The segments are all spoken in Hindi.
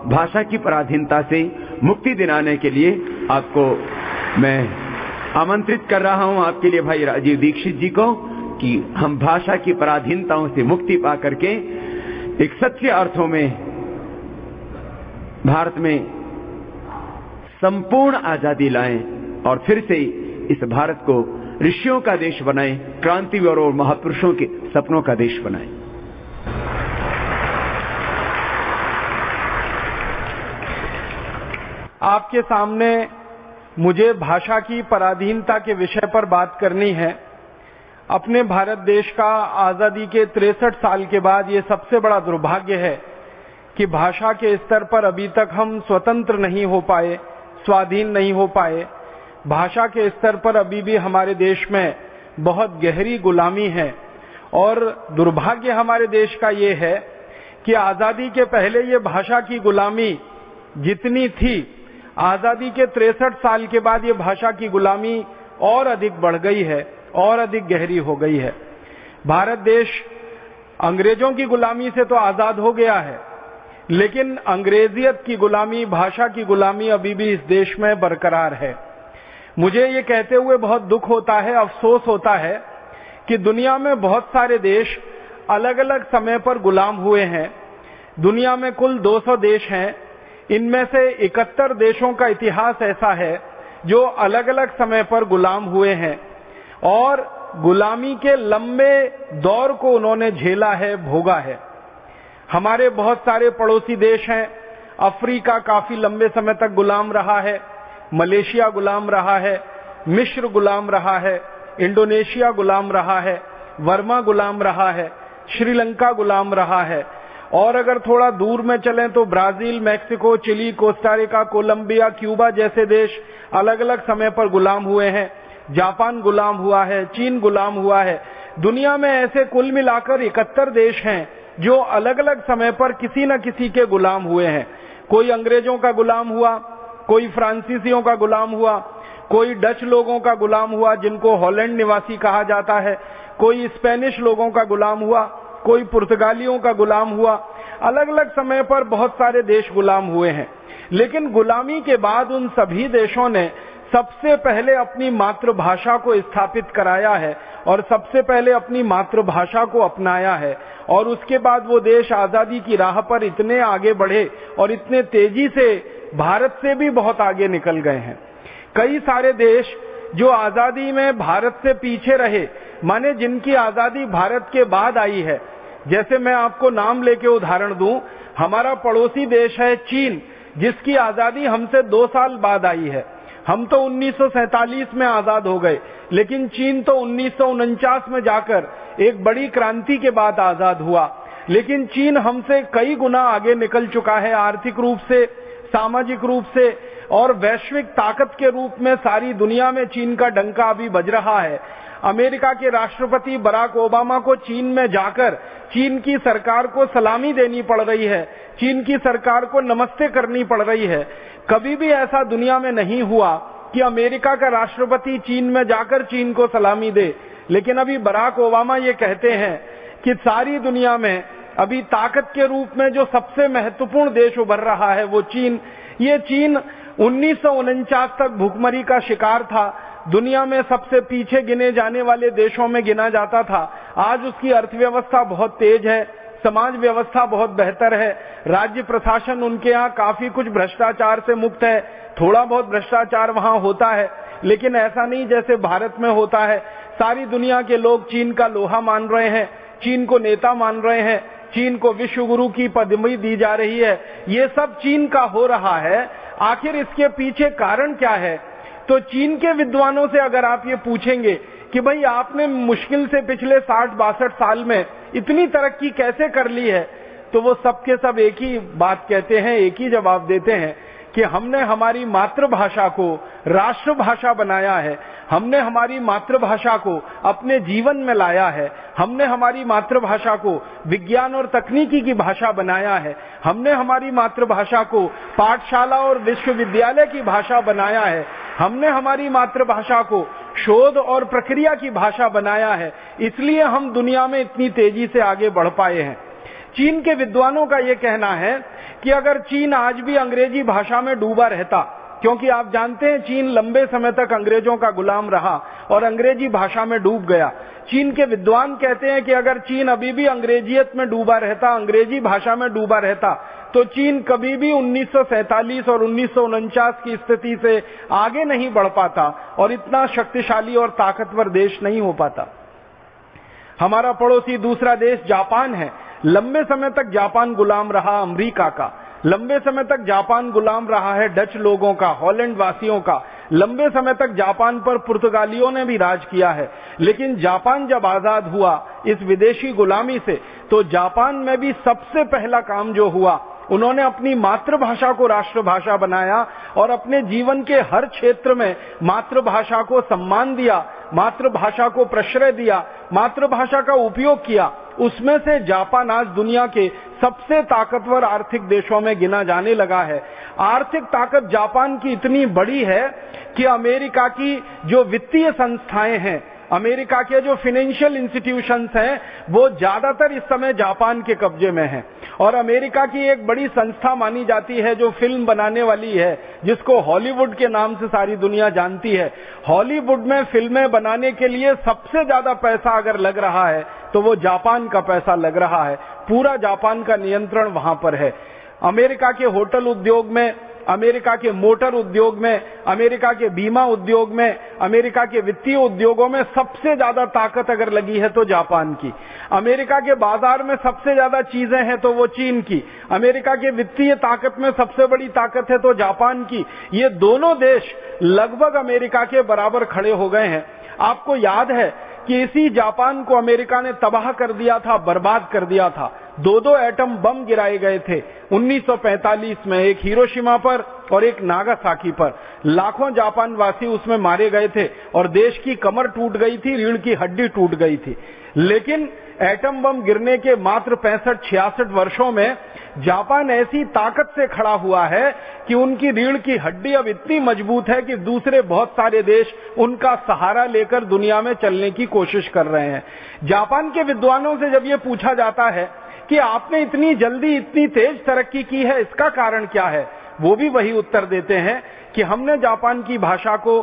भाषा की पराधीनता से मुक्ति दिलाने के लिए आपको मैं आमंत्रित कर रहा हूं, आपके लिए भाई राजीव दीक्षित जी को, कि हम भाषा की पराधीनताओं से मुक्ति पा करके एक सच्चे अर्थों में भारत में संपूर्ण आजादी लाएं और फिर से इस भारत को ऋषियों का देश बनाएं, क्रांतिवीरों और महापुरुषों के सपनों का देश बनाएं। आपके सामने मुझे भाषा की पराधीनता के विषय पर बात करनी है। अपने भारत देश का आजादी के 63 साल के बाद ये सबसे बड़ा दुर्भाग्य है कि भाषा के स्तर पर अभी तक हम स्वतंत्र नहीं हो पाए, स्वाधीन नहीं हो पाए। भाषा के स्तर पर अभी भी हमारे देश में बहुत गहरी गुलामी है और दुर्भाग्य हमारे देश का ये है कि आजादी के पहले ये भाषा की गुलामी जितनी थी, आजादी के 63 साल के बाद ये भाषा की गुलामी और अधिक बढ़ गई है और अधिक गहरी हो गई है। भारत देश अंग्रेजों की गुलामी से तो आजाद हो गया है, लेकिन अंग्रेजियत की गुलामी, भाषा की गुलामी अभी भी इस देश में बरकरार है। मुझे ये कहते हुए बहुत दुख होता है, अफसोस होता है कि दुनिया में बहुत सारे देश अलग अलग समय पर गुलाम हुए हैं। दुनिया में कुल 200 देश हैं, इनमें से 71 देशों का इतिहास ऐसा है जो अलग अलग समय पर गुलाम हुए हैं और गुलामी के लंबे दौर को उन्होंने झेला है, भोगा है। हमारे बहुत सारे पड़ोसी देश हैं। अफ्रीका काफी लंबे समय तक गुलाम रहा है, मलेशिया गुलाम रहा है, मिस्र गुलाम रहा है, इंडोनेशिया गुलाम रहा है, वर्मा गुलाम रहा है, श्रीलंका गुलाम रहा है। और अगर थोड़ा दूर में चलें तो Brazil, Mexico, chilli, Costa Rica, Colombia, Cuba जैसे देश अलग अलग समय पर गुलाम हुए हैं। जापान गुलाम हुआ है, चीन गुलाम हुआ है। दुनिया में ऐसे कुल मिलाकर 71 देश हैं जो अलग अलग समय पर किसी न किसी के गुलाम हुए हैं। कोई अंग्रेजों का गुलाम हुआ, कोई फ्रांसीसियों का गुलाम हुआ, कोई डच लोगों का गुलाम हुआ जिनको हॉलैंड निवासी कहा जाता है, कोई स्पेनिश लोगों का गुलाम हुआ, कोई पुर्तगालियों का गुलाम हुआ। अलग अलग समय पर बहुत सारे देश गुलाम हुए हैं, लेकिन गुलामी के बाद उन सभी देशों ने सबसे पहले अपनी मातृभाषा को स्थापित कराया है और सबसे पहले अपनी मातृभाषा को अपनाया है। और उसके बाद वो देश आजादी की राह पर इतने आगे बढ़े और इतने तेजी से भारत से भी बहुत आगे निकल गए हैं। कई सारे देश जो आजादी में भारत से पीछे रहे, माने जिनकी आजादी भारत के बाद आई है, जैसे मैं आपको नाम लेके उदाहरण दूं, हमारा पड़ोसी देश है चीन, जिसकी आजादी हमसे 2 साल बाद आई है। हम तो 1947 में आजाद हो गए, लेकिन चीन तो 1949 में जाकर एक बड़ी क्रांति के बाद आजाद हुआ। लेकिन चीन हमसे कई गुना आगे निकल चुका है, आर्थिक रूप से, सामाजिक रूप से और वैश्विक ताकत के रूप में सारी दुनिया में चीन का डंका अभी बज रहा है। अमेरिका के राष्ट्रपति बराक ओबामा को चीन में जाकर चीन की सरकार को सलामी देनी पड़ रही है, चीन की सरकार को नमस्ते करनी पड़ रही है। कभी भी ऐसा दुनिया में नहीं हुआ कि अमेरिका का राष्ट्रपति चीन में जाकर चीन को सलामी दे, लेकिन अभी बराक ओबामा ये कहते हैं कि सारी दुनिया में अभी ताकत के रूप में जो सबसे महत्वपूर्ण देश उभर रहा है वो चीन। ये चीन 1949 तक भुखमरी का शिकार था, दुनिया में सबसे पीछे गिने जाने वाले देशों में गिना जाता था। आज उसकी अर्थव्यवस्था बहुत तेज है, समाज व्यवस्था बहुत बेहतर है, राज्य प्रशासन उनके यहाँ काफी कुछ भ्रष्टाचार से मुक्त है। थोड़ा बहुत भ्रष्टाचार वहाँ होता है, लेकिन ऐसा नहीं जैसे भारत में होता है। सारी दुनिया के लोग चीन का लोहा मान रहे हैं, चीन को नेता मान रहे हैं, चीन को विश्व गुरु की पदवी दी जा रही है। ये सब चीन का हो रहा है। आखिर इसके पीछे कारण क्या है? तो चीन के विद्वानों से अगर आप ये पूछेंगे कि भाई आपने मुश्किल से पिछले 60-62 साल में इतनी तरक्की कैसे कर ली है, तो वो सब के सब एक ही बात कहते हैं, एक ही जवाब देते हैं कि हमने हमारी मातृभाषा को राष्ट्रभाषा बनाया है, हमने हमारी मातृभाषा को अपने जीवन में लाया है, हमने हमारी मातृभाषा को विज्ञान और तकनीकी की भाषा बनाया है, हमने हमारी मातृभाषा को पाठशाला और विश्वविद्यालय की भाषा बनाया है, हमने हमारी मातृभाषा को शोध और प्रक्रिया की भाषा बनाया है। इसलिए हम दुनिया में इतनी तेजी से आगे बढ़ पाए हैं। चीन के विद्वानों का यह कहना है कि अगर चीन आज भी अंग्रेजी भाषा में डूबा रहता, क्योंकि आप जानते हैं चीन लंबे समय तक अंग्रेजों का गुलाम रहा और अंग्रेजी भाषा में डूब गया। चीन के विद्वान कहते हैं कि अगर चीन अभी भी अंग्रेजियत में डूबा रहता, अंग्रेजी भाषा में डूबा रहता, तो चीन कभी भी 1947 और 1949 की स्थिति से आगे नहीं बढ़ पाता और इतना शक्तिशाली और ताकतवर देश नहीं हो पाता। हमारा पड़ोसी दूसरा देश जापान है। लंबे समय तक जापान गुलाम रहा अमेरिका का, लंबे समय तक जापान गुलाम रहा है डच लोगों का, हॉलैंड वासियों का, लंबे समय तक जापान पर पुर्तगालियों ने भी राज किया है। लेकिन जापान जब आजाद हुआ इस विदेशी गुलामी से, तो जापान में भी सबसे पहला काम जो हुआ, उन्होंने अपनी मातृभाषा को राष्ट्रभाषा बनाया और अपने जीवन के हर क्षेत्र में मातृभाषा को सम्मान दिया, मातृभाषा को प्रश्रय दिया, मातृभाषा का उपयोग किया। उसमें से जापान आज दुनिया के सबसे ताकतवर आर्थिक देशों में गिना जाने लगा है। आर्थिक ताकत जापान की इतनी बड़ी है कि अमेरिका की जो वित्तीय संस्थाएं हैं, अमेरिका के जो फाइनेंशियल इंस्टीट्यूशंस हैं, वो ज्यादातर इस समय जापान के कब्जे में हैं। और अमेरिका की एक बड़ी संस्था मानी जाती है जो फिल्म बनाने वाली है, जिसको हॉलीवुड के नाम से सारी दुनिया जानती है। हॉलीवुड में फिल्में बनाने के लिए सबसे ज्यादा पैसा अगर लग रहा है तो वो जापान का पैसा लग रहा है। पूरा जापान का नियंत्रण वहां पर है। अमेरिका के होटल उद्योग में, अमेरिका के मोटर उद्योग में, अमेरिका के बीमा उद्योग में, अमेरिका के वित्तीय उद्योगों में सबसे ज्यादा ताकत अगर लगी है तो जापान की। अमेरिका के बाजार में सबसे ज्यादा चीजें हैं तो वो चीन की। अमेरिका के वित्तीय ताकत में सबसे बड़ी ताकत है तो जापान की। ये दोनों देश लगभग अमेरिका के बराबर खड़े हो गए हैं। आपको याद है कि इसी जापान को अमेरिका ने तबाह कर दिया था, बर्बाद कर दिया था। 2 एटम बम गिराए गए थे 1945 में, एक हिरोशिमा पर और एक नागासाकी पर। लाखों जापान वासी उसमें मारे गए थे और देश की कमर टूट गई थी, रीढ़ की हड्डी टूट गई थी। लेकिन एटम बम गिरने के मात्र 65-66 वर्षों में जापान ऐसी ताकत से खड़ा हुआ है कि उनकी रीढ़ की हड्डी अब इतनी मजबूत है कि दूसरे बहुत सारे देश उनका सहारा लेकर दुनिया में चलने की कोशिश कर रहे हैं। जापान के विद्वानों से जब ये पूछा जाता है कि आपने इतनी जल्दी इतनी तेज तरक्की की है, इसका कारण क्या है, वो भी वही उत्तर देते हैं कि हमने जापान की भाषा को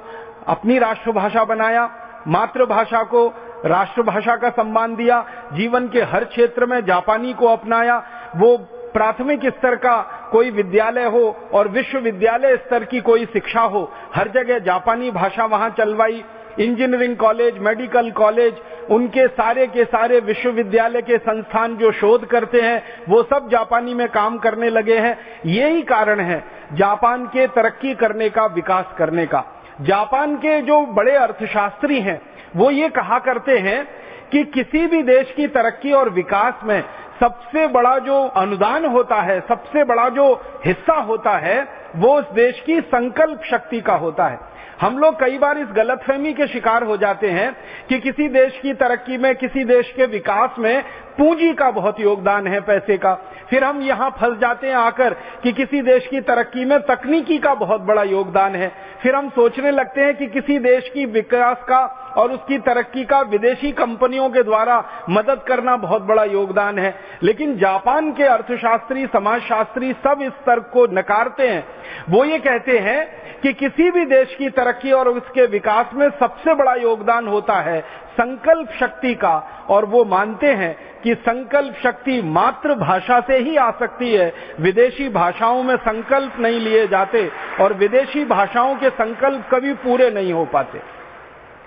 अपनी राष्ट्रभाषा बनाया, मातृभाषा को राष्ट्रभाषा का सम्मान दिया, जीवन के हर क्षेत्र में जापानी को अपनाया। वो प्राथमिक स्तर का कोई विद्यालय हो और विश्वविद्यालय स्तर की कोई शिक्षा हो, हर जगह जापानी भाषा वहां चलवाई। इंजीनियरिंग कॉलेज, मेडिकल कॉलेज, उनके सारे के सारे विश्वविद्यालय के संस्थान जो शोध करते हैं वो सब जापानी में काम करने लगे हैं। यही कारण है जापान के तरक्की करने का, विकास करने का। जापान के जो बड़े अर्थशास्त्री हैं वो ये कहा करते हैं कि किसी भी देश की तरक्की और विकास में सबसे बड़ा जो अनुदान होता है, सबसे बड़ा जो हिस्सा होता है, वो उस देश की संकल्प शक्ति का होता है। हम लोग कई बार इस गलतफहमी के शिकार हो जाते हैं कि किसी देश की तरक्की में, किसी देश के विकास में पूंजी का बहुत योगदान है, पैसे का। फिर हम यहां फंस जाते हैं आकर कि किसी देश की तरक्की में तकनीकी का बहुत बड़ा योगदान है। फिर हम सोचने लगते हैं कि किसी देश की विकास का और उसकी तरक्की का विदेशी कंपनियों के द्वारा मदद करना बहुत बड़ा योगदान है। लेकिन जापान के अर्थशास्त्री, समाजशास्त्री सब इस तर्क को नकारते हैं। वो ये कहते हैं कि किसी भी देश की तरक्की और उसके विकास में सबसे बड़ा योगदान होता है संकल्प शक्ति का, और वो मानते हैं कि संकल्प शक्ति मातृभाषा से ही आ सकती है। विदेशी भाषाओं में संकल्प नहीं लिए जाते और विदेशी भाषाओं के संकल्प कभी पूरे नहीं हो पाते।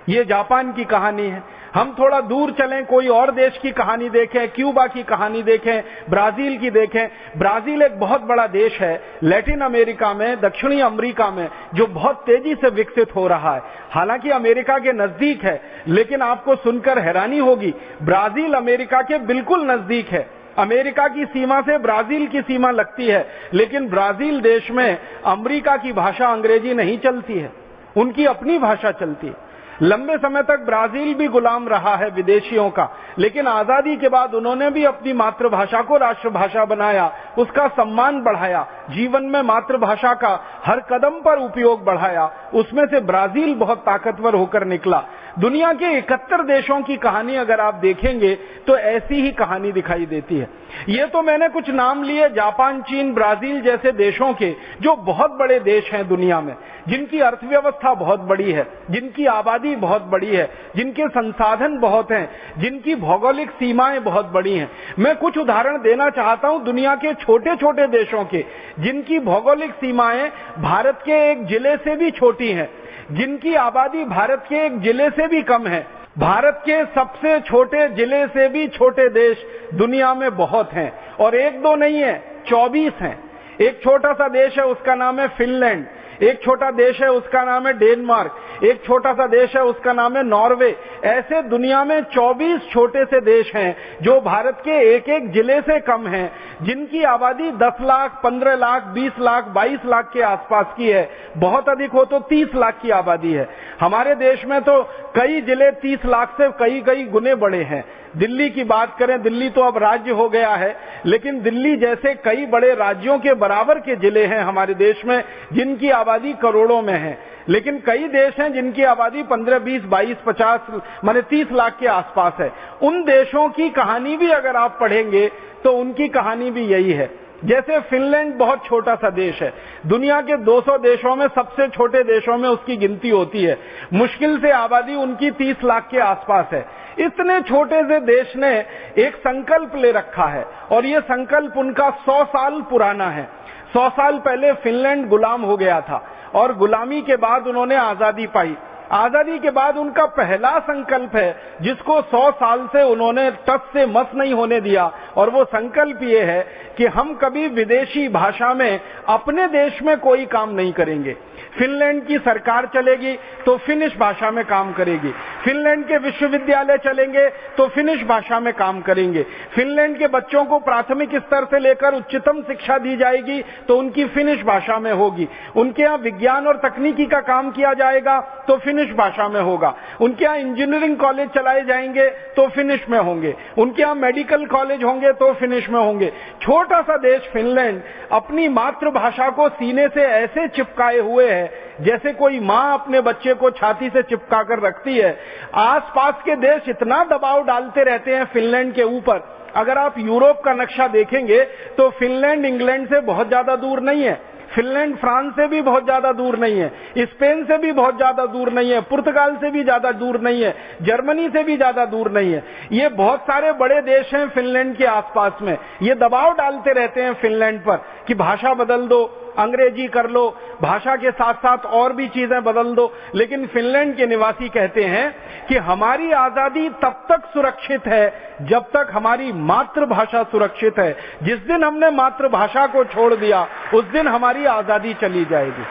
ये जापान की कहानी है। हम थोड़ा दूर चलें, कोई और देश की कहानी देखें, क्यूबा की कहानी देखें, ब्राजील की देखें। ब्राजील एक बहुत बड़ा देश है लैटिन अमेरिका में, दक्षिणी अमेरिका में, जो बहुत तेजी से विकसित हो रहा है। हालांकि अमेरिका के नजदीक है, लेकिन आपको सुनकर हैरानी होगी, ब्राजील अमेरिका के बिल्कुल नजदीक है। अमेरिका की सीमा से ब्राजील की सीमा लगती है, लेकिन ब्राजील देश में अमेरिका की भाषा अंग्रेजी नहीं चलती है, उनकी अपनी भाषा चलती है। लंबे समय तक ब्राजील भी गुलाम रहा है विदेशियों का, लेकिन आजादी के बाद उन्होंने भी अपनी मातृभाषा को राष्ट्रभाषा बनाया, उसका सम्मान बढ़ाया, जीवन में मातृभाषा का हर कदम पर उपयोग बढ़ाया। उसमें से ब्राजील बहुत ताकतवर होकर निकला। दुनिया के 71 देशों की कहानी अगर आप देखेंगे तो ऐसी ही कहानी दिखाई देती है। ये तो मैंने कुछ नाम लिए जापान, चीन, ब्राजील जैसे देशों के, जो बहुत बड़े देश हैं दुनिया में, जिनकी अर्थव्यवस्था बहुत बड़ी है, जिनकी आबादी बहुत बड़ी है, जिनके संसाधन बहुत हैं, जिनकी भौगोलिक सीमाएं बहुत बड़ी हैं। मैं कुछ उदाहरण देना चाहता हूं दुनिया के छोटे छोटे देशों के, जिनकी भौगोलिक सीमाएं भारत के एक जिले से भी छोटी हैं, जिनकी आबादी भारत के एक जिले से भी कम है। भारत के सबसे छोटे जिले से भी छोटे देश दुनिया में बहुत हैं, और एक दो नहीं है, 24 हैं। एक छोटा सा देश है, उसका नाम है फिनलैंड। एक छोटा देश है, उसका नाम है डेनमार्क। एक छोटा सा देश है, उसका नाम है नॉर्वे। ऐसे दुनिया में 24 छोटे से देश हैं जो भारत के एक एक जिले से कम हैं, जिनकी आबादी 10 लाख, 15 लाख, 20 लाख, 22 लाख के आसपास की है। बहुत अधिक हो तो 30 लाख की आबादी है। हमारे देश में तो कई जिले 30 लाख से कई गुने बड़े हैं। दिल्ली की बात करें, दिल्ली तो अब राज्य हो गया है, लेकिन दिल्ली जैसे कई बड़े राज्यों के बराबर के जिले हैं हमारे देश में, जिनकी आबादी करोड़ों में है। लेकिन कई देश हैं जिनकी आबादी 15, 20, 22, 50 माने 30 लाख के आसपास है। उन देशों की कहानी भी अगर आप पढ़ेंगे तो उनकी कहानी भी यही है। जैसे फिनलैंड बहुत छोटा सा देश है, दुनिया के 200 देशों में सबसे छोटे देशों में उसकी गिनती होती है। मुश्किल से आबादी उनकी 30 लाख के आसपास है। इतने छोटे से देश ने एक संकल्प ले रखा है, और ये संकल्प उनका 100 साल पुराना है। 100 साल पहले फिनलैंड गुलाम हो गया था, और गुलामी के बाद उन्होंने आजादी पाई। आजादी के बाद उनका पहला संकल्प है, जिसको 100 साल से उन्होंने टस से मस नहीं होने दिया, और वो संकल्प ये है कि हम कभी विदेशी भाषा में अपने देश में कोई काम नहीं करेंगे। फिनलैंड की सरकार चलेगी तो फिनिश भाषा में काम करेगी। फिनलैंड के विश्वविद्यालय चलेंगे तो फिनिश भाषा में काम करेंगे। फिनलैंड के बच्चों को प्राथमिक स्तर से लेकर उच्चतम शिक्षा दी जाएगी तो उनकी फिनिश भाषा में होगी। उनके यहाँ विज्ञान और तकनीकी का काम किया जाएगा तो फिनिश भाषा में होगा। उनके यहाँ इंजीनियरिंग कॉलेज चलाए जाएंगे तो फिनिश में होंगे। उनके यहाँ मेडिकल कॉलेज होंगे तो फिनिश में होंगे। छोटा सा देश फिनलैंड अपनी मातृभाषा को सीने से ऐसे चिपकाए हुए है जैसे कोई माँ अपने बच्चे को छाती से चिपका कर रखती है। आसपास के देश इतना दबाव डालते रहते हैं फिनलैंड के ऊपर। अगर आप यूरोप का नक्शा देखेंगे तो फिनलैंड इंग्लैंड से बहुत ज्यादा दूर नहीं है, फिनलैंड फ्रांस से भी बहुत ज्यादा दूर नहीं है, स्पेन से भी बहुत ज्यादा दूर नहीं है, पुर्तगाल से भी ज्यादा दूर नहीं है, जर्मनी से भी ज्यादा दूर नहीं है। ये बहुत सारे बड़े देश हैं फिनलैंड के आसपास में। ये दबाव डालते रहते हैं फिनलैंड पर कि भाषा बदल दो, अंग्रेजी कर लो, भाषा के साथ साथ और भी चीजें बदल दो। लेकिन फिनलैंड के निवासी कहते हैं कि हमारी आजादी तब तक सुरक्षित है जब तक हमारी मातृभाषा सुरक्षित है। जिस दिन हमने मातृभाषा को छोड़ दिया उस दिन हमारी आजादी चली जाएगी।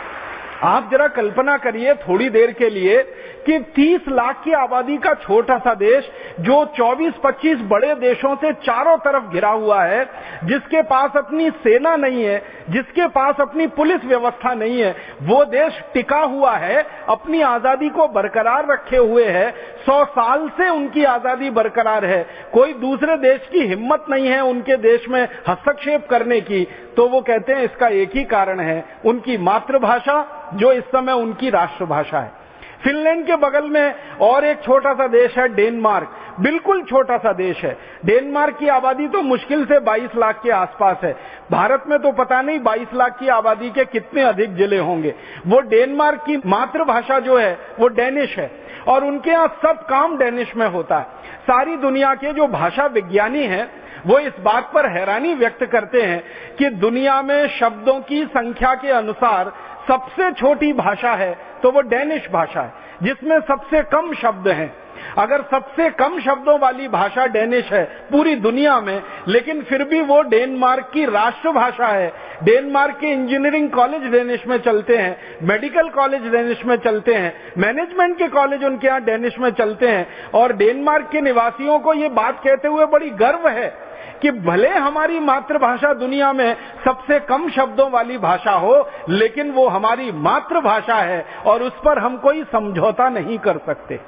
आप जरा कल्पना करिए थोड़ी देर के लिए कि 30 लाख की आबादी का छोटा सा देश जो 24-25 बड़े देशों से चारों तरफ घिरा हुआ है, जिसके पास अपनी सेना नहीं है, जिसके पास अपनी पुलिस व्यवस्था नहीं है, वो देश टिका हुआ है, अपनी आजादी को बरकरार रखे हुए है। 100 साल से उनकी आजादी बरकरार है। कोई दूसरे देश की हिम्मत नहीं है उनके देश में हस्तक्षेप करने की। तो वो कहते हैं इसका एक ही कारण है, उनकी मातृभाषा जो इस समय उनकी राष्ट्रभाषा है। फिनलैंड के बगल में और एक छोटा सा देश है डेनमार्क, बिल्कुल छोटा सा देश है। डेनमार्क की आबादी तो मुश्किल से 22 लाख के आसपास है। भारत में तो पता नहीं 22 लाख की आबादी के कितने अधिक जिले होंगे। वो डेनमार्क की मातृभाषा जो है वो डेनिश है, और उनके यहाँ सब काम डेनिश में होता है। सारी दुनिया के जो भाषा विज्ञानी हैं वो इस बात पर हैरानी व्यक्त करते हैं कि दुनिया में शब्दों की संख्या के अनुसार सबसे छोटी भाषा है तो वो डेनिश भाषा है, जिसमें सबसे कम शब्द हैं। अगर सबसे कम शब्दों वाली भाषा डेनिश है पूरी दुनिया में, लेकिन फिर भी वो डेनमार्क की राष्ट्रभाषा है। डेनमार्क के इंजीनियरिंग कॉलेज डेनिश में चलते हैं, मेडिकल कॉलेज डेनिश में चलते हैं, मैनेजमेंट के कॉलेज उनके यहाँ डेनिश में चलते हैं। और डेनमार्क के निवासियों को ये बात कहते हुए बड़ी गर्व है कि भले हमारी मातृभाषा दुनिया में सबसे कम शब्दों वाली भाषा हो, लेकिन वो हमारी मातृभाषा है और उस पर हम कोई समझौता नहीं कर सकते।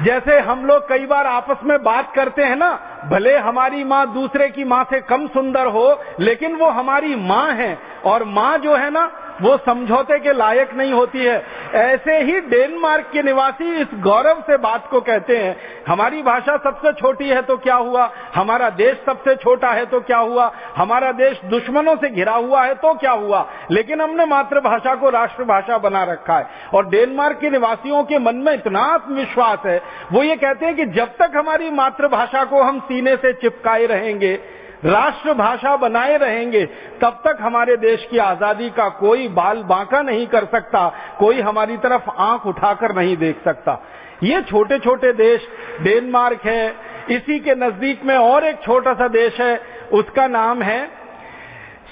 जैसे हम लोग कई बार आपस में बात करते हैं ना, भले हमारी माँ दूसरे की माँ से कम सुंदर हो, लेकिन वो हमारी माँ है, और माँ जो है ना वो समझौते के लायक नहीं होती है। ऐसे ही डेनमार्क के निवासी इस गौरव से बात को कहते हैं, हमारी भाषा सबसे छोटी है तो क्या हुआ, हमारा देश सबसे छोटा है तो क्या हुआ, हमारा देश दुश्मनों से घिरा हुआ है तो क्या हुआ, लेकिन हमने मातृभाषा को राष्ट्रभाषा बना रखा है। और डेनमार्क के निवासियों के मन में इतना आत्मविश्वास है, वो ये कहते हैं कि जब तक हमारी मातृभाषा को हम सीने से चिपकाए रहेंगे, राष्ट्रभाषा बनाए रहेंगे, तब तक हमारे देश की आजादी का कोई बाल बांका नहीं कर सकता, कोई हमारी तरफ आंख उठाकर नहीं देख सकता। ये छोटे छोटे देश, डेनमार्क है, इसी के नजदीक में और एक छोटा सा देश है, उसका नाम है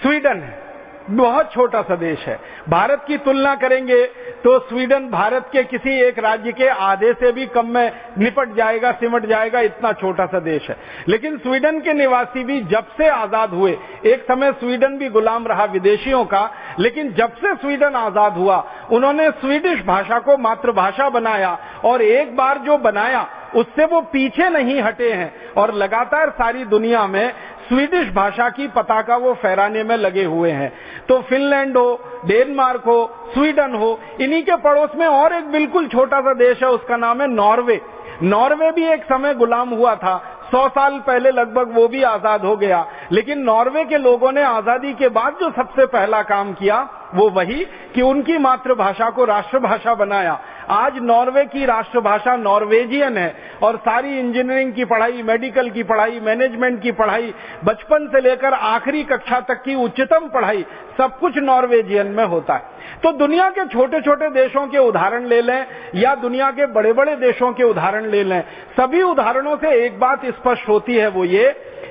स्वीडन है। बहुत छोटा सा देश है। भारत की तुलना करेंगे तो स्वीडन भारत के किसी एक राज्य के आधे से भी कम में निपट जाएगा, सिमट जाएगा, इतना छोटा सा देश है। लेकिन स्वीडन के निवासी भी जब से आजाद हुए, एक समय स्वीडन भी गुलाम रहा विदेशियों का, लेकिन जब से स्वीडन आजाद हुआ, उन्होंने स्वीडिश भाषा को मातृभाषा बनाया, और एक बार जो बनाया उससे वो पीछे नहीं हटे हैं, और लगातार सारी दुनिया में स्वीडिश भाषा की पताका वो फहराने में लगे हुए हैं। तो फिनलैंड हो, डेनमार्क हो, स्वीडन हो, इन्हीं के पड़ोस में और एक बिल्कुल छोटा सा देश है, उसका नाम है नॉर्वे। नॉर्वे भी एक समय गुलाम हुआ था, 100 साल पहले लगभग वो भी आजाद हो गया। लेकिन नॉर्वे के लोगों ने आजादी के बाद जो सबसे पहला काम किया वो वही कि उनकी मातृभाषा को राष्ट्रभाषा बनाया। आज नॉर्वे की राष्ट्रभाषा नॉर्वेजियन है, और सारी इंजीनियरिंग की पढ़ाई, मेडिकल की पढ़ाई, मैनेजमेंट की पढ़ाई, बचपन से लेकर आखिरी कक्षा तक की उच्चतम पढ़ाई, सब कुछ नॉर्वेजियन में होता है। तो दुनिया के छोटे छोटे देशों के उदाहरण ले लें या दुनिया के बड़े बड़े देशों के उदाहरण ले लें, सभी उदाहरणों से एक बात स्पष्ट होती है, वो ये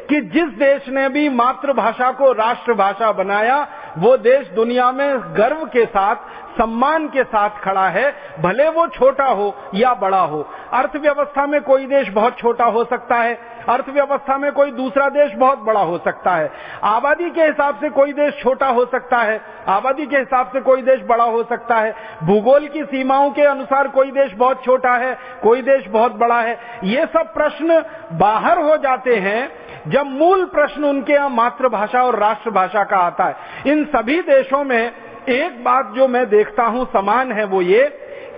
कि जिस देश ने भी मातृभाषा को राष्ट्रभाषा बनाया, वो देश दुनिया में गर्व के साथ, सम्मान के साथ खड़ा है, भले वो छोटा हो या बड़ा हो। अर्थव्यवस्था में कोई देश बहुत छोटा हो सकता है, अर्थव्यवस्था में कोई दूसरा देश बहुत बड़ा हो सकता है, आबादी के हिसाब से कोई देश छोटा हो सकता है, आबादी के हिसाब से कोई देश बड़ा हो सकता है, भूगोल की सीमाओं के अनुसार कोई देश बहुत छोटा है, कोई देश बहुत बड़ा है। ये सब प्रश्न बाहर हो जाते हैं जब मूल प्रश्न उनके यहाँ मातृभाषा और राष्ट्रभाषा का आता है। इन सभी देशों में एक बात जो मैं देखता हूं समान है, वो ये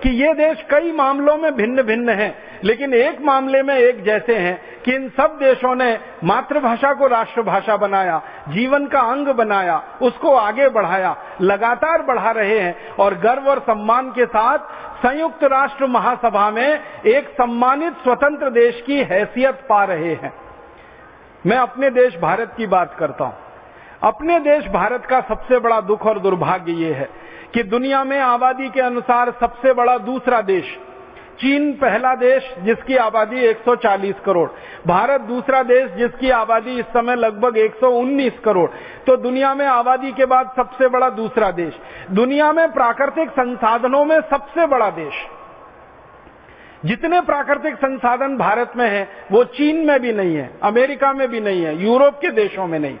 कि ये देश कई मामलों में भिन्न भिन्न हैं, लेकिन एक मामले में एक जैसे हैं कि इन सब देशों ने मातृभाषा को राष्ट्रभाषा बनाया, जीवन का अंग बनाया, उसको आगे बढ़ाया, लगातार बढ़ा रहे हैं, और गर्व और सम्मान के साथ संयुक्त राष्ट्र महासभा में एक सम्मानित स्वतंत्र देश की हैसियत पा रहे हैं। मैं अपने देश भारत की बात करता हूं। अपने देश भारत का सबसे बड़ा दुख और दुर्भाग्य ये है कि दुनिया में आबादी के अनुसार सबसे बड़ा दूसरा देश, चीन पहला देश जिसकी आबादी 140 करोड़, भारत दूसरा देश जिसकी आबादी इस समय लगभग 119 करोड़। तो दुनिया में आबादी के बाद सबसे बड़ा दूसरा देश, दुनिया में प्राकृतिक संसाधनों में सबसे बड़ा देश। जितने प्राकृतिक संसाधन भारत में हैं, वो चीन में भी नहीं है, अमेरिका में भी नहीं है, यूरोप के देशों में नहीं।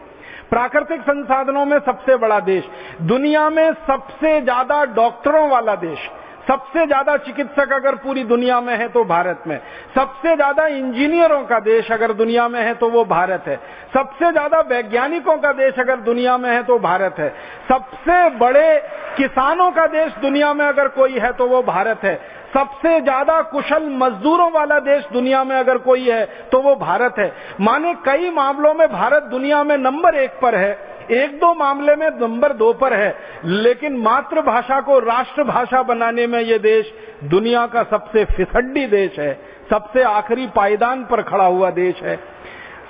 प्राकृतिक संसाधनों में सबसे बड़ा देश, दुनिया में सबसे ज्यादा डॉक्टरों वाला देश, सबसे ज्यादा चिकित्सक अगर पूरी दुनिया में है तो भारत में, सबसे ज्यादा इंजीनियरों का देश अगर दुनिया में है तो वो भारत है, सबसे ज्यादा वैज्ञानिकों का देश अगर दुनिया में है तो भारत है, सबसे बड़े किसानों का देश दुनिया में अगर कोई है तो वो भारत है, सबसे ज्यादा कुशल मजदूरों वाला देश दुनिया में अगर कोई है तो वो भारत है। माने कई मामलों में भारत दुनिया में नंबर 1 पर है, एक दो मामले में नंबर 2 पर है, लेकिन मातृभाषा को राष्ट्रभाषा बनाने में ये देश दुनिया का सबसे फिसड्डी देश है, सबसे आखिरी पायदान पर खड़ा हुआ देश है।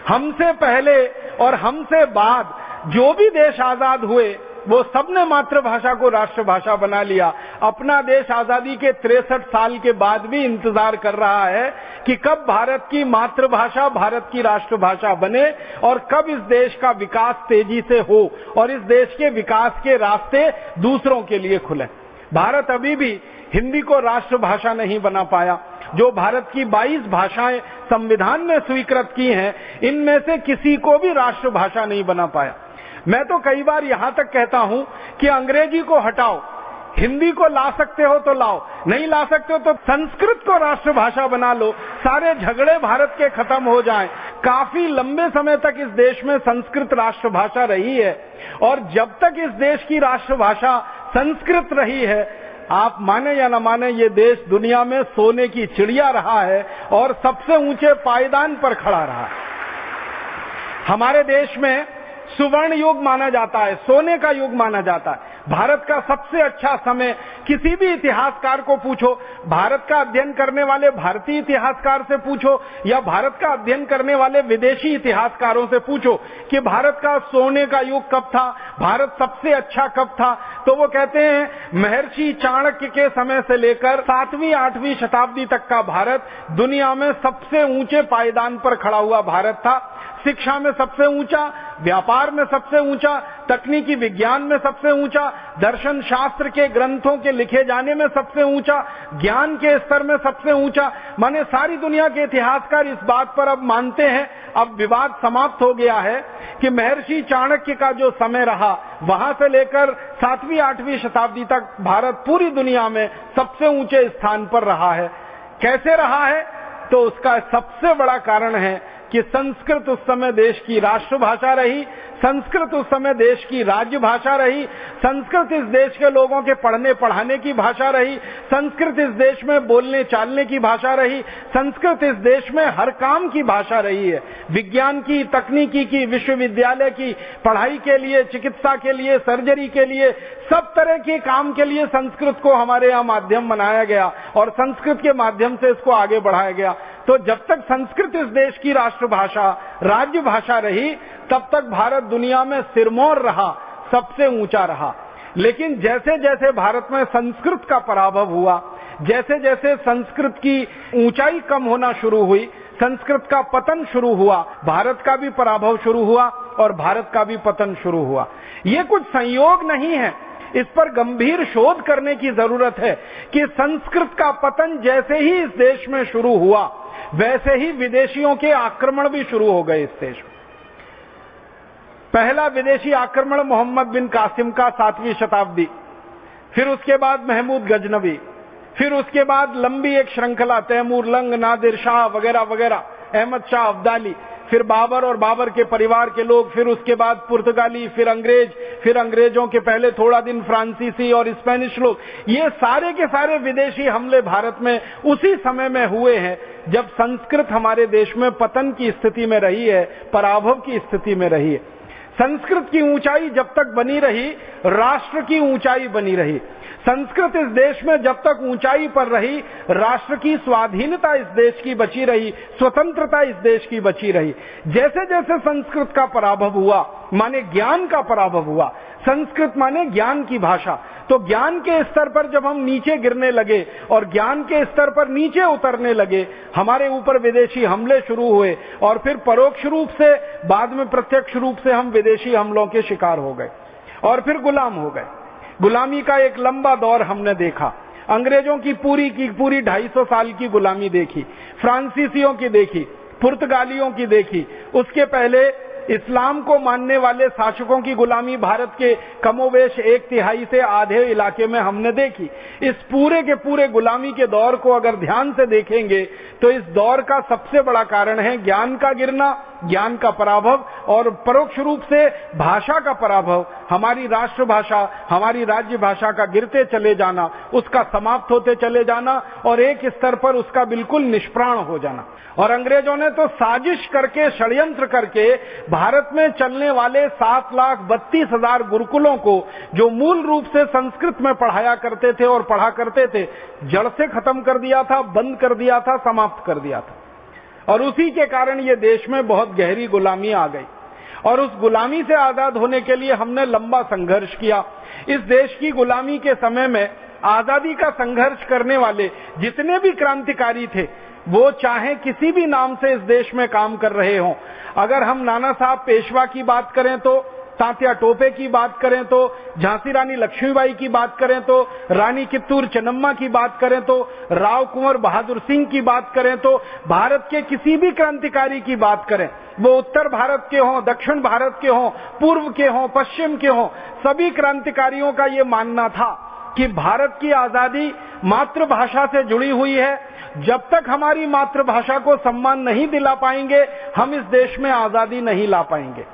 हमसे पहले और हमसे बाद जो भी देश आजाद हुए वो सबने मातृभाषा को राष्ट्रभाषा बना लिया। अपना देश आजादी के 63 साल के बाद भी इंतजार कर रहा है कि कब भारत की मातृभाषा भारत की राष्ट्रभाषा बने और कब इस देश का विकास तेजी से हो और इस देश के विकास के रास्ते दूसरों के लिए खुले। भारत अभी भी हिंदी को राष्ट्रभाषा नहीं बना पाया। जो भारत की 22 भाषाएं संविधान ने स्वीकृत की हैं, इनमें से किसी को भी राष्ट्रभाषा नहीं बना पाया। मैं तो कई बार यहां तक कहता हूं कि अंग्रेजी को हटाओ, हिंदी को ला सकते हो तो लाओ, नहीं ला सकते हो तो संस्कृत को राष्ट्रभाषा बना लो, सारे झगड़े भारत के खत्म हो जाएं। काफी लंबे समय तक इस देश में संस्कृत राष्ट्रभाषा रही है और जब तक इस देश की राष्ट्रभाषा संस्कृत रही है। आप माने या न माने, ये देश दुनिया में सोने की चिड़िया रहा है और सबसे ऊंचे पायदान पर खड़ा रहा है। हमारे देश में सुवर्ण युग माना जाता है, सोने का युग माना जाता है। भारत का सबसे अच्छा समय, किसी भी इतिहासकार को पूछो, भारत का अध्ययन करने वाले भारतीय इतिहासकार से पूछो या भारत का अध्ययन करने वाले विदेशी इतिहासकारों से पूछो कि भारत का सोने का युग कब था, भारत सबसे अच्छा कब था, तो वो कहते हैं महर्षि चाणक्य के समय से लेकर 7वीं 8वीं शताब्दी तक का भारत दुनिया में सबसे ऊंचे पायदान पर खड़ा हुआ भारत था। शिक्षा में सबसे ऊंचा, व्यापार में सबसे ऊंचा, तकनीकी विज्ञान में सबसे ऊंचा, दर्शन शास्त्र के ग्रंथों के लिखे जाने में सबसे ऊंचा, ज्ञान के स्तर में सबसे ऊंचा। माने सारी दुनिया के इतिहासकार इस बात पर अब मानते हैं, अब विवाद समाप्त हो गया है कि महर्षि चाणक्य का जो समय रहा, वहां से लेकर 7वीं 8वीं शताब्दी तक भारत पूरी दुनिया में सबसे ऊंचे स्थान पर रहा है। कैसे रहा है? तो उसका सबसे बड़ा कारण है कि संस्कृत उस समय देश की राष्ट्रभाषा रही, संस्कृत उस समय देश की राज्य भाषा रही, संस्कृत इस देश के लोगों के पढ़ने पढ़ाने की भाषा रही, संस्कृत इस देश में बोलने चालने की भाषा रही, संस्कृत इस देश में हर काम की भाषा रही है। विज्ञान की, तकनीकी की, विश्वविद्यालय की पढ़ाई के लिए, चिकित्सा के लिए, सर्जरी के लिए, सब तरह के काम के लिए संस्कृत को हमारे यहाँ माध्यम बनाया गया और संस्कृत के माध्यम से इसको आगे बढ़ाया गया। तो जब तक संस्कृत इस देश की राष्ट्रभाषा, राज्य भाषा रही, तब तक भारत दुनिया में सिरमौर रहा, सबसे ऊंचा रहा। लेकिन जैसे जैसे भारत में संस्कृत का पराभव हुआ, जैसे जैसे संस्कृत की ऊंचाई कम होना शुरू हुई, संस्कृत का पतन शुरू हुआ, भारत का भी पराभव शुरू हुआ और भारत का भी पतन शुरू हुआ। ये कुछ संयोग नहीं है, इस पर गंभीर शोध करने की जरूरत है कि संस्कृत का पतन जैसे ही इस देश में शुरू हुआ, वैसे ही विदेशियों के आक्रमण भी शुरू हो गए इस देश में। पहला विदेशी आक्रमण मोहम्मद बिन कासिम का 7वीं शताब्दी, फिर उसके बाद महमूद गजनवी, फिर उसके बाद लंबी एक श्रृंखला, तैमूर लंग, नादिर शाह वगैरह वगैरह, अहमद शाह अब्दाली, फिर बाबर और बाबर के परिवार के लोग, फिर उसके बाद पुर्तगाली, फिर अंग्रेज, फिर अंग्रेजों के पहले थोड़ा दिन फ्रांसीसी और स्पेनिश लोग। ये सारे के सारे विदेशी हमले भारत में उसी समय में हुए हैं जब संस्कृत हमारे देश में पतन की स्थिति में रही है, पराभव की स्थिति में रही है। संस्कृत की ऊंचाई जब तक बनी रही, राष्ट्र की ऊंचाई बनी रही। संस्कृत इस देश में जब तक ऊंचाई पर रही, राष्ट्र की स्वाधीनता इस देश की बची रही, स्वतंत्रता इस देश की बची रही। जैसे जैसे संस्कृत का पराभव हुआ, माने ज्ञान का पराभव हुआ, संस्कृत माने ज्ञान की भाषा, तो ज्ञान के स्तर पर जब हम नीचे गिरने लगे और ज्ञान के स्तर पर नीचे उतरने लगे, हमारे ऊपर विदेशी हमले शुरू हुए और फिर परोक्ष रूप से, बाद में प्रत्यक्ष रूप से हम विदेशी हमलों के शिकार हो गए और फिर गुलाम हो गए। गुलामी का एक लंबा दौर हमने देखा। अंग्रेजों की पूरी 250 साल की गुलामी देखी, फ्रांसीसियों की देखी, पुर्तगालियों की देखी, उसके पहले इस्लाम को मानने वाले शासकों की गुलामी भारत के कमोवेश 1/3 से आधे इलाके में हमने देखी। इस पूरे के पूरे गुलामी के दौर को अगर ध्यान से देखेंगे तो इस दौर का सबसे बड़ा कारण है ज्ञान का गिरना, ज्ञान का पराभव और परोक्ष रूप से भाषा का पराभव, हमारी राष्ट्रभाषा, हमारी राज्य भाषा का गिरते चले जाना, उसका समाप्त होते चले जाना और एक स्तर पर उसका बिल्कुल निष्प्राण हो जाना। और अंग्रेजों ने तो साजिश करके, षड्यंत्र करके भारत में चलने वाले 7,32,000 गुरुकुलों को, जो मूल रूप से संस्कृत में पढ़ाया करते थे और पढ़ा करते थे, जड़ से खत्म कर दिया था, बंद कर दिया था, समाप्त कर दिया था। और उसी के कारण ये देश में बहुत गहरी गुलामी आ गई और उस गुलामी से आजाद होने के लिए हमने लंबा संघर्ष किया। इस देश की गुलामी के समय में आजादी का संघर्ष करने वाले जितने भी क्रांतिकारी थे, वो चाहे किसी भी नाम से इस देश में काम कर रहे हों, अगर हम नाना साहब पेशवा की बात करें तो, तात्या टोपे की बात करें तो, झांसी रानी लक्ष्मीबाई की बात करें तो, रानी कित्तूर चेन्नम्मा की बात करें तो, राव कुंवर बहादुर सिंह की बात करें तो, भारत के किसी भी क्रांतिकारी की बात करें, वो उत्तर भारत के हों, दक्षिण भारत के हों, पूर्व के हों, पश्चिम के हों, सभी क्रांतिकारियों का ये मानना था कि भारत की आजादी मातृभाषा से जुड़ी हुई है। जब तक हमारी मातृभाषा को सम्मान नहीं दिला पाएंगे, हम इस देश में आजादी नहीं ला पाएंगे।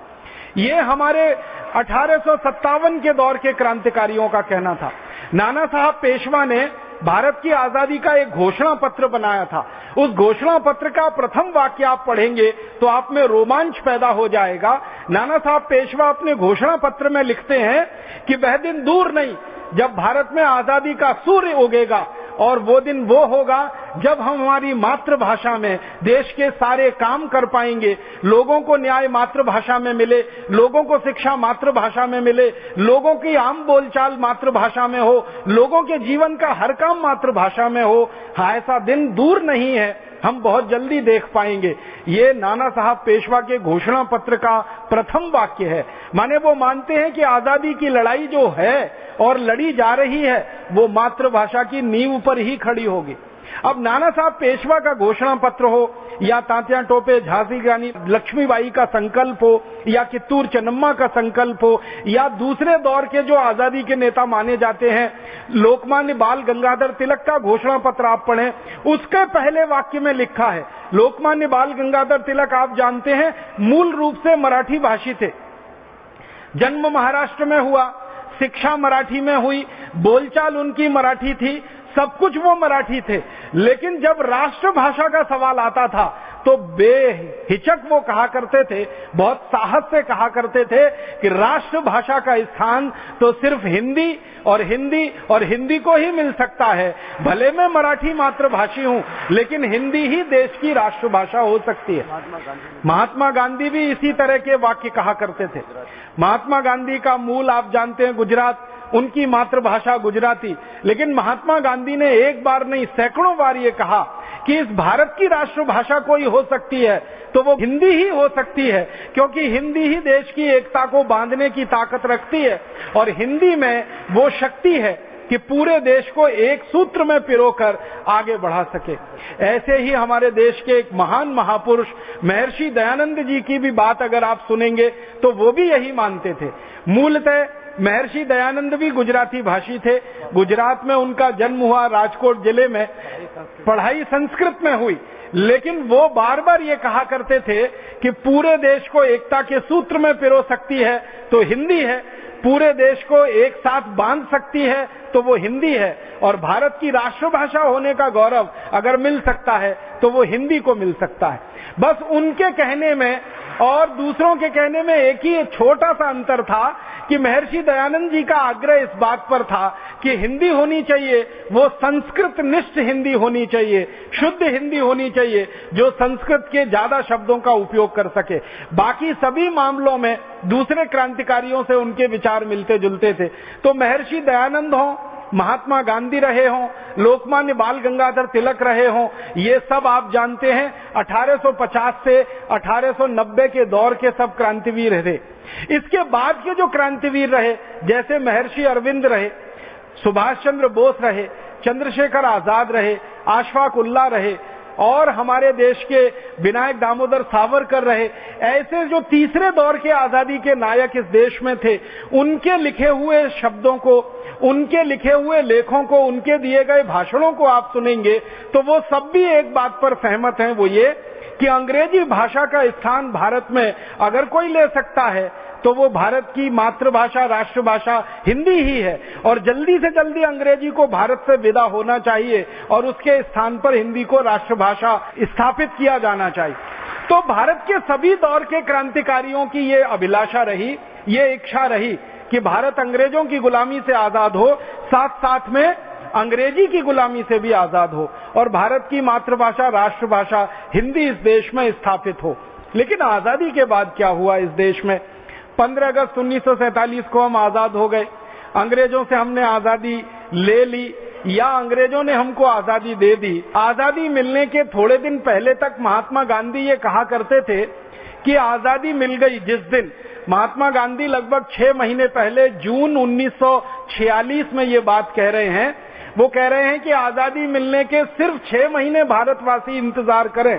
ये हमारे 1857 के दौर के क्रांतिकारियों का कहना था। नाना साहब पेशवा ने भारत की आजादी का एक घोषणा पत्र बनाया था। उस घोषणा पत्र का प्रथम वाक्य आप पढ़ेंगे तो आप में रोमांच पैदा हो जाएगा। नाना साहब पेशवा अपने घोषणा पत्र में लिखते हैं कि वह दिन दूर नहीं जब भारत में आजादी का सूर्य उगेगा, और वो दिन वो होगा जब हम हमारी मातृभाषा में देश के सारे काम कर पाएंगे, लोगों को न्याय मातृभाषा में मिले, लोगों को शिक्षा मातृभाषा में मिले, लोगों की आम बोलचाल मातृभाषा में हो, लोगों के जीवन का हर काम मातृभाषा में हो। हाँ, ऐसा दिन दूर नहीं है, हम बहुत जल्दी देख पाएंगे। ये नाना साहब पेशवा के घोषणा पत्र का प्रथम वाक्य है। माने वो मानते हैं कि आजादी की लड़ाई जो है और लड़ी जा रही है वो मातृभाषा की नींव पर ही खड़ी होगी। अब नाना साहब पेशवा का घोषणा पत्र हो, या तात्या टोपे झांसी की रानी लक्ष्मीबाई का संकल्प हो, या कित्तूर चन्नम्मा का संकल्प हो, या दूसरे दौर के जो आजादी के नेता माने जाते हैं लोकमान्य बाल गंगाधर तिलक का घोषणा पत्र आप पढ़ें, उसके पहले वाक्य में लिखा है। लोकमान्य बाल गंगाधर तिलक आप जानते हैं मूल रूप से मराठी भाषी थे। जन्म महाराष्ट्र में हुआ, शिक्षा मराठी में हुई, बोलचाल उनकी मराठी थी, सब कुछ वो मराठी थे। लेकिन जब राष्ट्रभाषा का सवाल आता था तो बेहिचक वो कहा करते थे, बहुत साहस से कहा करते थे कि राष्ट्रभाषा का स्थान तो सिर्फ हिंदी और हिंदी को ही मिल सकता है। भले मैं मराठी मातृभाषी हूं, लेकिन हिंदी ही देश की राष्ट्रभाषा हो सकती है। महात्मा गांधी भी इसी तरह के वाक्य कहा करते थे। महात्मा गांधी का मूल आप जानते हैं गुजरात, उनकी मातृभाषा गुजराती, लेकिन महात्मा गांधी ने एक बार नहीं सैकड़ों बार ये कहा कि इस भारत की राष्ट्रभाषा कोई हो सकती है तो वो हिंदी ही हो सकती है, क्योंकि हिंदी ही देश की एकता को बांधने की ताकत रखती है, और हिंदी में वो शक्ति है कि पूरे देश को एक सूत्र में पिरोकर आगे बढ़ा सके। ऐसे ही हमारे देश के एक महान महापुरुष महर्षि दयानंद जी की भी बात अगर आप सुनेंगे तो वो भी यही मानते थे। मूलतः महर्षि दयानंद भी गुजराती भाषी थे। गुजरात में उनका जन्म हुआ, राजकोट जिले में, पढ़ाई संस्कृत में हुई, लेकिन वो बार बार ये कहा करते थे कि पूरे देश को एकता के सूत्र में पिरो सकती है तो हिंदी है, पूरे देश को एक साथ बांध सकती है तो वो हिंदी है, और भारत की राष्ट्रभाषा होने का गौरव अगर मिल सकता है तो वो हिंदी को मिल सकता है। बस उनके कहने में और दूसरों के कहने में एक ही छोटा सा अंतर था कि महर्षि दयानंद जी का आग्रह इस बात पर था कि हिंदी होनी चाहिए, वो संस्कृत निष्ठ हिंदी होनी चाहिए, शुद्ध हिंदी होनी चाहिए, जो संस्कृत के ज्यादा शब्दों का उपयोग कर सके। बाकी सभी मामलों में दूसरे क्रांतिकारियों से उनके विचार मिलते जुलते थे। तो महर्षि दयानंद हों, महात्मा गांधी रहे हों, लोकमान्य बाल गंगाधर तिलक रहे हों, ये सब आप जानते हैं 1850 से 1890 के दौर के सब क्रांतिवीर रहे। इसके बाद के जो क्रांतिवीर रहे, जैसे महर्षि अरविंद रहे, सुभाष चंद्र बोस रहे, चंद्रशेखर आजाद रहे, अशफाक उल्लाह रहे, और हमारे देश के विनायक दामोदर सावरकर रहे, ऐसे जो तीसरे दौर के आजादी के नायक इस देश में थे, उनके लिखे हुए शब्दों को, उनके लिखे हुए लेखों को, उनके दिए गए भाषणों को आप सुनेंगे तो वो सब भी एक बात पर सहमत हैं, वो ये कि अंग्रेजी भाषा का स्थान भारत में अगर कोई ले सकता है तो वो भारत की मातृभाषा राष्ट्रभाषा हिंदी ही है, और जल्दी से जल्दी अंग्रेजी को भारत से विदा होना चाहिए और उसके स्थान पर हिंदी को राष्ट्रभाषा स्थापित किया जाना चाहिए। तो भारत के सभी दौर के क्रांतिकारियों की ये अभिलाषा रही, ये इच्छा रही कि भारत अंग्रेजों की गुलामी से आजाद हो, साथ साथ में अंग्रेजी की गुलामी से भी आजाद हो, और भारत की मातृभाषा राष्ट्रभाषा हिंदी इस देश में स्थापित हो। लेकिन आजादी के बाद क्या हुआ इस देश में? 15 अगस्त 1947 को हम आजाद हो गए। अंग्रेजों से हमने आजादी ले ली या अंग्रेजों ने हमको आजादी दे दी। आजादी मिलने के थोड़े दिन पहले तक महात्मा गांधी ये कहा करते थे कि आजादी मिल गई जिस दिन, महात्मा गांधी लगभग 6 महीने पहले जून 1946 में ये बात कह रहे हैं। वो कह रहे हैं कि आजादी मिलने के सिर्फ 6 महीने भारतवासी इंतजार करें,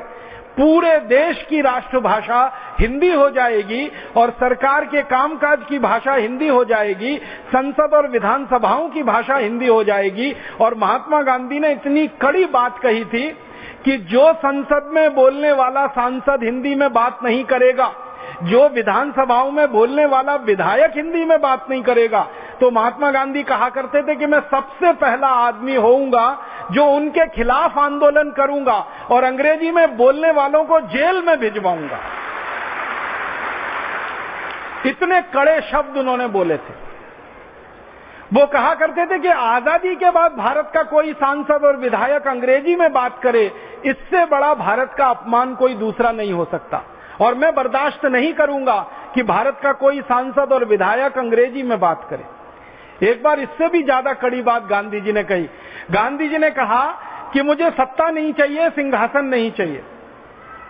पूरे देश की राष्ट्रभाषा हिंदी हो जाएगी और सरकार के कामकाज की भाषा हिंदी हो जाएगी, संसद और विधानसभाओं की भाषा हिंदी हो जाएगी। और महात्मा गांधी ने इतनी कड़ी बात कही थी कि जो संसद में बोलने वाला सांसद हिंदी में बात नहीं करेगा, जो विधानसभाओं में बोलने वाला विधायक हिंदी में बात नहीं करेगा, तो महात्मा गांधी कहा करते थे कि मैं सबसे पहला आदमी होऊंगा जो उनके खिलाफ आंदोलन करूंगा और अंग्रेजी में बोलने वालों को जेल में भिजवाऊंगा। इतने कड़े शब्द उन्होंने बोले थे। वो कहा करते थे कि आजादी के बाद भारत का कोई सांसद और विधायक अंग्रेजी में बात करे, इससे बड़ा भारत का अपमान कोई दूसरा नहीं हो सकता, और मैं बर्दाश्त नहीं करूंगा कि भारत का कोई सांसद और विधायक अंग्रेजी में बात करे। एक बार इससे भी ज्यादा कड़ी बात गांधी जी ने कही। गांधी जी ने कहा कि मुझे सत्ता नहीं चाहिए, सिंहासन नहीं चाहिए।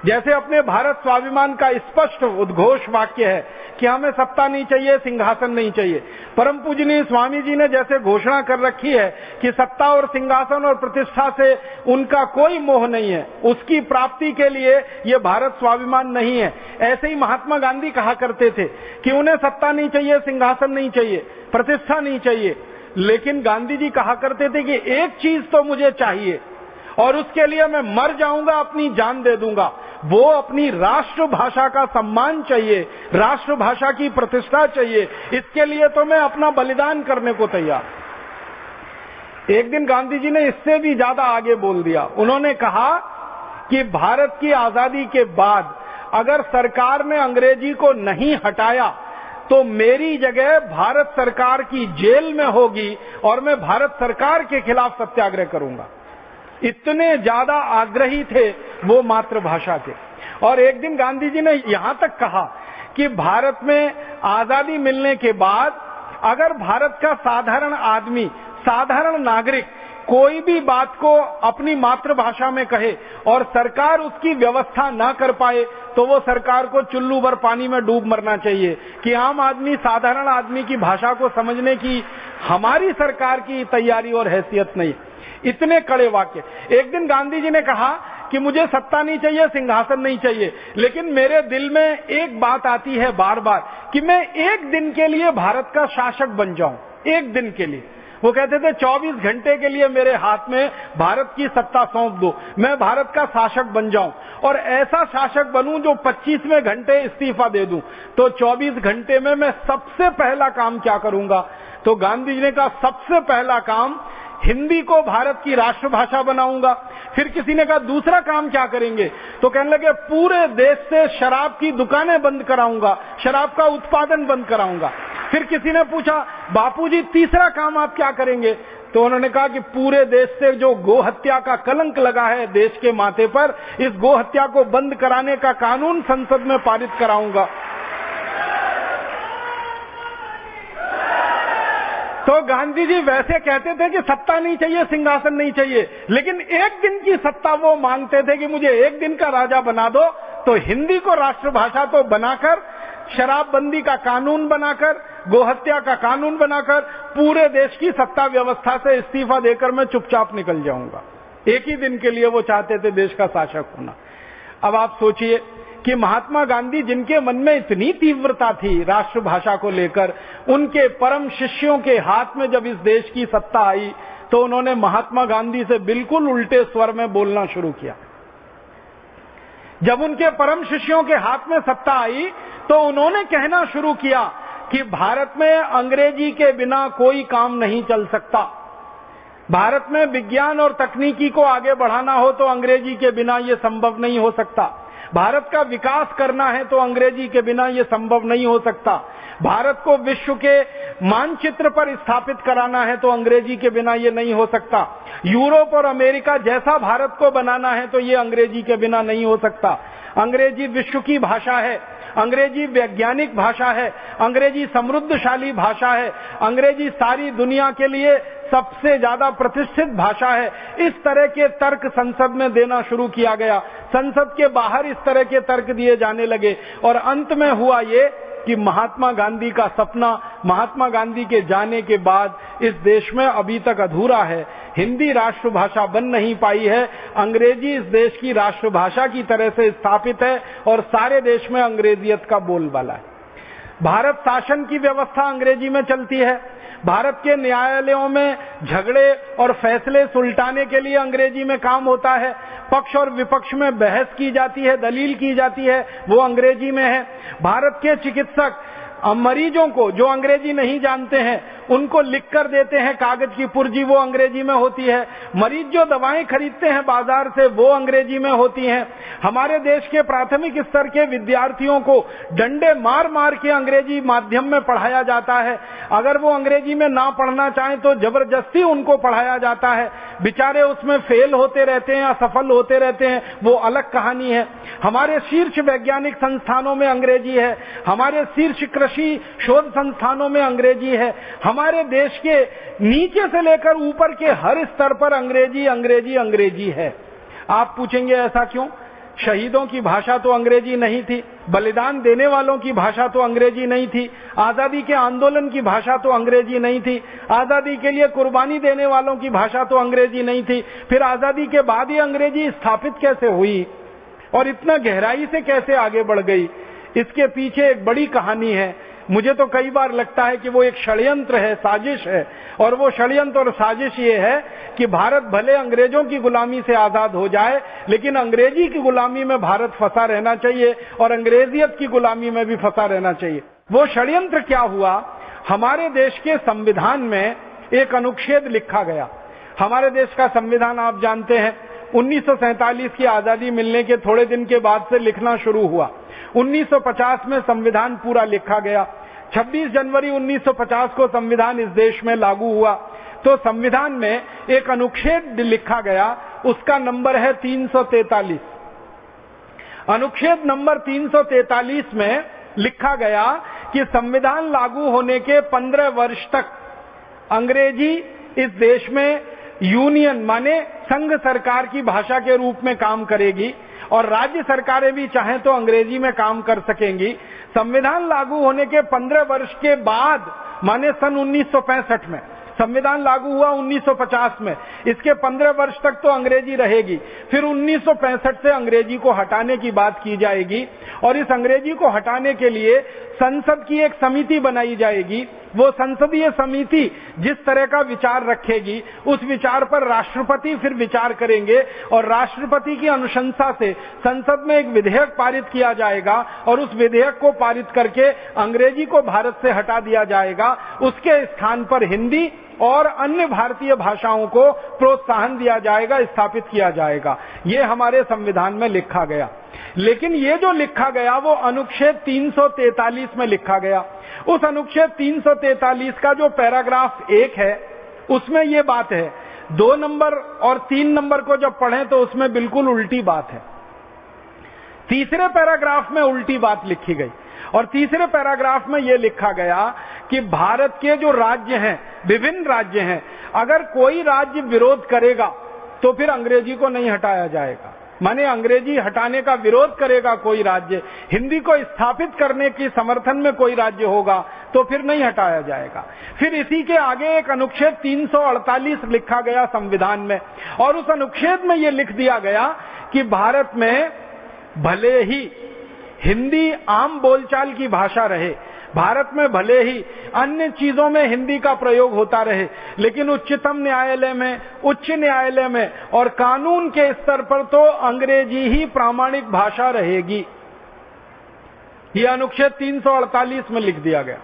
जैसे अपने भारत स्वाभिमान का स्पष्ट उद्घोष वाक्य है कि हमें सत्ता नहीं चाहिए, सिंहासन नहीं चाहिए। परम पूजनीय स्वामी जी ने जैसे घोषणा कर रखी है कि सत्ता और सिंहासन और प्रतिष्ठा से उनका कोई मोह नहीं है, उसकी प्राप्ति के लिए ये भारत स्वाभिमान नहीं है, ऐसे ही महात्मा गांधी कहा करते थे कि उन्हें सत्ता नहीं चाहिए, सिंहासन नहीं चाहिए, प्रतिष्ठा नहीं चाहिए। लेकिन गांधी जी कहा करते थे कि एक चीज तो मुझे चाहिए और उसके लिए मैं मर जाऊंगा, अपनी जान दे दूंगा। वो अपनी राष्ट्रभाषा का सम्मान चाहिए, राष्ट्रभाषा की प्रतिष्ठा चाहिए। इसके लिए तो मैं अपना बलिदान करने को तैयार। एक दिन गांधी जी ने इससे भी ज्यादा आगे बोल दिया। उन्होंने कहा कि भारत की आजादी के बाद अगर सरकार ने अंग्रेजी को नहीं हटाया तो मेरी जगह भारत सरकार की जेल में होगी और मैं भारत सरकार के खिलाफ सत्याग्रह करूंगा। इतने ज्यादा आग्रही थे वो मातृभाषा के। और एक दिन गांधी जी ने यहां तक कहा कि भारत में आजादी मिलने के बाद अगर भारत का साधारण आदमी, साधारण नागरिक कोई भी बात को अपनी मातृभाषा में कहे और सरकार उसकी व्यवस्था ना कर पाए तो वो सरकार को चुल्लू भर पानी में डूब मरना चाहिए कि आम आदमी, साधारण आदमी की भाषा को समझने की हमारी सरकार की तैयारी और हैसियत नहीं। इतने कड़े वाक्य। एक दिन गांधी जी ने कहा कि मुझे सत्ता नहीं चाहिए, सिंहासन नहीं चाहिए, लेकिन मेरे दिल में एक बात आती है बार बार कि मैं एक दिन के लिए भारत का शासक बन जाऊं, एक दिन के लिए। वो कहते थे 24 घंटे के लिए मेरे हाथ में भारत की सत्ता सौंप दो, मैं भारत का शासक बन जाऊं और ऐसा शासक बनूं जो 25वें घंटे इस्तीफा दे दूं। तो 24 घंटे में मैं सबसे पहला काम क्या करूंगा? तो गांधी जी ने कहा सबसे पहला काम हिंदी को भारत की राष्ट्रभाषा बनाऊंगा। फिर किसी ने कहा दूसरा काम क्या करेंगे? तो कहने लगे पूरे देश से शराब की दुकानें बंद कराऊंगा, शराब का उत्पादन बंद कराऊंगा। फिर किसी ने पूछा बापूजी तीसरा काम आप क्या करेंगे? तो उन्होंने कहा कि पूरे देश से जो गो हत्या का कलंक लगा है देश के माथे पर, इस गो हत्या को बंद कराने का कानून संसद में पारित कराऊंगा। तो गांधी जी वैसे कहते थे कि सत्ता नहीं चाहिए, सिंहासन नहीं चाहिए, लेकिन एक दिन की सत्ता वो मांगते थे कि मुझे एक दिन का राजा बना दो। तो हिंदी को राष्ट्रभाषा तो बनाकर, शराबबंदी का कानून बनाकर, गोहत्या का कानून बनाकर पूरे देश की सत्ता व्यवस्था से इस्तीफा देकर मैं चुपचाप निकल जाऊंगा। एक ही दिन के लिए वो चाहते थे देश का शासक होना। अब आप सोचिए कि महात्मा गांधी, जिनके मन में इतनी तीव्रता थी राष्ट्रभाषा को लेकर, उनके परम शिष्यों के हाथ में जब इस देश की सत्ता आई तो उन्होंने महात्मा गांधी से बिल्कुल उल्टे स्वर में बोलना शुरू किया। जब उनके परम शिष्यों के हाथ में सत्ता आई तो उन्होंने कहना शुरू किया कि भारत में अंग्रेजी के बिना कोई काम नहीं चल सकता। भारत में विज्ञान और तकनीकी को आगे बढ़ाना हो तो अंग्रेजी के बिना यह संभव नहीं हो सकता। भारत का विकास करना है तो अंग्रेजी के बिना यह संभव नहीं हो सकता। भारत को विश्व के मानचित्र पर स्थापित कराना है तो अंग्रेजी के बिना यह नहीं हो सकता। यूरोप और अमेरिका जैसा भारत को बनाना है तो यह अंग्रेजी के बिना नहीं हो सकता। अंग्रेजी विश्व की भाषा है, अंग्रेजी वैज्ञानिक भाषा है, अंग्रेजी समृद्धशाली भाषा है, अंग्रेजी सारी दुनिया के लिए सबसे ज्यादा प्रतिष्ठित भाषा है। इस तरह के तर्क संसद में देना शुरू किया गया। संसद के बाहर इस तरह के तर्क दिए जाने लगे और अंत में हुआ ये कि महात्मा गांधी का सपना, महात्मा गांधी के जाने के बाद इस देश में अभी तक अधूरा है। हिंदी राष्ट्रभाषा बन नहीं पाई है। अंग्रेजी इस देश की राष्ट्रभाषा की तरह से स्थापित है और सारे देश में अंग्रेजियत का बोलबाला है। भारत शासन की व्यवस्था अंग्रेजी में चलती है। भारत के न्यायालयों में झगड़े और फैसले सुलटाने के लिए अंग्रेजी में काम होता है। पक्ष और विपक्ष में बहस की जाती है, दलील की जाती है, वो अंग्रेजी में है। भारत के चिकित्सक मरीजों को जो अंग्रेजी नहीं जानते हैं उनको लिख कर देते हैं कागज की पुर्जी, वो अंग्रेजी में होती है। मरीज जो दवाएं खरीदते हैं बाजार से वो अंग्रेजी में होती हैं। हमारे देश के प्राथमिक स्तर के विद्यार्थियों को डंडे मार मार के अंग्रेजी माध्यम में पढ़ाया जाता है। अगर वो अंग्रेजी में ना पढ़ना चाहें तो जबरदस्ती उनको पढ़ाया जाता है। बेचारे उसमें फेल होते रहते हैं, असफल होते रहते हैं, वो अलग कहानी है। हमारे शीर्ष वैज्ञानिक संस्थानों में अंग्रेजी है, हमारे शीर्ष कृषि शोध संस्थानों में अंग्रेजी है। हमारे देश के नीचे से लेकर ऊपर के हर स्तर पर अंग्रेजी अंग्रेजी अंग्रेजी है। आप पूछेंगे ऐसा क्यों? शहीदों की भाषा तो अंग्रेजी नहीं थी, बलिदान देने वालों की भाषा तो अंग्रेजी नहीं थी, आजादी के आंदोलन की भाषा तो अंग्रेजी नहीं थी, आजादी के लिए कुर्बानी देने वालों की भाषा तो अंग्रेजी नहीं थी। फिर आजादी के बाद ये अंग्रेजी स्थापित कैसे हुई और इतना गहराई से कैसे आगे बढ़ गई? इसके पीछे एक बड़ी कहानी है। मुझे तो कई बार लगता है कि वो एक षड्यंत्र है, साजिश है। और वो षड्यंत्र और साजिश ये है कि भारत भले अंग्रेजों की गुलामी से आजाद हो जाए, लेकिन अंग्रेजी की गुलामी में भारत फंसा रहना चाहिए और अंग्रेजियत की गुलामी में भी फंसा रहना चाहिए। वो षड्यंत्र क्या हुआ? हमारे देश के संविधान में एक अनुच्छेद लिखा गया। हमारे देश का संविधान आप जानते हैं 1947 की आजादी मिलने के थोड़े दिन के बाद से लिखना शुरू हुआ। 1950 में संविधान पूरा लिखा गया। 26 जनवरी 1950 को संविधान इस देश में लागू हुआ। तो संविधान में एक अनुच्छेद लिखा गया, उसका नंबर है 343। अनुच्छेद नंबर 343 में लिखा गया कि संविधान लागू होने के 15 वर्ष तक अंग्रेजी इस देश में यूनियन माने संघ सरकार की भाषा के रूप में काम करेगी और राज्य सरकारें भी चाहें तो अंग्रेजी में काम कर सकेंगी। संविधान लागू होने के 15 वर्ष के बाद माने सन 1965 में, संविधान लागू हुआ 1950 में, इसके 15 वर्ष तक तो अंग्रेजी रहेगी। फिर 1965 से अंग्रेजी को हटाने की बात की जाएगी और इस अंग्रेजी को हटाने के लिए संसद की एक समिति बनाई जाएगी। वो संसदीय समिति जिस तरह का विचार रखेगी उस विचार पर राष्ट्रपति फिर विचार करेंगे और राष्ट्रपति की अनुशंसा से संसद में एक विधेयक पारित किया जाएगा और उस विधेयक को पारित करके अंग्रेजी को भारत से हटा दिया जाएगा। उसके स्थान पर हिंदी और अन्य भारतीय भाषाओं को प्रोत्साहन दिया जाएगा, स्थापित किया जाएगा। ये हमारे संविधान में लिखा गया। लेकिन ये जो लिखा गया वो अनुच्छेद 343 में लिखा गया। उस अनुच्छेद 343 का जो पैराग्राफ 1 है उसमें ये बात है। 2 नंबर और 3 नंबर को जब पढ़ें तो उसमें बिल्कुल उल्टी बात है। तीसरे पैराग्राफ में उल्टी बात लिखी गई और तीसरे पैराग्राफ में यह लिखा गया कि भारत के जो राज्य हैं, विभिन्न राज्य हैं, अगर कोई राज्य विरोध करेगा तो फिर अंग्रेजी को नहीं हटाया जाएगा। माने अंग्रेजी हटाने का विरोध करेगा कोई राज्य, हिंदी को स्थापित करने की समर्थन में कोई राज्य होगा तो फिर नहीं हटाया जाएगा। फिर इसी के आगे एक अनुच्छेद 348 लिखा गया संविधान में और उस अनुच्छेद में यह लिख दिया गया कि भारत में भले ही हिंदी आम बोलचाल की भाषा रहे, भारत में भले ही अन्य चीजों में हिंदी का प्रयोग होता रहे, लेकिन उच्चतम न्यायालय में, उच्च न्यायालय में और कानून के स्तर पर तो अंग्रेजी ही प्रामाणिक भाषा रहेगी। यह अनुच्छेद 348 में लिख दिया गया।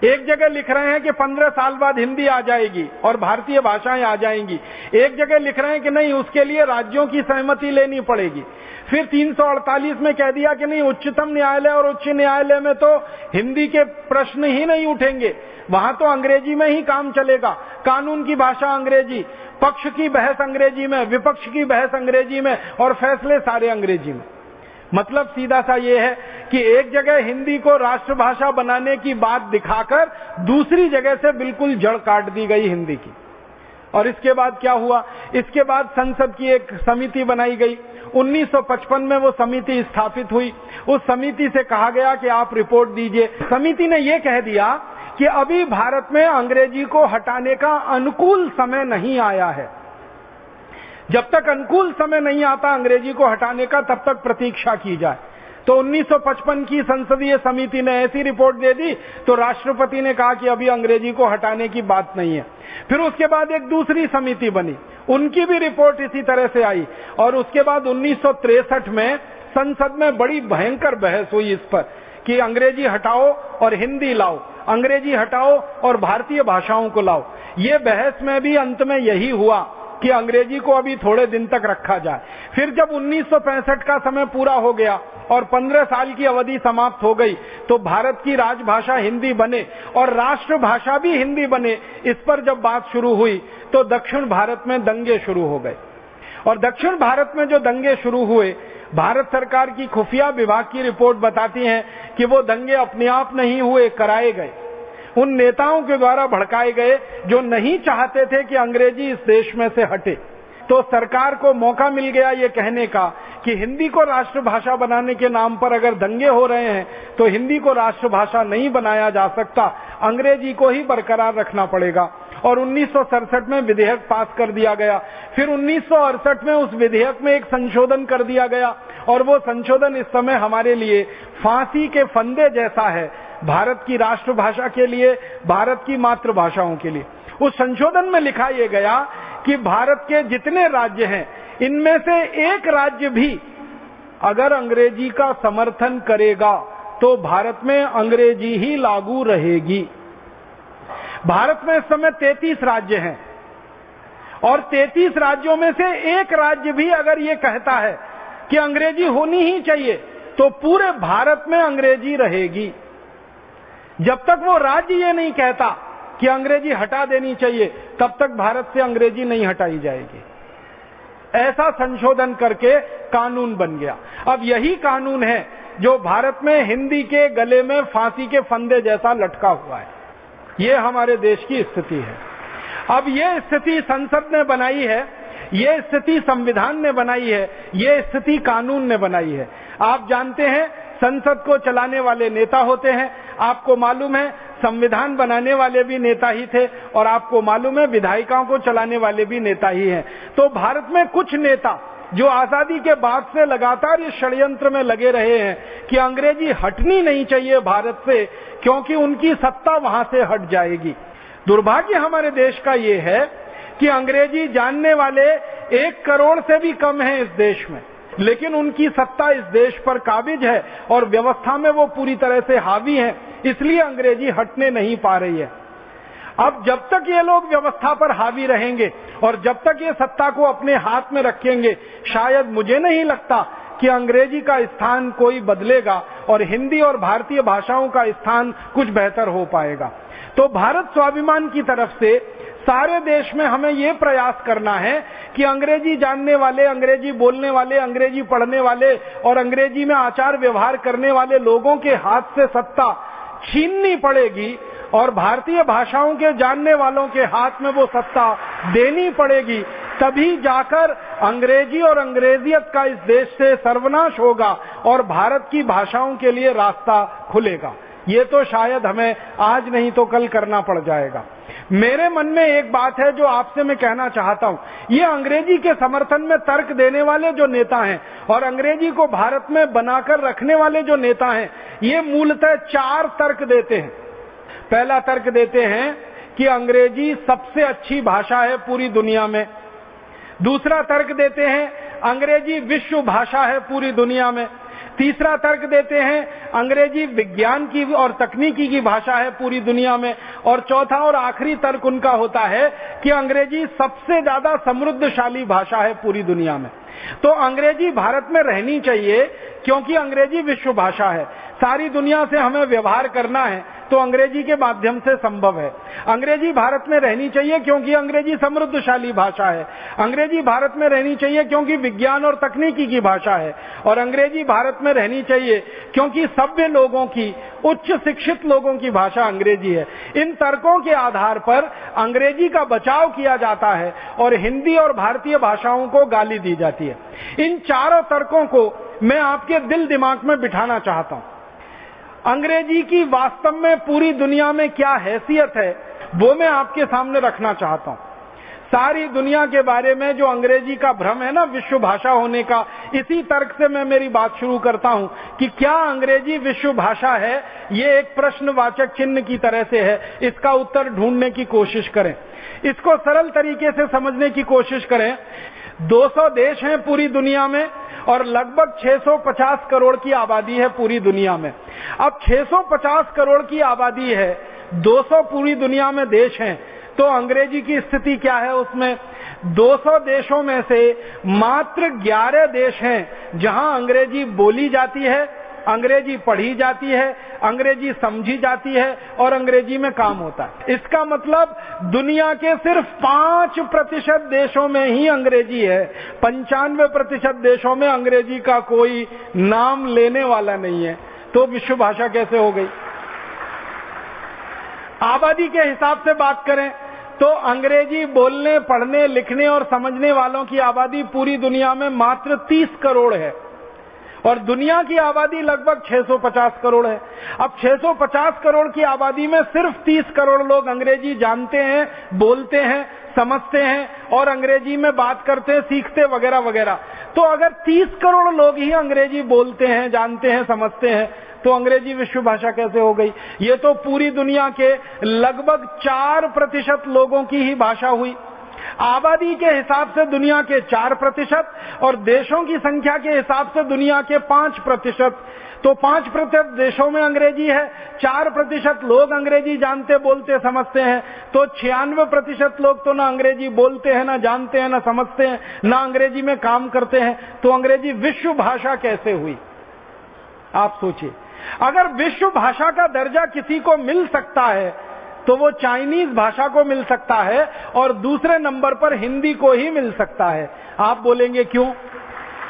एक जगह लिख रहे हैं कि 15 साल बाद हिंदी आ जाएगी और भारतीय भाषाएं आ जाएंगी। एक जगह लिख रहे हैं कि नहीं, उसके लिए राज्यों की सहमति लेनी पड़ेगी। फिर 348 में कह दिया कि नहीं, उच्चतम न्यायालय और उच्च न्यायालय में तो हिंदी के प्रश्न ही नहीं उठेंगे, वहां तो अंग्रेजी में ही काम चलेगा। कानून की भाषा अंग्रेजी, पक्ष की बहस अंग्रेजी में, विपक्ष की बहस अंग्रेजी में और फैसले सारे अंग्रेजी में। मतलब सीधा सा ये है कि एक जगह हिंदी को राष्ट्रभाषा बनाने की बात दिखाकर दूसरी जगह से बिल्कुल जड़ काट दी गई हिंदी की। और इसके बाद क्या हुआ? इसके बाद संसद की एक समिति बनाई गई। 1955 में वो समिति स्थापित हुई। उस समिति से कहा गया कि आप रिपोर्ट दीजिए। समिति ने ये कह दिया कि अभी भारत में अंग्रेजी को हटाने का अनुकूल समय नहीं आया है। जब तक अनुकूल समय नहीं आता अंग्रेजी को हटाने का, तब तक प्रतीक्षा की जाए। तो 1955 की संसदीय समिति ने ऐसी रिपोर्ट दे दी तो राष्ट्रपति ने कहा कि अभी अंग्रेजी को हटाने की बात नहीं है। फिर उसके बाद एक दूसरी समिति बनी, उनकी भी रिपोर्ट इसी तरह से आई और उसके बाद 1963 में संसद में बड़ी भयंकर बहस हुई इस पर कि अंग्रेजी हटाओ और हिंदी लाओ, अंग्रेजी हटाओ और भारतीय भाषाओं को लाओ। ये बहस में भी अंत में यही हुआ कि अंग्रेजी को अभी थोड़े दिन तक रखा जाए। फिर जब 1965 का समय पूरा हो गया और 15 साल की अवधि समाप्त हो गई तो भारत की राजभाषा हिंदी बने और राष्ट्रभाषा भी हिंदी बने, इस पर जब बात शुरू हुई तो दक्षिण भारत में दंगे शुरू हो गए। और दक्षिण भारत में जो दंगे शुरू हुए, भारत सरकार की खुफिया विभाग की रिपोर्ट बताती है कि वो दंगे अपने आप नहीं हुए, कराए गए, उन नेताओं के द्वारा भड़काए गए जो नहीं चाहते थे कि अंग्रेजी इस देश में से हटे। तो सरकार को मौका मिल गया ये कहने का कि हिंदी को राष्ट्रभाषा बनाने के नाम पर अगर दंगे हो रहे हैं तो हिंदी को राष्ट्रभाषा नहीं बनाया जा सकता, अंग्रेजी को ही बरकरार रखना पड़ेगा। और 1967 में विधेयक पास कर दिया गया। फिर 1968 में उस विधेयक में एक संशोधन कर दिया गया और वो संशोधन इस समय हमारे लिए फांसी के फंदे जैसा है, भारत की राष्ट्रभाषा के लिए, भारत की मातृभाषाओं के लिए। उस संशोधन में लिखा यह गया कि भारत के जितने राज्य हैं इनमें से एक राज्य भी अगर अंग्रेजी का समर्थन करेगा तो भारत में अंग्रेजी ही लागू रहेगी। भारत में इस समय 33 राज्य हैं और 33 राज्यों में से एक राज्य भी अगर ये कहता है कि अंग्रेजी होनी ही चाहिए तो पूरे भारत में अंग्रेजी रहेगी। जब तक वो राज्य ये नहीं कहता कि अंग्रेजी हटा देनी चाहिए तब तक भारत से अंग्रेजी नहीं हटाई जाएगी। ऐसा संशोधन करके कानून बन गया। अब यही कानून है जो भारत में हिंदी के गले में फांसी के फंदे जैसा लटका हुआ है। ये हमारे देश की स्थिति है। अब ये स्थिति संसद ने बनाई है, ये स्थिति संविधान ने बनाई है, ये स्थिति कानून ने बनाई है। आप जानते हैं संसद को चलाने वाले नेता होते हैं, आपको मालूम है संविधान बनाने वाले भी नेता ही थे और आपको मालूम है विधायिकाओं को चलाने वाले भी नेता ही हैं। तो भारत में कुछ नेता जो आजादी के बाद से लगातार इस षड्यंत्र में लगे रहे हैं कि अंग्रेजी हटनी नहीं चाहिए भारत से क्योंकि उनकी सत्ता वहां से हट जाएगी। दुर्भाग्य हमारे देश का ये है कि अंग्रेजी जानने वाले 1 करोड़ से भी कम हैं इस देश में, लेकिन उनकी सत्ता इस देश पर काबिज है और व्यवस्था में वो पूरी तरह से हावी है, इसलिए अंग्रेजी हटने नहीं पा रही है। अब जब तक ये लोग व्यवस्था पर हावी रहेंगे और जब तक ये सत्ता को अपने हाथ में रखेंगे, शायद मुझे नहीं लगता कि अंग्रेजी का स्थान कोई बदलेगा और हिंदी और भारतीय भाषाओं का स्थान कुछ बेहतर हो पाएगा। तो भारत स्वाभिमान की तरफ से सारे देश में हमें ये प्रयास करना है कि अंग्रेजी जानने वाले, अंग्रेजी बोलने वाले, अंग्रेजी पढ़ने वाले और अंग्रेजी में आचार व्यवहार करने वाले लोगों के हाथ से सत्ता छीननी पड़ेगी और भारतीय भाषाओं के जानने वालों के हाथ में वो सत्ता देनी पड़ेगी। तभी जाकर अंग्रेजी और अंग्रेजियत का इस देश से सर्वनाश होगा और भारत की भाषाओं के लिए रास्ता खुलेगा। ये तो शायद हमें आज नहीं तो कल करना पड़ जाएगा। मेरे मन में एक बात है जो आपसे मैं कहना चाहता हूं। ये अंग्रेजी के समर्थन में तर्क देने वाले जो नेता हैं और अंग्रेजी को भारत में बनाकर रखने वाले जो नेता हैं, ये मूलतः 4 तर्क देते हैं। पहला तर्क देते हैं कि अंग्रेजी सबसे अच्छी भाषा है पूरी दुनिया में। दूसरा तर्क देते हैं अंग्रेजी विश्व भाषा है पूरी दुनिया में। तीसरा तर्क देते हैं अंग्रेजी विज्ञान की और तकनीकी की भाषा है पूरी दुनिया में। और चौथा और आखिरी तर्क उनका होता है कि अंग्रेजी सबसे ज्यादा समृद्धशाली भाषा है पूरी दुनिया में। तो अंग्रेजी भारत में रहनी चाहिए क्योंकि अंग्रेजी विश्व भाषा है। सारी दुनिया से हमें व्यवहार करना है तो अंग्रेजी के माध्यम से संभव है। अंग्रेजी भारत में रहनी चाहिए क्योंकि अंग्रेजी समृद्धशाली भाषा है। अंग्रेजी भारत में रहनी चाहिए क्योंकि विज्ञान और तकनीकी की भाषा है। और अंग्रेजी भारत में रहनी चाहिए क्योंकि सभ्य लोगों की, उच्च शिक्षित लोगों की भाषा अंग्रेजी है। इन तर्कों के आधार पर अंग्रेजी का बचाव किया जाता है और हिंदी और भारतीय भाषाओं को गाली दी जाती है। इन चारों तर्कों को मैं आपके दिल दिमाग में बिठाना चाहता हूं। अंग्रेजी की वास्तव में पूरी दुनिया में क्या हैसियत है वो मैं आपके सामने रखना चाहता हूं। सारी दुनिया के बारे में जो अंग्रेजी का भ्रम है ना विश्व भाषा होने का, इसी तर्क से मैं मेरी बात शुरू करता हूं कि क्या अंग्रेजी विश्व भाषा है। ये एक प्रश्नवाचक चिन्ह की तरह से है, इसका उत्तर ढूंढने की कोशिश करें, इसको सरल तरीके से समझने की कोशिश करें। 200 देश हैं पूरी दुनिया में और लगभग 650 करोड़ की आबादी है पूरी दुनिया में। अब 650 करोड़ की आबादी है, 200 पूरी दुनिया में देश हैं, तो अंग्रेजी की स्थिति क्या है उसमें? 200 देशों में से मात्र 11 देश हैं जहां अंग्रेजी बोली जाती है, अंग्रेजी पढ़ी जाती है, अंग्रेजी समझी जाती है और अंग्रेजी में काम होता है। इसका मतलब दुनिया के सिर्फ 5% देशों में ही अंग्रेजी है। 95% देशों में अंग्रेजी का कोई नाम लेने वाला नहीं है। तो विश्व भाषा कैसे हो गई? आबादी के हिसाब से बात करें तो अंग्रेजी बोलने, पढ़ने, लिखने और समझने वालों की आबादी पूरी दुनिया में मात्र 30 करोड़ है और दुनिया की आबादी लगभग 650 करोड़ है। अब 650 करोड़ की आबादी में सिर्फ 30 करोड़ लोग अंग्रेजी जानते हैं, बोलते हैं, समझते हैं और अंग्रेजी में बात करते हैं, सीखते वगैरह वगैरह। तो अगर 30 करोड़ लोग ही अंग्रेजी बोलते हैं, जानते हैं, समझते हैं, तो अंग्रेजी विश्व भाषा कैसे हो गई? ये तो पूरी दुनिया के लगभग 4% लोगों की ही भाषा हुई। आबादी के हिसाब से दुनिया के 4% और देशों की संख्या के हिसाब से दुनिया के 5%। तो 5% देशों में अंग्रेजी है, 4% लोग अंग्रेजी जानते, बोलते, समझते हैं। तो 96% लोग तो ना अंग्रेजी बोलते हैं, ना जानते हैं, ना समझते हैं, ना अंग्रेजी में काम करते हैं। तो अंग्रेजी विश्व भाषा कैसे हुई? आप सोचिए, अगर विश्व भाषा का दर्जा किसी को मिल सकता है तो वो चाइनीज भाषा को मिल सकता है और दूसरे नंबर पर हिंदी को ही मिल सकता है। आप बोलेंगे क्यों?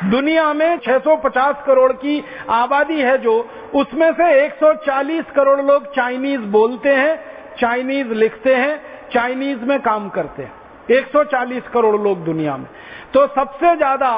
दुनिया में 650 करोड़ की आबादी है जो, उसमें से 140 करोड़ लोग चाइनीज बोलते हैं, चाइनीज लिखते हैं, चाइनीज में काम करते हैं। 140 करोड़ लोग दुनिया में। तो सबसे ज्यादा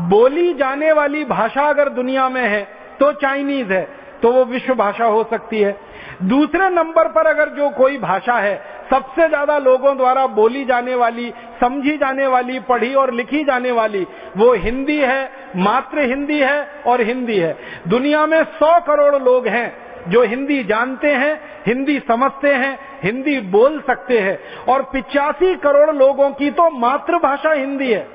बोली जाने वाली भाषा अगर दुनिया में है तो चाइनीज है, तो वो विश्व भाषा हो सकती है। दूसरे नंबर पर अगर जो कोई भाषा है सबसे ज्यादा लोगों द्वारा बोली जाने वाली, समझी जाने वाली, पढ़ी और लिखी जाने वाली, वो हिंदी है, मात्र हिंदी है और हिंदी है। दुनिया में 100 करोड़ लोग हैं जो हिंदी जानते हैं, हिंदी समझते हैं, हिंदी बोल सकते हैं और 85 करोड़ लोगों की तो मातृभाषा हिंदी है।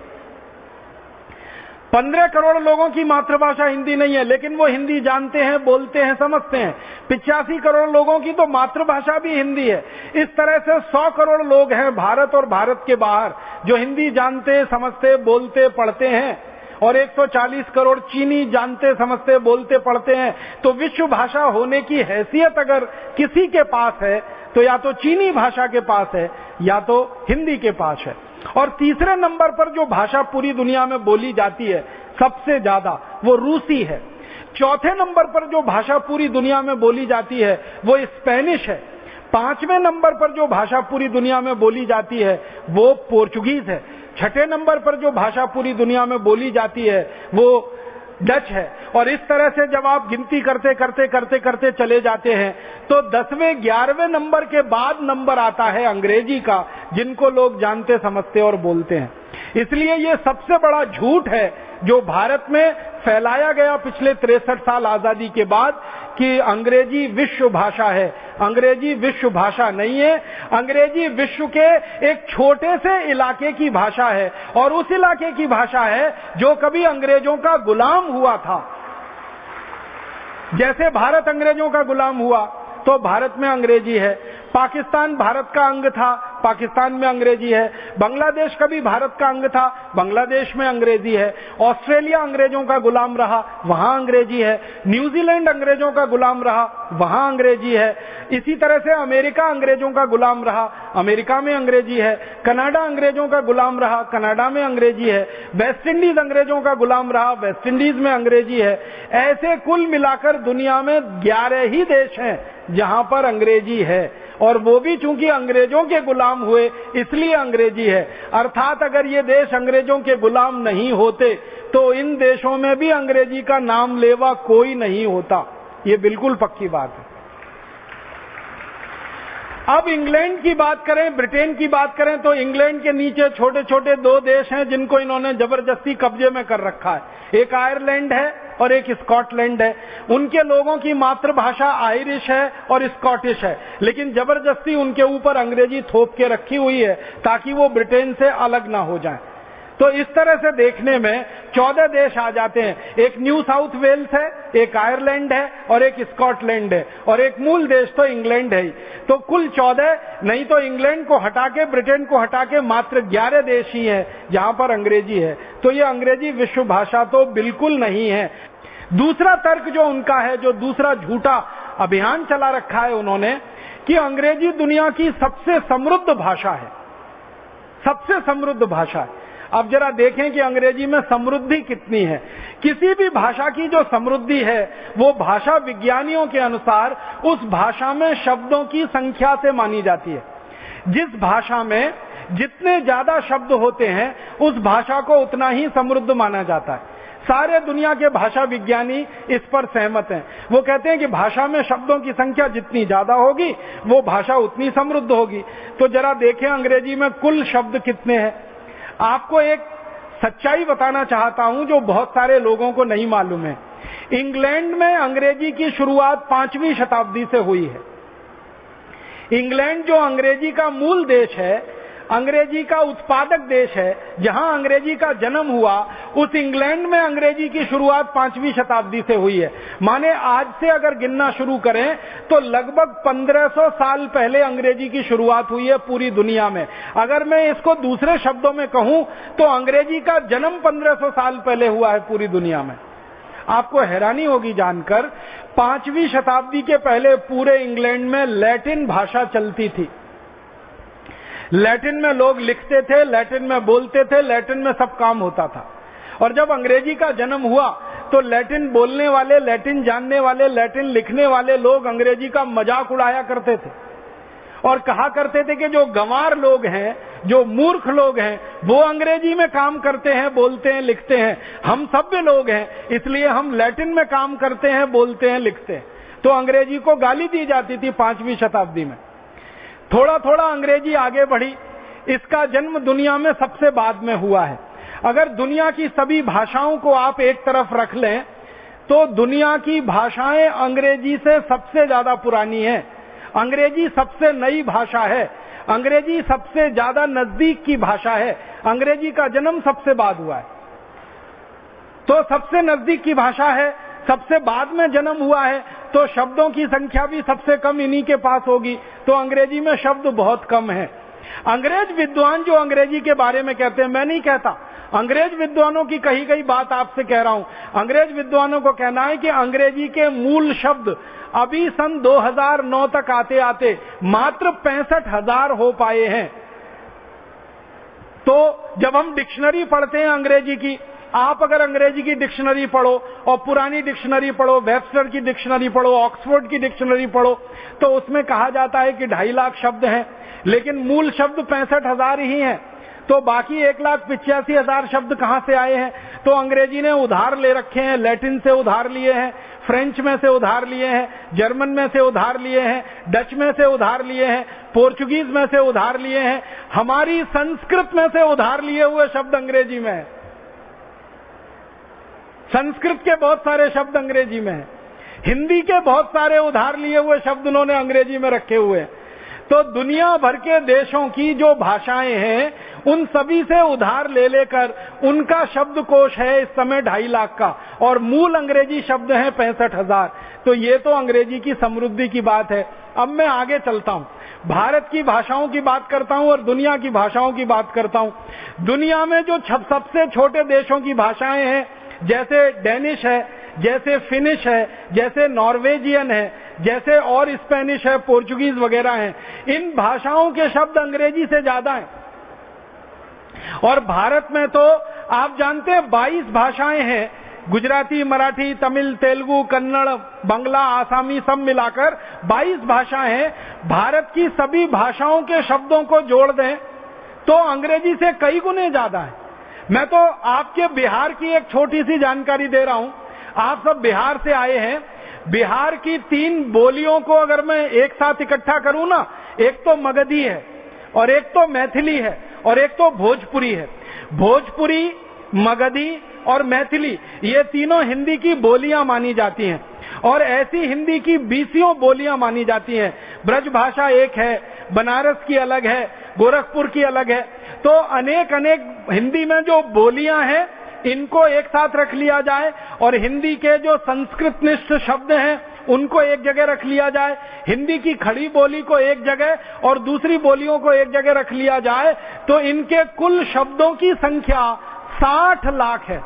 15 करोड़ लोगों की मातृभाषा हिंदी नहीं है, लेकिन वो हिंदी जानते हैं, बोलते हैं, समझते हैं। 85 करोड़ लोगों की तो मातृभाषा भी हिंदी है। इस तरह से 100 करोड़ लोग हैं भारत और भारत के बाहर जो हिंदी जानते, समझते, बोलते, पढ़ते हैं और 140 करोड़ चीनी जानते, समझते, बोलते, पढ़ते हैं। तो विश्व भाषा होने की हैसियत अगर किसी के पास है तो या तो चीनी भाषा के पास है या तो हिंदी के पास है। और तीसरे नंबर पर जो भाषा पूरी दुनिया में बोली जाती है सबसे ज्यादा, वो रूसी है। चौथे नंबर पर जो भाषा पूरी दुनिया में बोली जाती है वो स्पेनिश है। 5वें नंबर पर जो भाषा पूरी दुनिया में बोली जाती है वो पोर्चुगीज है। 6ठे नंबर पर जो भाषा पूरी दुनिया में बोली जाती है वो डच है। और इस तरह से जब आप गिनती करते करते करते करते चले जाते हैं तो 10वें 11वें नंबर के बाद नंबर आता है अंग्रेजी का, जिनको लोग जानते, समझते और बोलते हैं। इसलिए ये सबसे बड़ा झूठ है जो भारत में फैलाया गया पिछले 63 साल आजादी के बाद कि अंग्रेजी विश्व भाषा है। अंग्रेजी विश्व भाषा नहीं है। अंग्रेजी विश्व के एक छोटे से इलाके की भाषा है और उस इलाके की भाषा है जो कभी अंग्रेजों का गुलाम हुआ था। जैसे भारत अंग्रेजों का गुलाम हुआ तो भारत में अंग्रेजी है। पाकिस्तान भारत का अंग था, पाकिस्तान में अंग्रेजी है। बांग्लादेश कभी भारत का अंग था, बांग्लादेश में अंग्रेजी है। ऑस्ट्रेलिया अंग्रेजों का गुलाम रहा, वहां अंग्रेजी है। न्यूजीलैंड अंग्रेजों का गुलाम रहा, वहां अंग्रेजी है। इसी तरह से अमेरिका अंग्रेजों का गुलाम रहा, अमेरिका में अंग्रेजी है। कनाडा अंग्रेजों का गुलाम रहा, कनाडा में अंग्रेजी है। वेस्ट इंडीज अंग्रेजों का गुलाम रहा, वेस्ट इंडीज में अंग्रेजी है। ऐसे कुल मिलाकर दुनिया में 11 ही देश हैं जहां पर अंग्रेजी है और वो भी चूंकि अंग्रेजों के गुलाम हुए इसलिए अंग्रेजी है। अर्थात अगर ये देश अंग्रेजों के गुलाम नहीं होते तो इन देशों में भी अंग्रेजी का नाम लेवा कोई नहीं होता। ये बिल्कुल पक्की बात है। अब इंग्लैंड की बात करें, ब्रिटेन की बात करें, तो इंग्लैंड के नीचे छोटे छोटे दो देश हैं जिनको इन्होंने जबरदस्ती कब्जे में कर रखा है। एक आयरलैंड है और एक स्कॉटलैंड है। उनके लोगों की मातृभाषा आयरिश है और स्कॉटिश है, लेकिन जबरदस्ती उनके ऊपर अंग्रेजी थोप के रखी हुई है ताकि वो ब्रिटेन से अलग ना हो जाए। तो इस तरह से देखने में 14 देश आ जाते हैं। एक न्यू साउथ वेल्स है, एक आयरलैंड है और एक स्कॉटलैंड है, और एक मूल देश तो इंग्लैंड है ही। तो कुल 14, नहीं तो इंग्लैंड को हटा के, ब्रिटेन को हटा के मात्र 11 देश ही है जहां पर अंग्रेजी है। तो ये अंग्रेजी विश्व भाषा तो बिल्कुल नहीं है। दूसरा तर्क जो उनका है, जो दूसरा झूठा अभियान चला रखा है उन्होंने, कि अंग्रेजी दुनिया की सबसे समृद्ध भाषा है, सबसे समृद्ध भाषा है। अब जरा देखें कि अंग्रेजी में समृद्धि कितनी है। किसी भी भाषा की जो समृद्धि है वो भाषा विज्ञानियों के अनुसार उस भाषा में शब्दों की संख्या से मानी जाती है। जिस भाषा में जितने ज्यादा शब्द होते हैं उस भाषा को उतना ही समृद्ध माना जाता है। सारे दुनिया के भाषा विज्ञानी इस पर सहमत हैं। वो कहते हैं कि भाषा में शब्दों की संख्या जितनी ज्यादा होगी वो भाषा उतनी समृद्ध होगी। तो जरा देखें अंग्रेजी में कुल शब्द कितने हैं। आपको एक सच्चाई बताना चाहता हूं जो बहुत सारे लोगों को नहीं मालूम है। इंग्लैंड में अंग्रेजी की शुरुआत 5वीं शताब्दी से हुई है। इंग्लैंड जो अंग्रेजी का मूल देश है, अंग्रेजी का उत्पादक देश है, जहां अंग्रेजी का जन्म हुआ, उस इंग्लैंड में अंग्रेजी की शुरुआत 5वीं शताब्दी से हुई है। माने आज से अगर गिनना शुरू करें तो लगभग 1500 साल पहले अंग्रेजी की शुरुआत हुई है पूरी दुनिया में। अगर मैं इसको दूसरे शब्दों में कहूं तो अंग्रेजी का जन्म 1500 साल पहले हुआ है पूरी दुनिया में। आपको हैरानी होगी जानकर, 5वीं शताब्दी के पहले पूरे इंग्लैंड में लैटिन भाषा चलती थी। लैटिन में लोग लिखते थे, लैटिन में बोलते थे, लैटिन में सब काम होता था। और जब अंग्रेजी का जन्म हुआ तो लैटिन बोलने वाले, लैटिन जानने वाले, लैटिन लिखने वाले लोग अंग्रेजी का मजाक उड़ाया करते थे और कहा करते थे कि जो गंवार लोग हैं, जो मूर्ख लोग हैं, वो अंग्रेजी में काम करते हैं, बोलते हैं, लिखते हैं। हम सभ्य लोग हैं, इसलिए हम लैटिन में काम करते हैं, बोलते हैं, लिखते हैं। तो अंग्रेजी को गाली दी जाती थी 5वीं शताब्दी में। थोड़ा थोड़ा अंग्रेजी आगे बढ़ी। इसका जन्म दुनिया में सबसे बाद में हुआ है। अगर दुनिया की सभी भाषाओं को आप एक तरफ रख लें तो दुनिया की भाषाएं अंग्रेजी से सबसे ज्यादा पुरानी है। अंग्रेजी सबसे नई भाषा है। अंग्रेजी सबसे ज्यादा नजदीक की भाषा है। अंग्रेजी का जन्म सबसे बाद हुआ है, तो सबसे नजदीक की भाषा है, सबसे बाद में जन्म हुआ है, तो शब्दों की संख्या भी सबसे कम इन्हीं के पास होगी। तो अंग्रेजी में शब्द बहुत कम है। अंग्रेज विद्वान जो अंग्रेजी के बारे में कहते हैं, मैं नहीं कहता, अंग्रेज विद्वानों की कही गई बात आपसे कह रहा हूं। अंग्रेज विद्वानों को कहना है कि अंग्रेजी के मूल शब्द अभी सन 2009 तक आते आते मात्र 65,000 हो पाए हैं। तो जब हम डिक्शनरी पढ़ते हैं अंग्रेजी की, आप अगर अंग्रेजी की डिक्शनरी पढ़ो और पुरानी डिक्शनरी पढ़ो, वेबस्टर की डिक्शनरी पढ़ो, ऑक्सफोर्ड की डिक्शनरी पढ़ो, तो उसमें कहा जाता है कि 2.5 लाख शब्द हैं, लेकिन मूल शब्द 65,000 ही हैं। तो बाकी 1,85,000 शब्द कहां से आए हैं? तो अंग्रेजी ने उधार ले रखे हैं, लैटिन से उधार लिए हैं, फ्रेंच में से उधार लिए हैं, जर्मन में से उधार लिए हैं, डच में से उधार लिए हैं, पोर्चुगीज में से उधार लिए हैं, हमारी संस्कृत में से उधार लिए हुए शब्द अंग्रेजी में है। संस्कृत के बहुत सारे शब्द अंग्रेजी में हैं, हिंदी के बहुत सारे उधार लिए हुए शब्द उन्होंने अंग्रेजी में रखे हुए हैं। तो दुनिया भर के देशों की जो भाषाएं हैं उन सभी से उधार ले लेकर उनका शब्दकोश है इस समय 2.5 लाख का, और मूल अंग्रेजी शब्द हैं 65,000। तो ये तो अंग्रेजी की समृद्धि की बात है। अब मैं आगे चलता हूं, भारत की भाषाओं की बात करता हूं और दुनिया की भाषाओं की बात करता हूं। दुनिया में जो सबसे छोटे देशों की भाषाएं हैं, जैसे डेनिश है, जैसे फिनिश है, जैसे नॉर्वेजियन है, जैसे और स्पेनिश है, पोर्चुगीज वगैरह हैं, इन भाषाओं के शब्द अंग्रेजी से ज्यादा हैं। और भारत में तो आप जानते हैं 22 भाषाएं हैं, गुजराती, मराठी, तमिल, तेलुगु, कन्नड़, बंगला, आसामी सब मिलाकर 22 भाषाएं हैं। भारत की सभी भाषाओं के शब्दों को जोड़ दें तो अंग्रेजी से कई गुने ज्यादा है। मैं तो आपके बिहार की एक छोटी सी जानकारी दे रहा हूं, आप सब बिहार से आए हैं। बिहार की 3 बोलियों को अगर मैं एक साथ इकट्ठा करूं ना, एक तो मगधी है और एक तो मैथिली है और एक तो भोजपुरी है। भोजपुरी, मगधी और मैथिली ये तीनों हिंदी की बोलियां मानी जाती हैं और ऐसी हिंदी की 20 बोलियां मानी जाती हैं। ब्रज भाषा एक है, बनारस की अलग है, गोरखपुर की अलग है। तो अनेक हिंदी में जो बोलियां हैं इनको एक साथ रख लिया जाए और हिंदी के जो संस्कृतनिष्ठ शब्द हैं उनको एक जगह रख लिया जाए, हिंदी की खड़ी बोली को एक जगह और दूसरी बोलियों को एक जगह रख लिया जाए, तो इनके कुल शब्दों की संख्या 60 लाख है।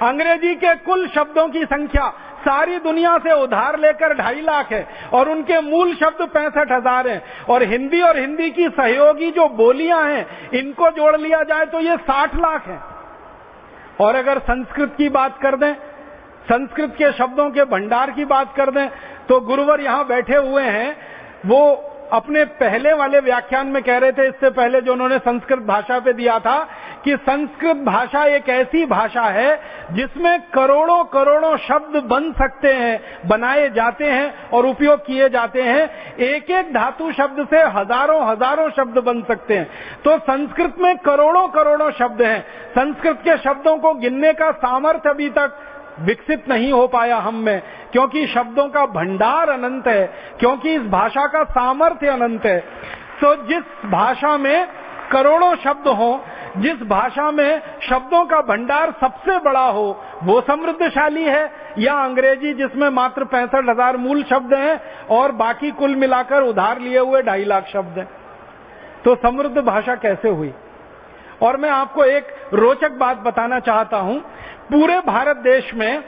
अंग्रेजी के कुल शब्दों की संख्या सारी दुनिया से उधार लेकर 2.5 लाख है और उनके मूल शब्द 65,000 हैं और हिंदी की सहयोगी जो बोलियां हैं इनको जोड़ लिया जाए तो ये 60 लाख है। और अगर संस्कृत की बात कर दें, संस्कृत के शब्दों के भंडार की बात कर दें, तो गुरुवर यहां बैठे हुए हैं, वो अपने पहले वाले व्याख्यान में कह रहे थे, इससे पहले जो उन्होंने संस्कृत भाषा पे दिया था, कि संस्कृत भाषा एक ऐसी भाषा है जिसमें करोड़ों करोड़ों शब्द बन सकते हैं, बनाए जाते हैं और उपयोग किए जाते हैं। एक एक धातु शब्द से हजारों हजारों शब्द बन सकते हैं। तो संस्कृत में करोड़ों करोड़ों शब्द हैं। संस्कृत के शब्दों को गिनने का सामर्थ्य अभी तक विकसित नहीं हो पाया हम में, क्योंकि शब्दों का भंडार अनंत है, क्योंकि इस भाषा का सामर्थ्य अनंत है। तो जिस भाषा में करोड़ों शब्द हो, जिस भाषा में शब्दों का भंडार सबसे बड़ा हो, वो समृद्धशाली है, या अंग्रेजी जिसमें मात्र 65,000 मूल शब्द हैं और बाकी कुल मिलाकर उधार लिए हुए 2.5 लाख शब्द हैं। तो समृद्ध भाषा कैसे हुई? और मैं आपको एक रोचक बात बताना चाहता हूं। पूरे भारत देश में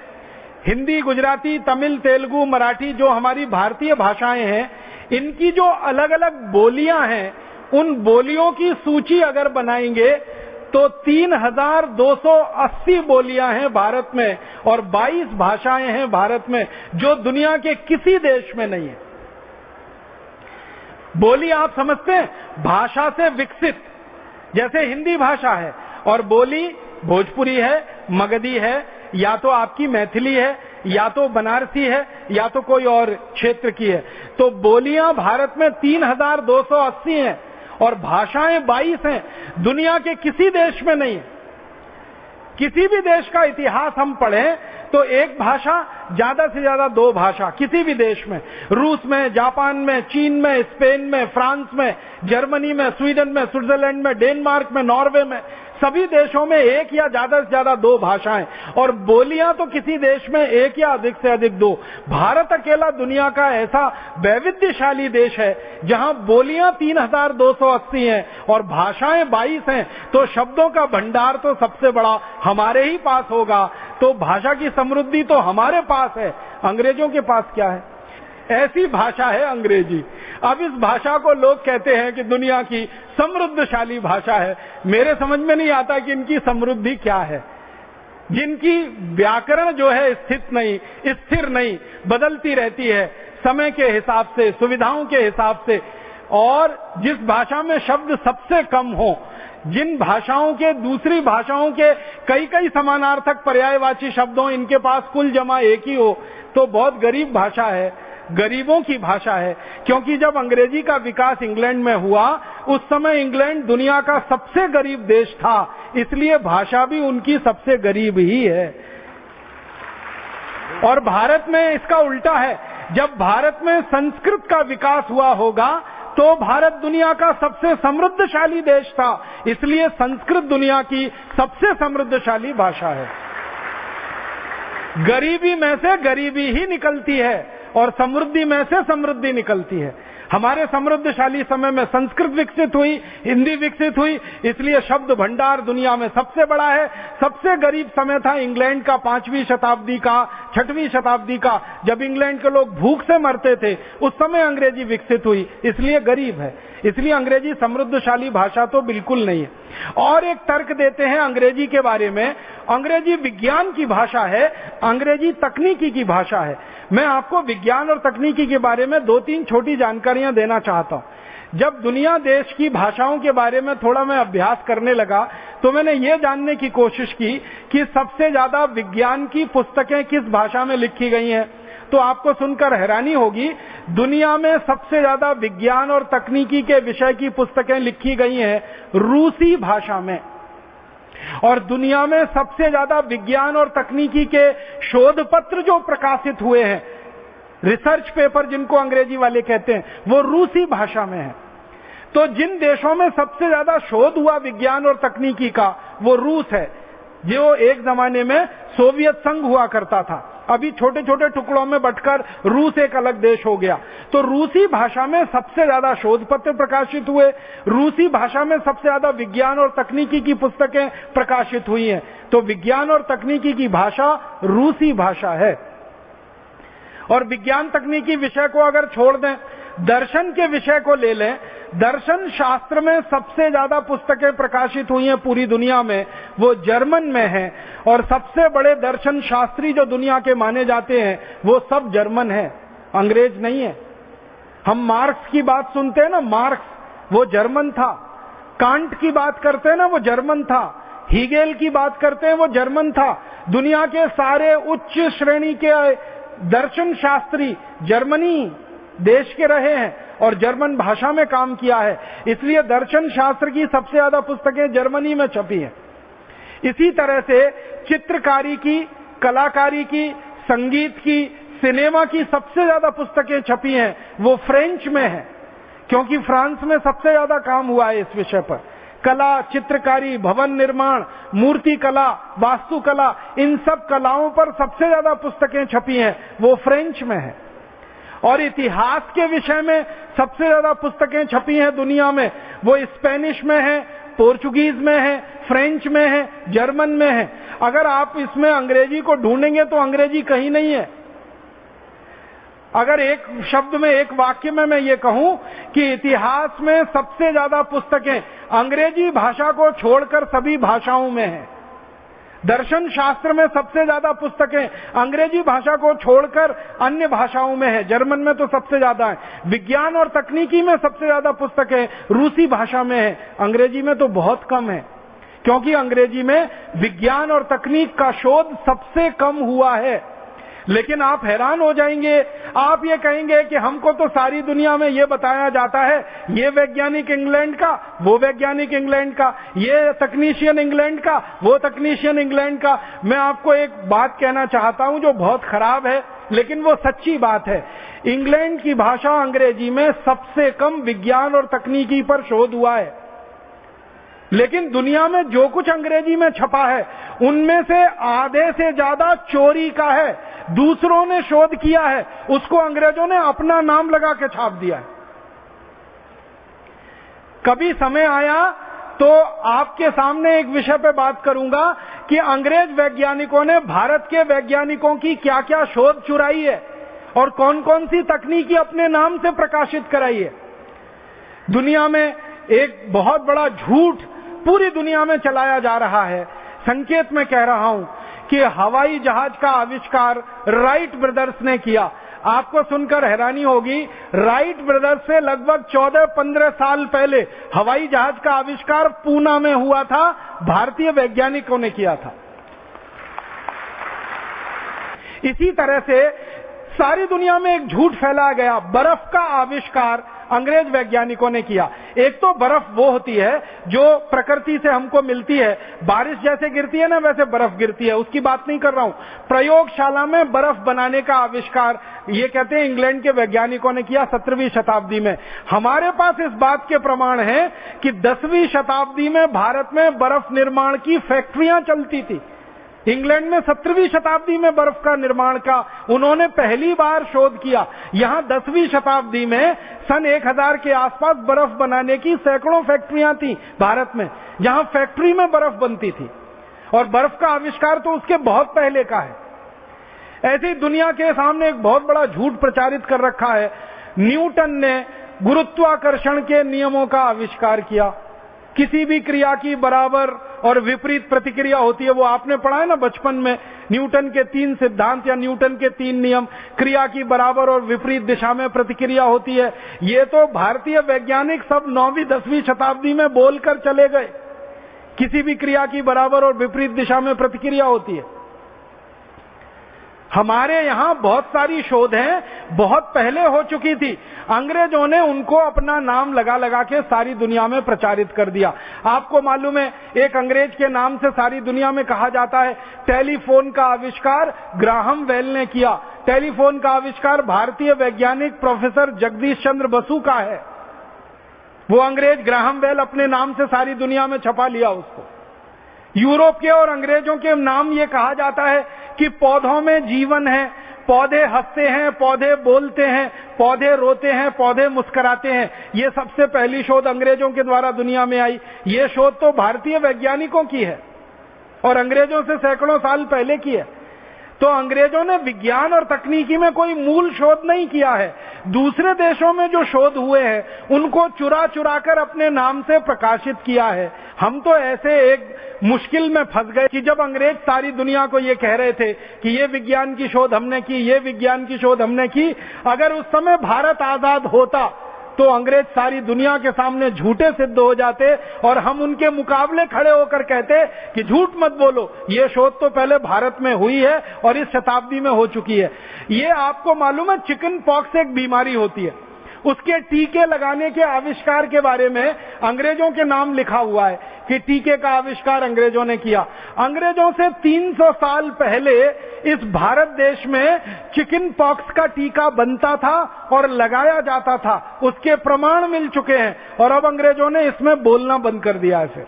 हिंदी, गुजराती, तमिल, तेलुगु, मराठी जो हमारी भारतीय भाषाएं हैं, इनकी जो अलग अलग बोलियां हैं, उन बोलियों की सूची अगर बनाएंगे तो 3,280 बोलियां हैं भारत में और 22 भाषाएं हैं भारत में, जो दुनिया के किसी देश में नहीं है। बोली आप समझते हैं, भाषा से विकसित, जैसे हिंदी भाषा है और बोली भोजपुरी है, मगधी है, या तो आपकी मैथिली है, या तो बनारसी है, या तो कोई और क्षेत्र की है। तो बोलियां भारत में 3,280 हैं और भाषाएं 22 हैं। दुनिया के किसी देश में नहीं है। किसी भी देश का इतिहास हम पढ़ें तो एक भाषा, ज्यादा से ज्यादा 2 भाषा किसी भी देश में, रूस में, जापान में, चीन में, स्पेन में, फ्रांस में, जर्मनी में, स्वीडन में, स्विट्जरलैंड में, डेनमार्क में, नॉर्वे में, सभी देशों में एक या ज्यादा से ज्यादा 2 भाषाएं, और बोलियां तो किसी देश में एक या अधिक से अधिक 2। भारत अकेला दुनिया का ऐसा वैविध्यशाली देश है जहां बोलियां 3,280 हैं और भाषाएं 22 हैं। तो शब्दों का भंडार तो सबसे बड़ा हमारे ही पास होगा। तो भाषा की समृद्धि तो हमारे पास है, अंग्रेजों के पास क्या है? ऐसी भाषा है अंग्रेजी। अब इस भाषा को लोग कहते हैं कि दुनिया की समृद्धशाली भाषा है। मेरे समझ में नहीं आता कि इनकी समृद्धि क्या है, जिनकी व्याकरण जो है स्थिर नहीं, बदलती रहती है समय के हिसाब से, सुविधाओं के हिसाब से, और जिस भाषा में शब्द सबसे कम हो, जिन भाषाओं के दूसरी भाषाओं के कई समानार्थक पर्यायवाची शब्द हो, इनके पास कुल जमा एक ही हो, तो बहुत गरीब भाषा है, गरीबों की भाषा है। क्योंकि जब अंग्रेजी का विकास इंग्लैंड में हुआ, उस समय इंग्लैंड दुनिया का सबसे गरीब देश था, इसलिए भाषा भी उनकी सबसे गरीब ही है। और भारत में इसका उल्टा है। जब भारत में संस्कृत का विकास हुआ होगा तो भारत दुनिया का सबसे समृद्धशाली देश था, इसलिए संस्कृत दुनिया की सबसे समृद्धशाली भाषा है। गरीबी में से गरीबी ही निकलती है और समृद्धि में से समृद्धि निकलती है। हमारे समृद्धशाली समय में संस्कृत विकसित हुई, हिंदी विकसित हुई, इसलिए शब्द भंडार दुनिया में सबसे बड़ा है। सबसे गरीब समय था इंग्लैंड का 5वीं शताब्दी का, 6वीं शताब्दी का, जब इंग्लैंड के लोग भूख से मरते थे, उस समय अंग्रेजी विकसित हुई, इसलिए गरीब है। इसलिए अंग्रेजी समृद्धशाली भाषा तो बिल्कुल नहीं है। और एक तर्क देते हैं अंग्रेजी के बारे में, अंग्रेजी विज्ञान की भाषा है, अंग्रेजी तकनीकी की भाषा है। मैं आपको विज्ञान और तकनीकी के बारे में 2-3 छोटी जानकारी जानकारियां देना चाहता हूं। जब दुनिया देश की भाषाओं के बारे में थोड़ा मैं अभ्यास करने लगा तो मैंने ये जानने की कोशिश की कि सबसे ज्यादा विज्ञान की पुस्तकें किस भाषा में लिखी गई हैं। तो आपको सुनकर हैरानी होगी, दुनिया में सबसे ज्यादा विज्ञान और तकनीकी के विषय की पुस्तकें लिखी गई हैं रूसी भाषा में, और दुनिया में सबसे ज्यादा विज्ञान और तकनीकी के शोध पत्र जो प्रकाशित हुए हैं, रिसर्च पेपर जिनको अंग्रेजी वाले कहते हैं, वो रूसी भाषा में है। तो जिन देशों में सबसे ज्यादा शोध हुआ विज्ञान और तकनीकी का, वो रूस है, जो एक जमाने में सोवियत संघ हुआ करता था। अभी छोटे छोटे टुकड़ों में बंटकर रूस एक अलग देश हो गया। तो रूसी भाषा में सबसे ज्यादा शोध पत्र प्रकाशित हुए, रूसी भाषा में सबसे ज्यादा विज्ञान और तकनीकी की पुस्तकें प्रकाशित हुई हैं। तो विज्ञान और तकनीकी की भाषा रूसी भाषा है। और विज्ञान तकनीकी विषय को अगर छोड़ दें, दर्शन के विषय को ले लें, दर्शन शास्त्र में सबसे ज्यादा पुस्तकें प्रकाशित हुई हैं पूरी दुनिया में, वो जर्मन में है। और सबसे बड़े दर्शन शास्त्री जो दुनिया के माने जाते हैं वो सब जर्मन है, अंग्रेज नहीं है। हम मार्क्स की बात सुनते हैं ना, मार्क्स वो जर्मन था। कांट की बात करते हैं ना, वो जर्मन था। हीगेल की बात करते हैं, वो जर्मन था। दुनिया के सारे उच्च श्रेणी के दर्शन शास्त्री जर्मनी देश के रहे हैं और जर्मन भाषा में काम किया है। इसलिए दर्शन शास्त्र की सबसे ज्यादा पुस्तकें जर्मनी में छपी हैं। इसी तरह से चित्रकारी की, कलाकारी की, संगीत की, सिनेमा की सबसे ज्यादा पुस्तकें छपी हैं, वो फ्रेंच में है, क्योंकि फ्रांस में सबसे ज्यादा काम हुआ है इस विषय पर। कला, चित्रकारी, भवन निर्माण, मूर्ति कला, वास्तुकला, इन सब कलाओं पर सबसे ज्यादा पुस्तकें छपी हैं, वो फ्रेंच में है। और इतिहास के विषय में सबसे ज्यादा पुस्तकें छपी हैं दुनिया में, वो स्पेनिश में है, पोर्चुगीज में है, फ्रेंच में है, जर्मन में है। अगर आप इसमें अंग्रेजी को ढूंढेंगे तो अंग्रेजी कहीं नहीं है। अगर एक शब्द में, एक वाक्य में मैं ये कहूं कि इतिहास में सबसे ज्यादा पुस्तकें अंग्रेजी भाषा को छोड़कर सभी भाषाओं में हैं। दर्शन शास्त्र में सबसे ज्यादा पुस्तकें अंग्रेजी भाषा को छोड़कर अन्य भाषाओं में है, जर्मन में तो सबसे ज्यादा है। विज्ञान और तकनीकी में सबसे ज्यादा पुस्तकें रूसी भाषा में है, अंग्रेजी में तो बहुत कम है, क्योंकि अंग्रेजी में विज्ञान और तकनीक का शोध सबसे कम हुआ है। लेकिन आप हैरान हो जाएंगे, आप ये कहेंगे कि हमको तो सारी दुनिया में ये बताया जाता है, ये वैज्ञानिक इंग्लैंड का, वो वैज्ञानिक इंग्लैंड का, ये तकनीशियन इंग्लैंड का, वो तकनीशियन इंग्लैंड का। मैं आपको एक बात कहना चाहता हूं जो बहुत खराब है, लेकिन वो सच्ची बात है। इंग्लैंड की भाषा अंग्रेजी में सबसे कम विज्ञान और तकनीकी पर शोध हुआ है। लेकिन दुनिया में जो कुछ अंग्रेजी में छपा है, उनमें से आधे से ज्यादा चोरी का है, दूसरों ने शोध किया है, उसको अंग्रेजों ने अपना नाम लगा के छाप दिया है। कभी समय आया तो आपके सामने एक विषय पे बात करूंगा कि अंग्रेज वैज्ञानिकों ने भारत के वैज्ञानिकों की क्या क्या शोध चुराई है और कौन कौन सी तकनीकी अपने नाम से प्रकाशित कराई है। दुनिया में एक बहुत बड़ा झूठ पूरी दुनिया में चलाया जा रहा है। संकेत में कह रहा हूं कि हवाई जहाज का आविष्कार राइट ब्रदर्स ने किया। आपको सुनकर हैरानी होगी, राइट ब्रदर्स से लगभग 14-15 साल पहले हवाई जहाज का आविष्कार पूना में हुआ था, भारतीय वैज्ञानिकों ने किया था। इसी तरह से सारी दुनिया में एक झूठ फैलाया गया, बर्फ का आविष्कार अंग्रेज वैज्ञानिकों ने किया। एक तो बर्फ वो होती है जो प्रकृति से हमको मिलती है, बारिश जैसे गिरती है ना वैसे बर्फ गिरती है, उसकी बात नहीं कर रहा हूं। प्रयोगशाला में बर्फ बनाने का आविष्कार ये कहते हैं इंग्लैंड के वैज्ञानिकों ने किया 17वीं शताब्दी में। हमारे पास इस बात के प्रमाण है कि 10वीं शताब्दी में भारत में बर्फ निर्माण की फैक्ट्रियां चलती थी। इंग्लैंड में 17वीं शताब्दी में बर्फ का निर्माण का उन्होंने पहली बार शोध किया। यहां 10वीं शताब्दी में सन 1000 के आसपास बर्फ बनाने की सैकड़ों फैक्ट्रियां थी भारत में, जहां फैक्ट्री में बर्फ बनती थी, और बर्फ का आविष्कार तो उसके बहुत पहले का है। ऐसी दुनिया के सामने एक बहुत बड़ा झूठ प्रचारित कर रखा है। न्यूटन ने गुरुत्वाकर्षण के नियमों का आविष्कार किया। किसी भी क्रिया की बराबर और विपरीत प्रतिक्रिया होती है। वो आपने पढ़ा है ना बचपन में, न्यूटन के 3 सिद्धांत या न्यूटन के 3 नियम, क्रिया की बराबर और विपरीत दिशा में प्रतिक्रिया होती है। ये तो भारतीय वैज्ञानिक सब 9वीं 10वीं शताब्दी में बोलकर चले गए, किसी भी क्रिया की बराबर और विपरीत दिशा में प्रतिक्रिया होती है। हमारे यहां बहुत सारी शोधें बहुत पहले हो चुकी थी, अंग्रेजों ने उनको अपना नाम लगा लगा के सारी दुनिया में प्रचारित कर दिया। आपको मालूम है एक अंग्रेज के नाम से सारी दुनिया में कहा जाता है। टेलीफोन का आविष्कार ग्राहम बेल ने किया। टेलीफोन का आविष्कार भारतीय वैज्ञानिक प्रोफेसर जगदीश चंद्र बसु का है। वो अंग्रेज ग्राहम बेल अपने नाम से सारी दुनिया में छपा लिया उसको। यूरोप के और अंग्रेजों के नाम ये कहा जाता है कि पौधों में जीवन है, पौधे हंसते हैं, पौधे बोलते हैं, पौधे रोते हैं, पौधे मुस्कुराते हैं। ये सबसे पहली शोध अंग्रेजों के द्वारा दुनिया में आई। ये शोध तो भारतीय वैज्ञानिकों की है और अंग्रेजों से सैकड़ों साल पहले की है। तो अंग्रेजों ने विज्ञान और तकनीकी में कोई मूल शोध नहीं किया है। दूसरे देशों में जो शोध हुए हैं उनको चुरा चुरा कर अपने नाम से प्रकाशित किया है। हम तो ऐसे एक मुश्किल में फंस गए कि जब अंग्रेज सारी दुनिया को ये कह रहे थे कि ये विज्ञान की शोध हमने की, ये विज्ञान की शोध हमने की, अगर उस समय भारत आजाद होता तो अंग्रेज सारी दुनिया के सामने झूठे सिद्ध हो जाते और हम उनके मुकाबले खड़े होकर कहते कि झूठ मत बोलो, ये शोध तो पहले भारत में हुई है और इस शताब्दी में हो चुकी है। ये आपको मालूम है चिकन पॉक्स एक बीमारी होती है, उसके टीके लगाने के आविष्कार के बारे में अंग्रेजों के नाम लिखा हुआ है कि टीके का आविष्कार अंग्रेजों ने किया। अंग्रेजों से 300 साल पहले इस भारत देश में चिकन पॉक्स का टीका बनता था और लगाया जाता था, उसके प्रमाण मिल चुके हैं और अब अंग्रेजों ने इसमें बोलना बंद कर दिया। इसे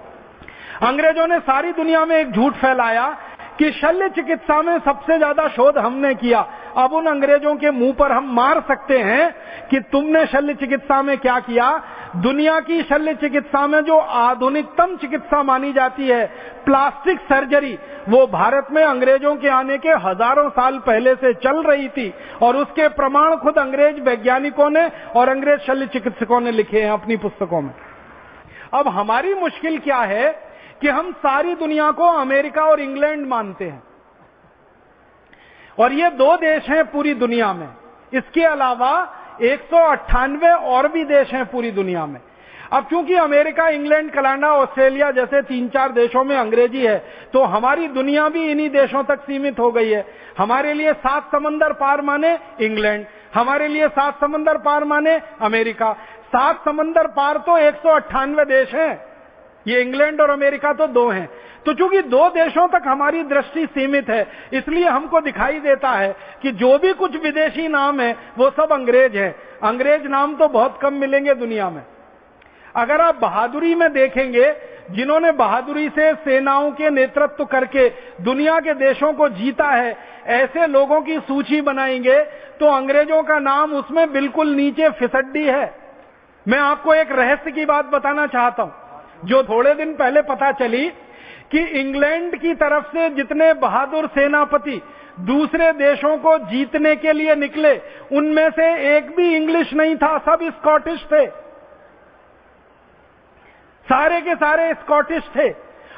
अंग्रेजों ने सारी दुनिया में एक झूठ फैलाया कि शल्य चिकित्सा में सबसे ज्यादा शोध हमने किया। अब उन अंग्रेजों के मुंह पर हम मार सकते हैं कि तुमने शल्य चिकित्सा में क्या किया। दुनिया की शल्य चिकित्सा में जो आधुनिकतम चिकित्सा मानी जाती है प्लास्टिक सर्जरी, वो भारत में अंग्रेजों के आने के हजारों साल पहले से चल रही थी और उसके प्रमाण खुद अंग्रेज वैज्ञानिकों ने और अंग्रेज शल्य चिकित्सकों ने लिखे हैं अपनी पुस्तकों में। अब हमारी मुश्किल क्या है कि हम सारी दुनिया को अमेरिका और इंग्लैंड मानते हैं और ये 2 देश हैं पूरी दुनिया में। इसके अलावा 198 और भी देश हैं पूरी दुनिया में। अब चूंकि अमेरिका, इंग्लैंड, कनाडा, ऑस्ट्रेलिया जैसे 3-4 देशों में अंग्रेजी है तो हमारी दुनिया भी इन्हीं देशों तक सीमित हो गई है। हमारे लिए 7 समंदर पार माने इंग्लैंड, हमारे लिए 7 समंदर पार माने अमेरिका। 7 समंदर पार तो 198 देश हैं, ये इंग्लैंड और अमेरिका तो 2 हैं। तो चूंकि 2 देशों तक हमारी दृष्टि सीमित है इसलिए हमको दिखाई देता है कि जो भी कुछ विदेशी नाम है वो सब अंग्रेज है। अंग्रेज नाम तो बहुत कम मिलेंगे दुनिया में। अगर आप बहादुरी में देखेंगे, जिन्होंने बहादुरी से सेनाओं के नेतृत्व करके दुनिया के देशों को जीता है, ऐसे लोगों की सूची बनाएंगे तो अंग्रेजों का नाम उसमें बिल्कुल नीचे फिसड्डी है। मैं आपको एक रहस्य की बात बताना चाहता हूं जो थोड़े दिन पहले पता चली कि इंग्लैंड की तरफ से जितने बहादुर सेनापति दूसरे देशों को जीतने के लिए निकले उनमें से एक भी इंग्लिश नहीं था, सब स्कॉटिश थे। सारे के सारे स्कॉटिश थे।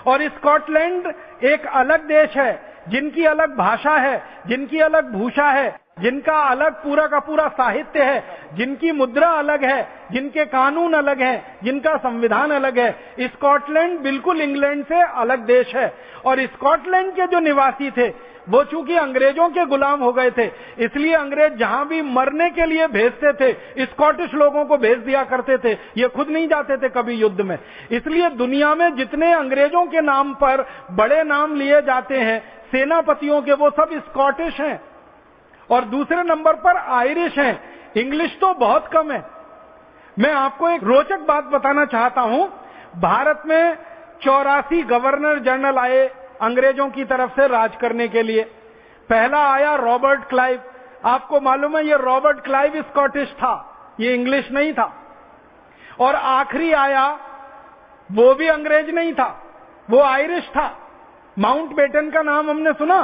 और स्कॉटलैंड एक अलग देश है, जिनकी अलग भाषा है, जिनकी अलग भूषा है, जिनका अलग पूरा का पूरा साहित्य है, जिनकी मुद्रा अलग है, जिनके कानून अलग हैं, जिनका संविधान अलग है। स्कॉटलैंड बिल्कुल इंग्लैंड से अलग देश है। और स्कॉटलैंड के जो निवासी थे वो चूंकि अंग्रेजों के गुलाम हो गए थे इसलिए अंग्रेज जहां भी मरने के लिए भेजते थे स्कॉटिश लोगों को भेज दिया करते थे, ये खुद नहीं जाते थे कभी युद्ध में। इसलिए दुनिया में जितने अंग्रेजों के नाम पर बड़े नाम लिए जाते हैं सेनापतियों के, वो सब स्कॉटिश हैं और दूसरे नंबर पर आयरिश हैं। इंग्लिश तो बहुत कम है। मैं आपको एक रोचक बात बताना चाहता हूं। भारत में 84 गवर्नर जनरल आए अंग्रेजों की तरफ से राज करने के लिए। पहला आया रॉबर्ट क्लाइव। आपको मालूम है ये रॉबर्ट क्लाइव स्कॉटिश था, ये इंग्लिश नहीं था। और आखिरी आया वो भी अंग्रेज नहीं था, वो आयरिश था। माउंटबेटन का नाम हमने सुना?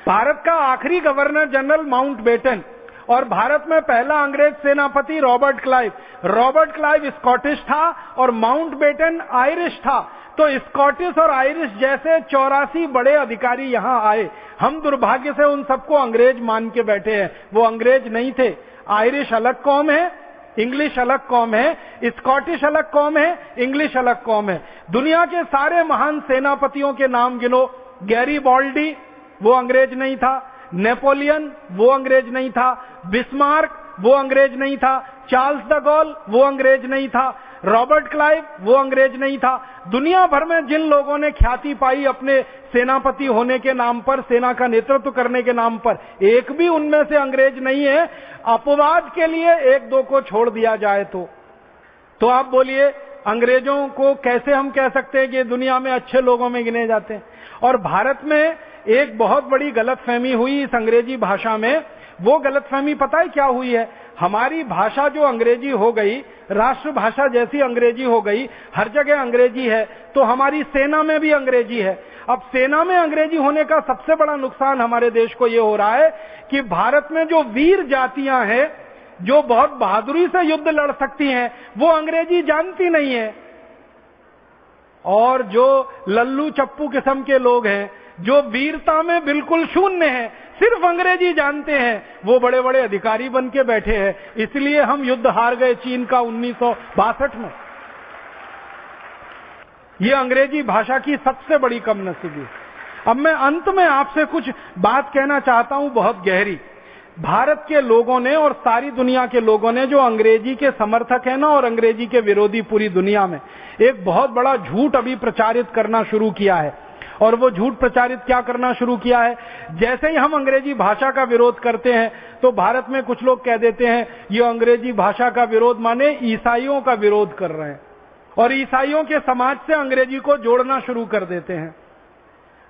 भारत का आखिरी गवर्नर जनरल माउंटबेटन। और भारत में पहला अंग्रेज सेनापति रॉबर्ट क्लाइव स्कॉटिश था और माउंटबेटन आयरिश था। तो स्कॉटिश और आयरिश जैसे 84 बड़े अधिकारी यहां आए। हम दुर्भाग्य से उन सबको अंग्रेज मान के बैठे हैं, वो अंग्रेज नहीं थे। आयरिश अलग कौम है, इंग्लिश अलग कौम है, स्कॉटिश अलग कौम है, इंग्लिश अलग कौम है। दुनिया के सारे महान सेनापतियों के नाम गिनो। गैरीबॉल्डी, वो अंग्रेज नहीं था। नेपोलियन, वो अंग्रेज नहीं था। बिस्मार्क, वो अंग्रेज नहीं था। चार्ल्स द गॉल, वो अंग्रेज नहीं था। रॉबर्ट क्लाइव, वो अंग्रेज नहीं था। दुनिया भर में जिन लोगों ने ख्याति पाई अपने सेनापति होने के नाम पर, सेना का नेतृत्व करने के नाम पर, एक भी उनमें से अंग्रेज नहीं है। अपवाद के लिए एक दो को छोड़ दिया जाए तो आप बोलिए अंग्रेजों को कैसे हम कह सकते हैं कि दुनिया में अच्छे लोगों में गिने जाते हैं। और भारत में एक बहुत बड़ी गलतफहमी हुई इस अंग्रेजी भाषा में। वो गलतफहमी पता है क्या हुई है? हमारी भाषा जो अंग्रेजी हो गई, राष्ट्रभाषा जैसी अंग्रेजी हो गई, हर जगह अंग्रेजी है, तो हमारी सेना में भी अंग्रेजी है। अब सेना में अंग्रेजी होने का सबसे बड़ा नुकसान हमारे देश को ये हो रहा है कि भारत में जो वीर जातियां हैं, जो बहुत बहादुरी से युद्ध लड़ सकती हैं, वो अंग्रेजी जानती नहीं है। और जो लल्लू चप्पू किस्म के लोग हैं, जो वीरता में बिल्कुल शून्य हैं, सिर्फ अंग्रेजी जानते हैं, वो बड़े बड़े अधिकारी बन के बैठे हैं। इसलिए हम युद्ध हार गए चीन का 1962 में। ये अंग्रेजी भाषा की सबसे बड़ी कमनसीबी। अब मैं अंत में आपसे कुछ बात कहना चाहता हूं, बहुत गहरी। भारत के लोगों ने और सारी दुनिया के लोगों ने जो अंग्रेजी के समर्थक है ना और अंग्रेजी के विरोधी पूरी दुनिया में, एक बहुत बड़ा झूठ अभी प्रचारित करना शुरू किया है। और वो झूठ प्रचारित क्या करना शुरू किया है? जैसे ही हम अंग्रेजी भाषा का विरोध करते हैं तो भारत में कुछ लोग कह देते हैं ये अंग्रेजी भाषा का विरोध माने ईसाइयों का विरोध कर रहे हैं, और ईसाइयों के समाज से अंग्रेजी को जोड़ना शुरू कर देते हैं।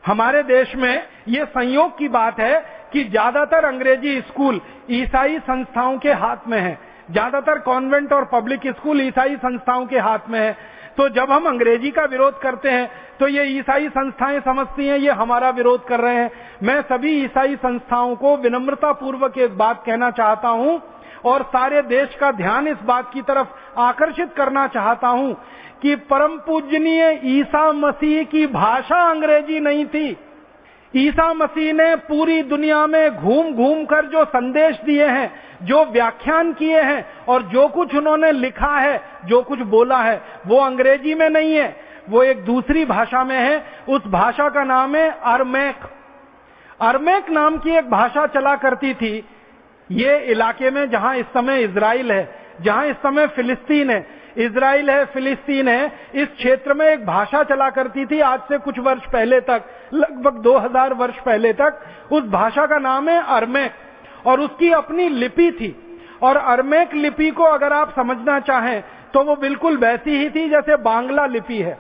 हमारे देश में ये संयोग की बात है कि ज्यादातर अंग्रेजी स्कूल ईसाई संस्थाओं के हाथ में है। ज्यादातर कॉन्वेंट और पब्लिक स्कूल ईसाई संस्थाओं के हाथ में है। तो जब हम अंग्रेजी का विरोध करते हैं तो ये ईसाई संस्थाएं समझती हैं ये हमारा विरोध कर रहे हैं। मैं सभी ईसाई संस्थाओं को विनम्रता पूर्वक एक बात कहना चाहता हूं और सारे देश का ध्यान इस बात की तरफ आकर्षित करना चाहता हूं कि परम पूजनीय ईसा मसीह की भाषा अंग्रेजी नहीं थी। ईसा मसीह ने पूरी दुनिया में घूम घूम कर जो संदेश दिए हैं, जो व्याख्यान किए हैं और जो कुछ उन्होंने लिखा है, जो कुछ बोला है, वो अंग्रेजी में नहीं है, वो एक दूसरी भाषा में है। उस भाषा का नाम है अरमैक। अरमैक नाम की एक भाषा चला करती थी ये इलाके में जहां इस समय इजराइल है, जहां इस समय फिलिस्तीन है। इजराइल है, फिलिस्तीन है, इस क्षेत्र में एक भाषा चला करती थी आज से कुछ वर्ष पहले तक, लगभग 2000 वर्ष पहले तक। उस भाषा का नाम है अरमैक और उसकी अपनी लिपि थी। और अरमैक लिपि को अगर आप समझना चाहें तो वो बिल्कुल वैसी ही थी जैसे बांग्ला लिपि है।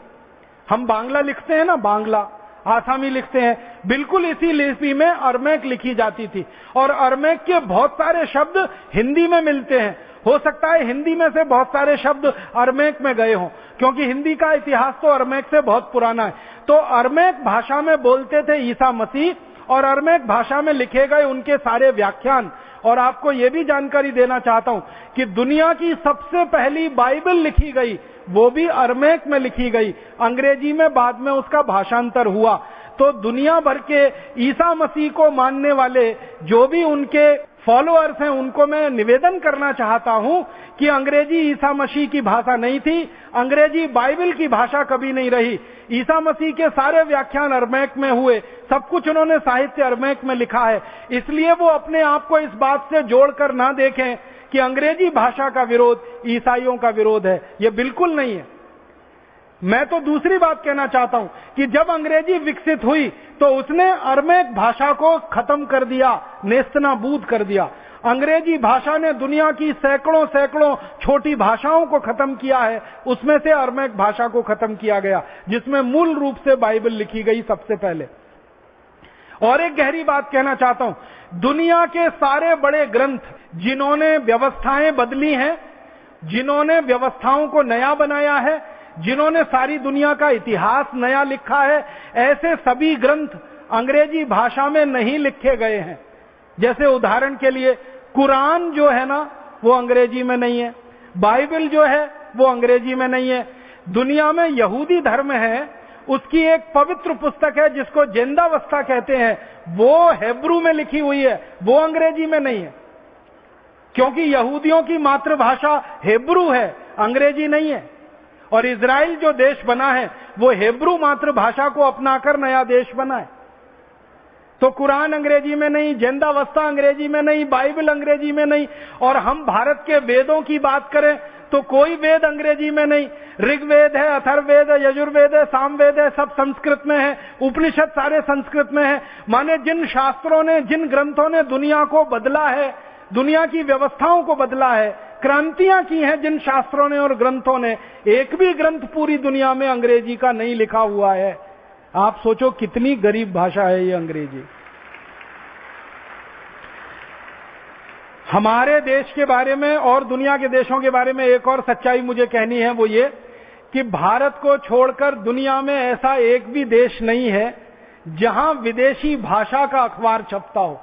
हम बांग्ला लिखते हैं ना, बांग्ला, आसामी लिखते हैं, बिल्कुल इसी लिपि में अरमैक लिखी जाती थी। और अरमैक के बहुत सारे शब्द हिंदी में मिलते हैं। हो सकता है हिंदी में से बहुत सारे शब्द अरमैक में गए हों, क्योंकि हिंदी का इतिहास तो अरमैक से बहुत पुराना है। तो अरमैक भाषा में बोलते थे ईसा मसीह और अरमैक भाषा में लिखे गए उनके सारे व्याख्यान। और आपको यह भी जानकारी देना चाहता हूं कि दुनिया की सबसे पहली बाइबल लिखी गई वो भी अरमैक में लिखी गई। अंग्रेजी में बाद में उसका भाषांतर हुआ। तो दुनिया भर के ईसा मसीह को मानने वाले जो भी उनके फॉलोअर्स हैं उनको मैं निवेदन करना चाहता हूं कि अंग्रेजी ईसा मसीह की भाषा नहीं थी, अंग्रेजी बाइबल की भाषा कभी नहीं रही। ईसा मसीह के सारे व्याख्यान अरमैक में हुए, सब कुछ उन्होंने साहित्य अरमैक में लिखा है। इसलिए वो अपने आप को इस बात से जोड़कर ना देखें कि अंग्रेजी भाषा का विरोध ईसाइयों का विरोध है, ये बिल्कुल नहीं है। मैं तो दूसरी बात कहना चाहता हूं कि जब अंग्रेजी विकसित हुई तो उसने अरमैक भाषा को खत्म कर दिया, नेस्तनाबूद कर दिया। अंग्रेजी भाषा ने दुनिया की सैकड़ों सैकड़ों छोटी भाषाओं को खत्म किया है, उसमें से अरमैक भाषा को खत्म किया गया जिसमें मूल रूप से बाइबल लिखी गई सबसे पहले। और एक गहरी बात कहना चाहता हूं, दुनिया के सारे बड़े ग्रंथ जिन्होंने व्यवस्थाएं बदली हैं, जिन्होंने व्यवस्थाओं को नया बनाया है, जिन्होंने सारी दुनिया का इतिहास नया लिखा है, ऐसे सभी ग्रंथ अंग्रेजी भाषा में नहीं लिखे गए हैं। जैसे उदाहरण के लिए कुरान जो है ना वो अंग्रेजी में नहीं है, बाइबल जो है वो अंग्रेजी में नहीं है। दुनिया में यहूदी धर्म है, उसकी एक पवित्र पुस्तक है जिसको जिंदावस्था कहते हैं, वो हिब्रू में लिखी हुई है, वो अंग्रेजी में नहीं है, क्योंकि यहूदियों की मातृभाषा हिब्रू है, अंग्रेजी नहीं है। और इजराइल जो देश बना है वो हिब्रू मातृभाषा को अपनाकर नया देश बना है। तो कुरान अंग्रेजी में नहीं, जिंदावस्था अंग्रेजी में नहीं, बाइबल अंग्रेजी में नहीं। और हम भारत के वेदों की बात करें तो कोई वेद अंग्रेजी में नहीं। ऋग्वेद है, अथर्ववेद है, यजुर्वेद है, सामवेद है, सब संस्कृत में है। उपनिषद सारे संस्कृत में है। माने जिन शास्त्रों ने, जिन ग्रंथों ने दुनिया को बदला है, दुनिया की व्यवस्थाओं को बदला है, क्रांतियां की हैं जिन शास्त्रों ने और ग्रंथों ने, एक भी ग्रंथ पूरी दुनिया में अंग्रेजी का नहीं लिखा हुआ है। आप सोचो कितनी गरीब भाषा है ये अंग्रेजी। हमारे देश के बारे में और दुनिया के देशों के बारे में एक और सच्चाई मुझे कहनी है, वो ये कि भारत को छोड़कर दुनिया में ऐसा एक भी देश नहीं है जहां विदेशी भाषा का अखबार छपता हो।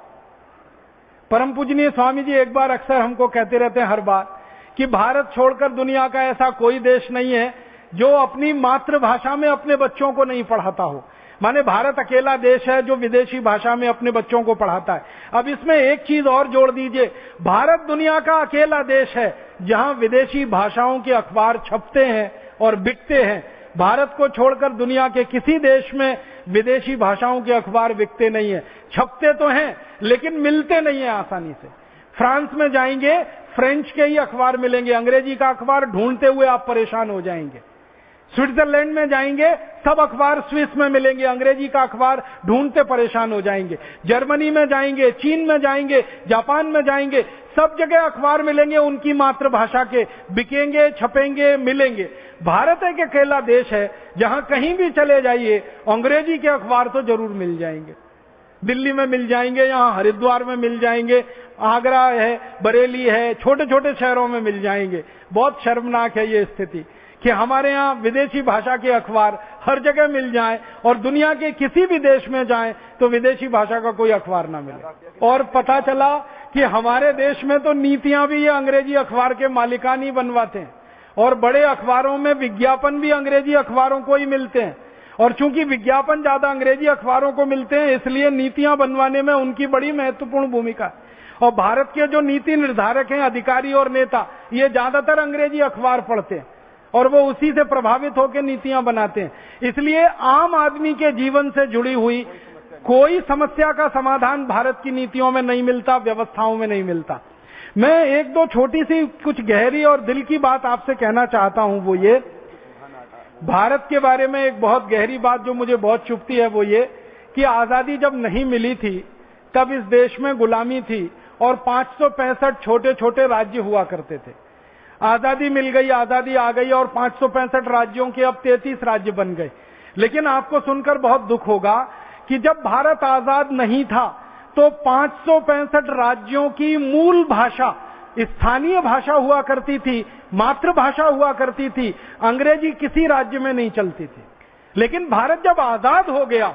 परम पूजनीय स्वामी जी एक बार अक्सर हमको कहते रहते हैं हर बार कि भारत छोड़कर दुनिया का ऐसा कोई देश नहीं है जो अपनी मातृभाषा में अपने बच्चों को नहीं पढ़ाता हो। माने भारत अकेला देश है जो विदेशी भाषा में अपने बच्चों को पढ़ाता है। अब इसमें एक चीज और जोड़ दीजिए, भारत दुनिया का अकेला देश है जहां विदेशी भाषाओं के अखबार छपते हैं और बिकते हैं। भारत को छोड़कर दुनिया के किसी देश में विदेशी भाषाओं के अखबार बिकते नहीं है। छपते तो हैं लेकिन मिलते नहीं है आसानी से। फ्रांस में जाएंगे, फ्रेंच के ही अखबार मिलेंगे, अंग्रेजी का अखबार ढूंढते हुए आप परेशान हो जाएंगे। स्विट्जरलैंड में जाएंगे, सब अखबार स्विस में मिलेंगे, अंग्रेजी का अखबार ढूंढते परेशान हो जाएंगे। जर्मनी में जाएंगे, चीन में जाएंगे, जापान में जाएंगे, सब जगह अखबार मिलेंगे उनकी मातृभाषा के, बिकेंगे, छपेंगे, मिलेंगे। भारत एक अकेला देश है जहां कहीं भी चले जाइए अंग्रेजी के अखबार तो जरूर मिल जाएंगे। दिल्ली में मिल जाएंगे, यहां हरिद्वार में मिल जाएंगे, आगरा है, बरेली है, छोटे छोटे शहरों में मिल जाएंगे। बहुत शर्मनाक है ये स्थिति कि हमारे यहाँ विदेशी भाषा के अखबार हर जगह मिल जाएं और दुनिया के किसी भी देश में जाएं तो विदेशी भाषा का कोई अखबार ना मिले। और पता चला कि हमारे देश में तो नीतियां भी ये अंग्रेजी अखबार के मालिकान ही बनवाते हैं और बड़े अखबारों में विज्ञापन भी अंग्रेजी अखबारों को ही मिलते हैं। और चूंकि विज्ञापन ज्यादा अंग्रेजी अखबारों को मिलते हैं इसलिए नीतियां बनवाने में उनकी बड़ी महत्वपूर्ण भूमिका है। और भारत के जो नीति निर्धारक हैं, अधिकारी और नेता, ये ज्यादातर अंग्रेजी अखबार पढ़ते हैं और वो उसी से प्रभावित होकर नीतियां बनाते हैं। इसलिए आम आदमी के जीवन से जुड़ी हुई कोई समस्या का समाधान भारत की नीतियों में नहीं मिलता, व्यवस्थाओं में नहीं मिलता। मैं एक दो छोटी सी कुछ गहरी और दिल की बात आपसे कहना चाहता हूं, वो ये भारत के बारे में एक बहुत गहरी बात जो मुझे बहुत चुभती है, वो ये कि आजादी जब नहीं मिली थी तब इस देश में गुलामी थी और 565 छोटे छोटे राज्य हुआ करते थे। आजादी मिल गई, आजादी आ गई और 565 राज्यों के अब 33 राज्य बन गए। लेकिन आपको सुनकर बहुत दुख होगा कि जब भारत आजाद नहीं था तो 565 राज्यों की मूल भाषा स्थानीय भाषा हुआ करती थी, मातृभाषा हुआ करती थी, अंग्रेजी किसी राज्य में नहीं चलती थी। लेकिन भारत जब आजाद हो गया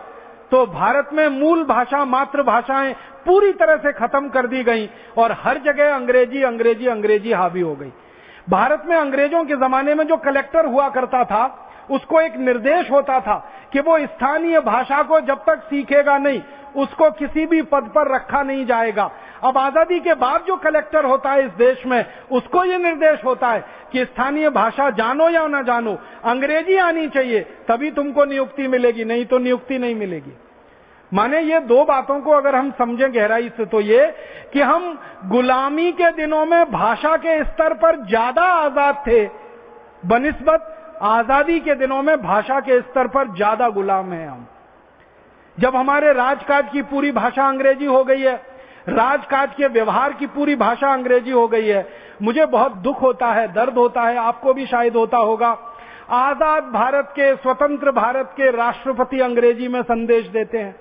तो भारत में मूल भाषा, मातृभाषाएं पूरी तरह से खत्म कर दी गई और हर जगह अंग्रेजी अंग्रेजी अंग्रेजी हावी हो गई। भारत में अंग्रेजों के जमाने में जो कलेक्टर हुआ करता था उसको एक निर्देश होता था कि वो स्थानीय भाषा को जब तक सीखेगा नहीं उसको किसी भी पद पर रखा नहीं जाएगा। अब आजादी के बाद जो कलेक्टर होता है इस देश में उसको ये निर्देश होता है कि स्थानीय भाषा जानो या ना जानो, अंग्रेजी आनी चाहिए तभी तुमको नियुक्ति मिलेगी, नहीं तो नियुक्ति नहीं मिलेगी। माने ये दो बातों को अगर हम समझें गहराई से तो ये कि हम गुलामी के दिनों में भाषा के स्तर पर ज्यादा आजाद थे बनिस्बत आजादी के दिनों में भाषा के स्तर पर ज्यादा गुलाम हैं हम। जब हमारे राजकाज की पूरी भाषा अंग्रेजी हो गई है, राजकाज के व्यवहार की पूरी भाषा अंग्रेजी हो गई है, मुझे बहुत दुख होता है, दर्द होता है, आपको भी शायद होता होगा। आजाद भारत के, स्वतंत्र भारत के राष्ट्रपति अंग्रेजी में संदेश देते हैं,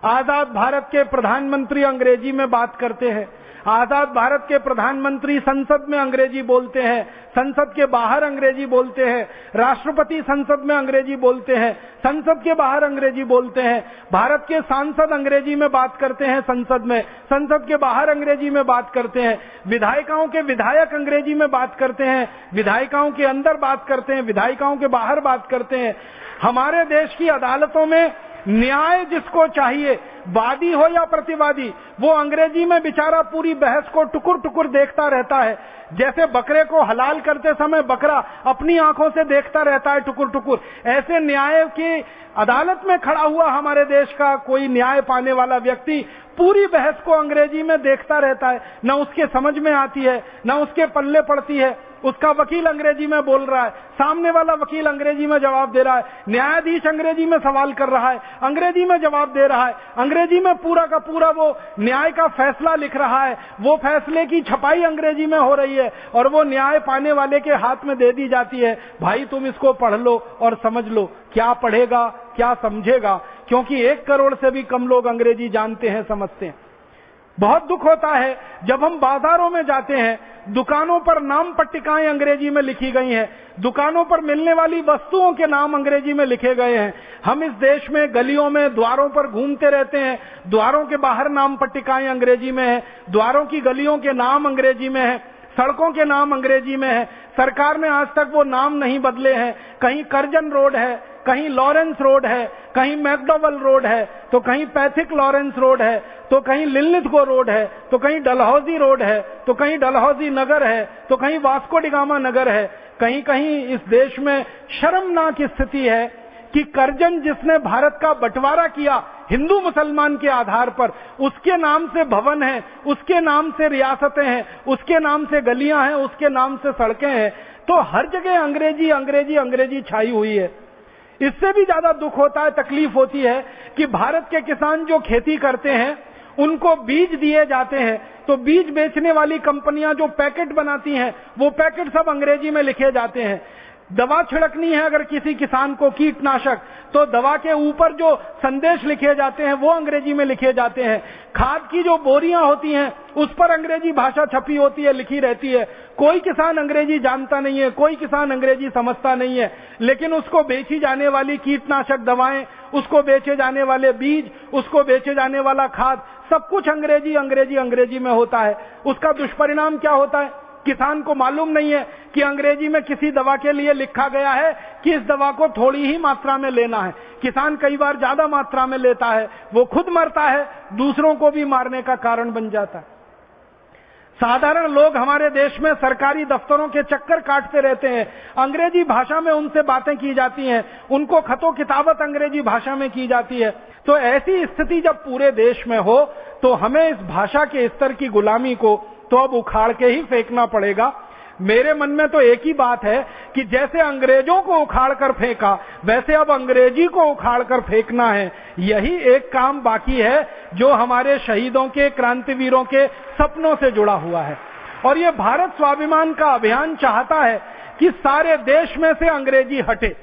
आजाद भारत के प्रधानमंत्री अंग्रेजी में बात करते हैं, आजाद भारत के प्रधानमंत्री संसद में अंग्रेजी बोलते हैं, संसद के बाहर अंग्रेजी बोलते हैं, राष्ट्रपति संसद में अंग्रेजी बोलते हैं, संसद के बाहर अंग्रेजी बोलते हैं, भारत के सांसद अंग्रेजी में बात करते हैं संसद में, संसद के बाहर अंग्रेजी में बात करते हैं, विधायिकाओं के विधायक अंग्रेजी में बात करते हैं, विधायिकाओं के अंदर बात करते हैं, विधायिकाओं के बाहर बात करते हैं। हमारे देश की अदालतों में न्याय जिसको चाहिए, वादी हो या प्रतिवादी, वो अंग्रेजी में बेचारा पूरी बहस को टुकुर टुकुर देखता रहता है। जैसे बकरे को हलाल करते समय बकरा अपनी आंखों से देखता रहता है टुकुर टुकुर, ऐसे न्याय की अदालत में खड़ा हुआ हमारे देश का कोई न्याय पाने वाला व्यक्ति पूरी बहस को अंग्रेजी में देखता रहता है, न उसके समझ में आती है, न उसके पल्ले पड़ती है। उसका वकील अंग्रेजी में बोल रहा है, सामने वाला वकील अंग्रेजी में जवाब दे रहा है, न्यायाधीश अंग्रेजी में सवाल कर रहा है, अंग्रेजी में जवाब दे रहा है, अंग्रेजी में पूरा का पूरा वो न्याय का फैसला लिख रहा है, वो फैसले की छपाई अंग्रेजी में हो रही है और वो न्याय पाने वाले के हाथ में दे दी जाती है। भाई तुम इसको पढ़ लो और समझ लो। क्या पढ़ेगा, क्या समझेगा? क्योंकि 1 करोड़ से भी कम लोग अंग्रेजी जानते हैं, समझते हैं। बहुत दुख होता है जब हम बाजारों में जाते हैं, दुकानों पर नाम पट्टिकाएं अंग्रेजी में लिखी गई हैं, दुकानों पर मिलने वाली वस्तुओं के नाम अंग्रेजी में लिखे गए हैं। हम इस देश में गलियों में द्वारों पर घूमते रहते हैं, द्वारों के बाहर नाम पट्टिकाएं अंग्रेजी में है, द्वारों की गलियों के नाम अंग्रेजी में है, सड़कों के नाम अंग्रेजी में है। सरकार ने आज तक वो नाम नहीं बदले हैं। कहीं कर्जन रोड है, कहीं लॉरेंस रोड है, कहीं मैकडॉवल रोड है, तो कहीं पैथिक लॉरेंस रोड है, तो कहीं लिलिथगो रोड है, तो कहीं डलहौजी रोड है, तो कहीं डलहौजी नगर है, तो कहीं वास्को डिगामा नगर है। कहीं कहीं इस देश में शर्मनाक स्थिति है कि कर्जन जिसने भारत का बंटवारा किया हिंदू मुसलमान के आधार पर, उसके नाम से भवन है, उसके नाम से रियासतें हैं, उसके नाम से गलियां हैं, उसके नाम से सड़कें हैं। तो हर जगह अंग्रेजी अंग्रेजी अंग्रेजी छाई हुई है। इससे भी ज्यादा दुख होता है, तकलीफ होती है कि भारत के किसान जो खेती करते हैं उनको बीज दिए जाते हैं, तो बीज बेचने वाली कंपनियां जो पैकेट बनाती हैं वो पैकेट सब अंग्रेजी में लिखे जाते हैं। दवा छिड़कनी है अगर किसी किसान को कीटनाशक, तो दवा के ऊपर जो संदेश लिखे जाते हैं वो अंग्रेजी में लिखे जाते हैं। खाद की जो बोरियां होती हैं उस पर अंग्रेजी भाषा छपी होती है, लिखी रहती है। कोई किसान अंग्रेजी जानता नहीं है, कोई किसान अंग्रेजी समझता नहीं है, लेकिन उसको बेची जाने वाली कीटनाशक दवाएं, उसको बेचे जाने वाले बीज, उसको बेचे जाने वाला खाद, सब कुछ अंग्रेजी अंग्रेजी अंग्रेजी में होता है। उसका दुष्परिणाम क्या होता है? किसान को मालूम नहीं है कि अंग्रेजी में किसी दवा के लिए लिखा गया है कि इस दवा को थोड़ी ही मात्रा में लेना है। किसान कई बार ज्यादा मात्रा में लेता है, वो खुद मरता है, दूसरों को भी मारने का कारण बन जाता है। साधारण लोग हमारे देश में सरकारी दफ्तरों के चक्कर काटते रहते हैं, अंग्रेजी भाषा में उनसे बातें की जाती हैं, उनको खतो किताबत अंग्रेजी भाषा में की जाती है। तो ऐसी स्थिति जब पूरे देश में हो तो हमें इस भाषा के स्तर की गुलामी को तो अब उखाड़ के ही फेंकना पड़ेगा। मेरे मन में तो एक ही बात है कि जैसे अंग्रेजों को उखाड़ कर फेंका, वैसे अब अंग्रेजी को उखाड़ कर फेंकना है। यही एक काम बाकी है जो हमारे शहीदों के, क्रांतिवीरों के सपनों से जुड़ा हुआ है। और ये भारत स्वाभिमान का अभियान चाहता है कि सारे देश में से अंग्रेजी हटे।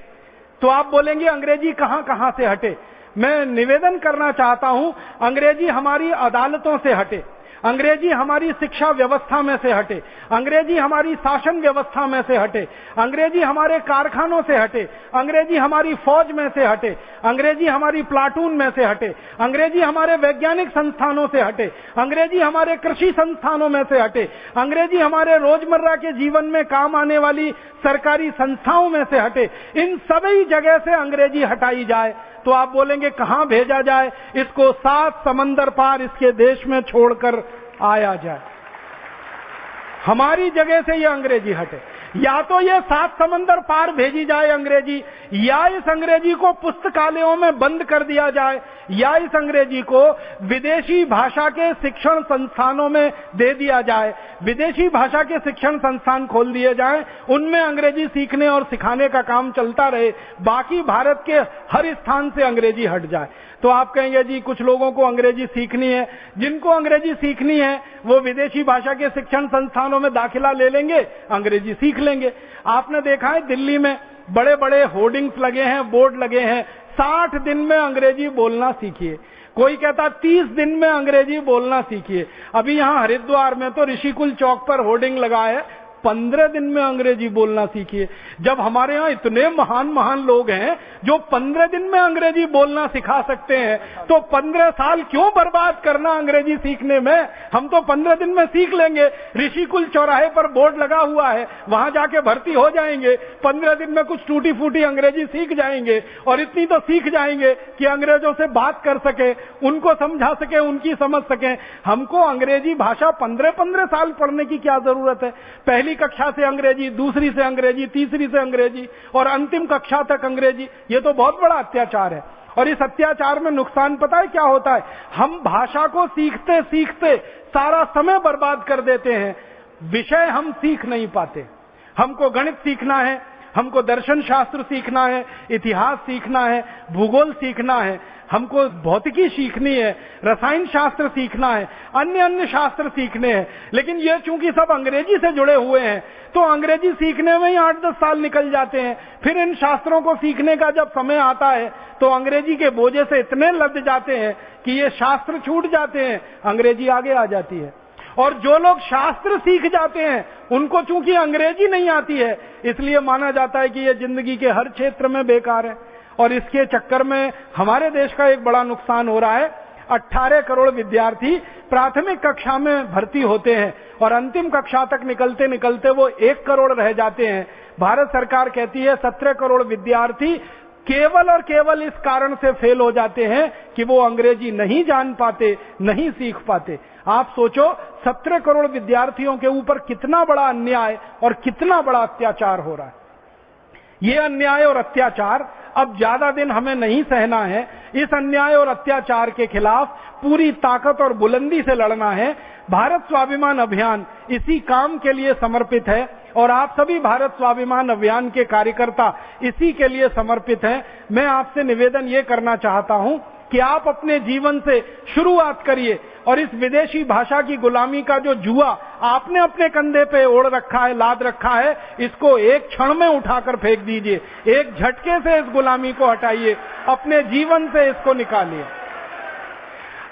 तो आप बोलेंगे अंग्रेजी कहां कहां से हटे? मैं निवेदन करना चाहता हूं, अंग्रेजी हमारी अदालतों से हटे, अंग्रेजी हमारी शिक्षा व्यवस्था में से हटे, अंग्रेजी हमारी शासन व्यवस्था में से हटे, अंग्रेजी हमारे कारखानों से हटे, अंग्रेजी हमारी फौज में से हटे, अंग्रेजी हमारी प्लाटून में से हटे, अंग्रेजी हमारे वैज्ञानिक संस्थानों से हटे, अंग्रेजी हमारे कृषि संस्थानों में से हटे, अंग्रेजी हमारे रोजमर्रा के जीवन में काम आने वाली सरकारी संस्थाओं में से हटे। इन सभी जगह से अंग्रेजी हटाई जाए। तो आप बोलेंगे कहां भेजा जाए? इसको 7 समंदर पार इसके देश में छोड़कर आया जाए। हमारी जगह से ये अंग्रेजी हटे। या तो ये 7 समंदर पार भेजी जाए अंग्रेजी, या इस अंग्रेजी को पुस्तकालयों में बंद कर दिया जाए, या इस अंग्रेजी को विदेशी भाषा के शिक्षण संस्थानों में दे दिया जाए। विदेशी भाषा के शिक्षण संस्थान खोल दिए जाएं, उनमें अंग्रेजी सीखने और सिखाने का काम चलता रहे, बाकी भारत के हर स्थान से अंग्रेजी हट जाए। तो आप कहेंगे जी कुछ लोगों को अंग्रेजी सीखनी है, जिनको अंग्रेजी सीखनी है वो विदेशी भाषा के शिक्षण संस्थानों में दाखिला ले लेंगे, अंग्रेजी सीख लेंगे। आपने देखा है दिल्ली में बड़े बड़े होर्डिंग्स लगे हैं, बोर्ड लगे हैं, 60 दिन में अंग्रेजी बोलना सीखिए, कोई कहता 30 दिन में अंग्रेजी बोलना सीखिए। अभी यहां हरिद्वार में तो ऋषिकुल चौक पर होर्डिंग लगा है 15 दिन में अंग्रेजी बोलना सीखिए। जब हमारे यहाँ इतने महान महान लोग हैं जो 15 दिन में अंग्रेजी बोलना सिखा सकते हैं, तो 15 साल क्यों बर्बाद करना अंग्रेजी सीखने में? हम तो 15 दिन में सीख लेंगे। ऋषिकुल चौराहे पर बोर्ड लगा हुआ है, वहां जाके भर्ती हो जाएंगे, 15 दिन में कुछ टूटी फूटी अंग्रेजी सीख जाएंगे, और इतनी तो सीख जाएंगे कि अंग्रेजों से बात कर सके, उनको समझा सके, उनकी समझ सके। हमको अंग्रेजी भाषा 15-15 साल पढ़ने की क्या जरूरत है? पहली कक्षा से अंग्रेजी, दूसरी से अंग्रेजी, तीसरी से अंग्रेजी, और अंतिम कक्षा तक अंग्रेजी। ये तो बहुत बड़ा अत्याचार है। और इस अत्याचार में नुकसान पता है क्या होता है? हम भाषा को सीखते सीखते सारा समय बर्बाद कर देते हैं, विषय हम सीख नहीं पाते। हमको गणित सीखना है, हमको दर्शन शास्त्र सीखना है, इतिहास सीखना है, भूगोल सीखना है, हमको भौतिकी सीखनी है, रसायन शास्त्र सीखना है, अन्य अन्य शास्त्र सीखने हैं। लेकिन ये चूंकि सब अंग्रेजी से जुड़े हुए हैं, तो अंग्रेजी सीखने में ही 8-10 साल निकल जाते हैं। फिर इन शास्त्रों को सीखने का जब समय आता है, तो अंग्रेजी के बोझे से इतने लद जाते हैं कि ये शास्त्र छूट जाते हैं, अंग्रेजी आगे आ जाती है। और जो लोग शास्त्र सीख जाते हैं, उनको चूंकि अंग्रेजी नहीं आती है, इसलिए माना जाता है कि ये जिंदगी के हर क्षेत्र में बेकार है। और इसके चक्कर में हमारे देश का एक बड़ा नुकसान हो रहा है। 18 करोड़ विद्यार्थी प्राथमिक कक्षा में भर्ती होते हैं और अंतिम कक्षा तक निकलते निकलते वो 1 करोड़ रह जाते हैं। भारत सरकार कहती है 17 करोड़ विद्यार्थी केवल और केवल इस कारण से फेल हो जाते हैं कि वो अंग्रेजी नहीं जान पाते, नहीं सीख पाते। आप सोचो 17 करोड़ विद्यार्थियों के ऊपर कितना बड़ा अन्याय और कितना बड़ा अत्याचार हो रहा है। ये अन्याय और अत्याचार अब ज्यादा दिन हमें नहीं सहना है। इस अन्याय और अत्याचार के खिलाफ पूरी ताकत और बुलंदी से लड़ना है। भारत स्वाभिमान अभियान इसी काम के लिए समर्पित है और आप सभी भारत स्वाभिमान अभियान के कार्यकर्ता इसी के लिए समर्पित हैं। मैं आपसे निवेदन ये करना चाहता हूं कि आप अपने जीवन से शुरुआत करिए और इस विदेशी भाषा की गुलामी का जो जुआ आपने अपने कंधे पे ओढ़ रखा है, लाद रखा है, इसको एक क्षण में उठाकर फेंक दीजिए। एक झटके से इस गुलामी को हटाइए, अपने जीवन से इसको निकालिए।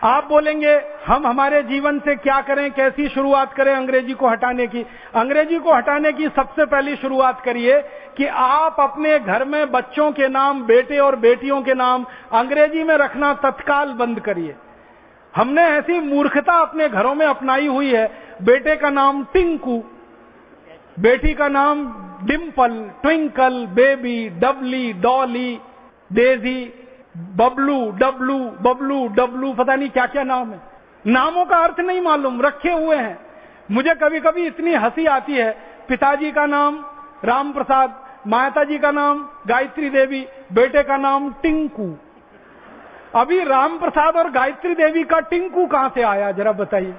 आप बोलेंगे हम हमारे जीवन से क्या करें, कैसी शुरुआत करें अंग्रेजी को हटाने की? अंग्रेजी को हटाने की सबसे पहली शुरुआत करिए कि आप अपने घर में बच्चों के नाम, बेटे और बेटियों के नाम अंग्रेजी में रखना तत्काल बंद करिए। हमने ऐसी मूर्खता अपने घरों में अपनाई हुई है। बेटे का नाम टिंकू, बेटी का नाम Dimple, Twinkle, Baby, Dabli, Dolly, Daisy, Bablu, Dablu, Bablu, Dablu, पता नहीं क्या क्या नाम है। नामों का अर्थ नहीं मालूम, रखे हुए हैं। मुझे कभी कभी इतनी हंसी आती है। पिताजी का नाम राम प्रसाद, माताजी का नाम गायत्री देवी, बेटे का नाम टिंकू। अभी राम प्रसाद और गायत्री देवी का टिंकू कहां से आया, जरा बताइए।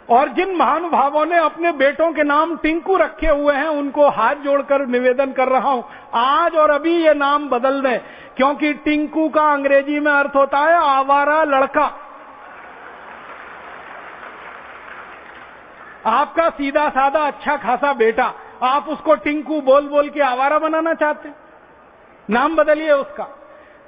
और जिन महानुभावों ने अपने बेटों के नाम टिंकू रखे हुए हैं, उनको हाथ जोड़कर निवेदन कर रहा हूं, आज और अभी ये नाम बदल दें, क्योंकि टिंकू का अंग्रेजी में अर्थ होता है आवारा लड़का। आपका सीधा साधा अच्छा खासा बेटा, आप उसको टिंकू बोल बोल के आवारा बनाना चाहते? नाम बदलिए उसका।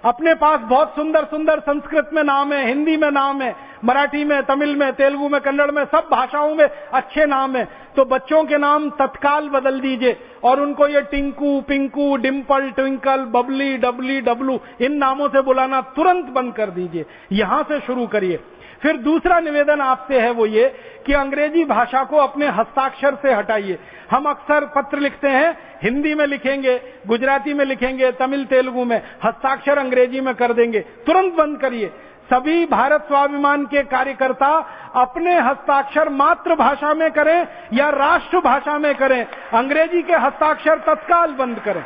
अपने पास बहुत सुंदर सुंदर संस्कृत में नाम है, हिंदी में नाम है, मराठी में, तमिल में, तेलुगु में, कन्नड़ में, सब भाषाओं में अच्छे नाम है। तो बच्चों के नाम तत्काल बदल दीजिए और उनको ये टिंकू, पिंकू, डिम्पल, ट्विंकल, बबली, डबली, डबलू इन नामों से बुलाना तुरंत बंद कर दीजिए। यहां से शुरू करिए। फिर दूसरा निवेदन आपसे है वो ये कि अंग्रेजी भाषा को अपने हस्ताक्षर से हटाइए। हम अक्सर पत्र लिखते हैं, हिंदी में लिखेंगे, गुजराती में लिखेंगे, तमिल, तेलुगु में, हस्ताक्षर अंग्रेजी में कर देंगे। तुरंत बंद करिए। सभी भारत स्वाभिमान के कार्यकर्ता अपने हस्ताक्षर मातृभाषा में करें या राष्ट्रभाषा में करें, अंग्रेजी के हस्ताक्षर तत्काल बंद करें।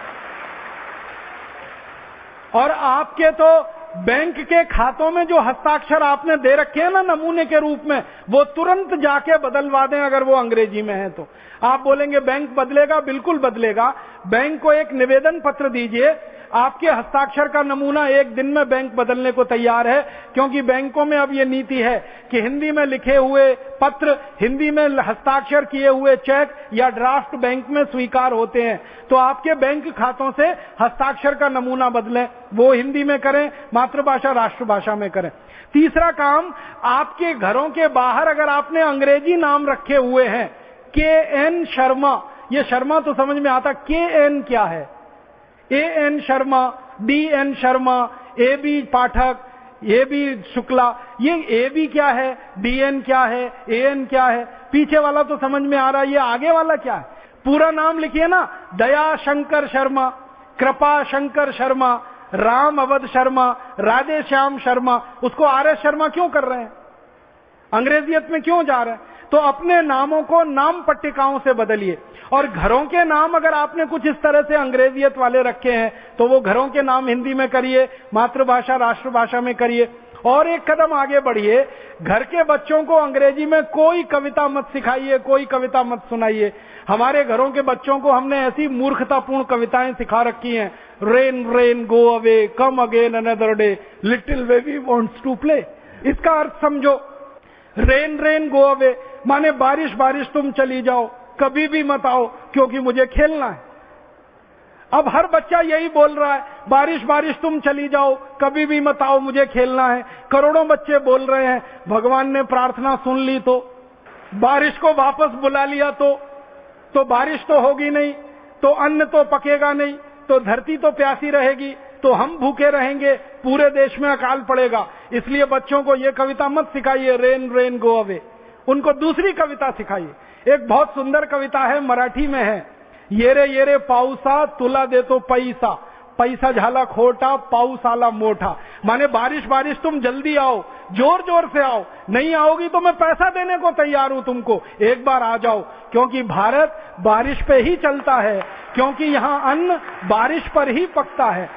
और आपके तो बैंक के खातों में जो हस्ताक्षर आपने दे रखे हैं ना नमूने के रूप में, वो तुरंत जाके बदलवा दें अगर वो अंग्रेजी में है तो। आप बोलेंगे बैंक बदलेगा, बिल्कुल बदलेगा। बैंक को एक निवेदन पत्र दीजिए, आपके हस्ताक्षर का नमूना एक दिन में बैंक बदलने को तैयार है, क्योंकि बैंकों में अब ये नीति है कि हिंदी में लिखे हुए पत्र, हिंदी में हस्ताक्षर किए हुए चेक या ड्राफ्ट बैंक में स्वीकार होते हैं। तो आपके बैंक खातों से हस्ताक्षर का नमूना बदलें। वो हिंदी में करें, मातृभाषा राष्ट्रभाषा में करें। तीसरा काम, आपके घरों के बाहर अगर आपने अंग्रेजी नाम रखे हुए हैं, KN शर्मा, ये शर्मा तो समझ में आता, KN क्या है, AN Sharma, DN Sharma, AB Pathak, AB Shukla, ये AB क्या है, DN क्या है, AN क्या है, पीछे वाला तो समझ में आ रहा है, ये आगे वाला क्या है। पूरा नाम लिखिए ना, दया शंकर शर्मा, कृपा शंकर शर्मा, राम अवध शर्मा, राधे श्याम शर्मा। उसको RS शर्मा क्यों कर रहे हैं, अंग्रेजियत में क्यों जा रहे हैं? तो अपने नामों को नाम पट्टिकाओं से बदलिए। और घरों के नाम अगर आपने कुछ इस तरह से अंग्रेजियत वाले रखे हैं तो वो घरों के नाम हिंदी में करिए, मातृभाषा राष्ट्रभाषा में करिए। और एक कदम आगे बढ़िए, घर के बच्चों को अंग्रेजी में कोई कविता मत सिखाइए, कोई कविता मत सुनाइए। हमारे घरों के बच्चों को हमने ऐसी मूर्खतापूर्ण कविताएं सिखा रखी हैं, rain rain go away, come again another day, little baby wants to play. इसका अर्थ समझो, रेन रेन गो अवे माने बारिश बारिश तुम चली जाओ, कभी भी मत आओ क्योंकि मुझे खेलना है। अब हर बच्चा यही बोल रहा है, बारिश बारिश तुम चली जाओ, कभी भी मत आओ, मुझे खेलना है। करोड़ों बच्चे बोल रहे हैं, भगवान ने प्रार्थना सुन ली तो, बारिश को वापस बुला लिया तो बारिश तो होगी नहीं, तो अन्न तो पकेगा नहीं, तो धरती तो प्यासी रहेगी, तो हम भूखे रहेंगे, पूरे देश में अकाल पड़ेगा। इसलिए बच्चों को ये कविता मत सिखाइए, रेन रेन गो अवे। उनको दूसरी कविता सिखाइए। एक बहुत सुंदर कविता है, मराठी में है, येरे पाऊसा तुला देतो पैसा, पैसा झाला खोटा पाऊस आला मोठा। माने बारिश बारिश तुम जल्दी आओ, जोर जोर से आओ, नहीं आओगी तो मैं पैसा देने को तैयार हूं तुमको, एक बार आ जाओ। क्योंकि भारत बारिश पे ही चलता है, क्योंकि यहाँ अन्न बारिश पर ही पकता है।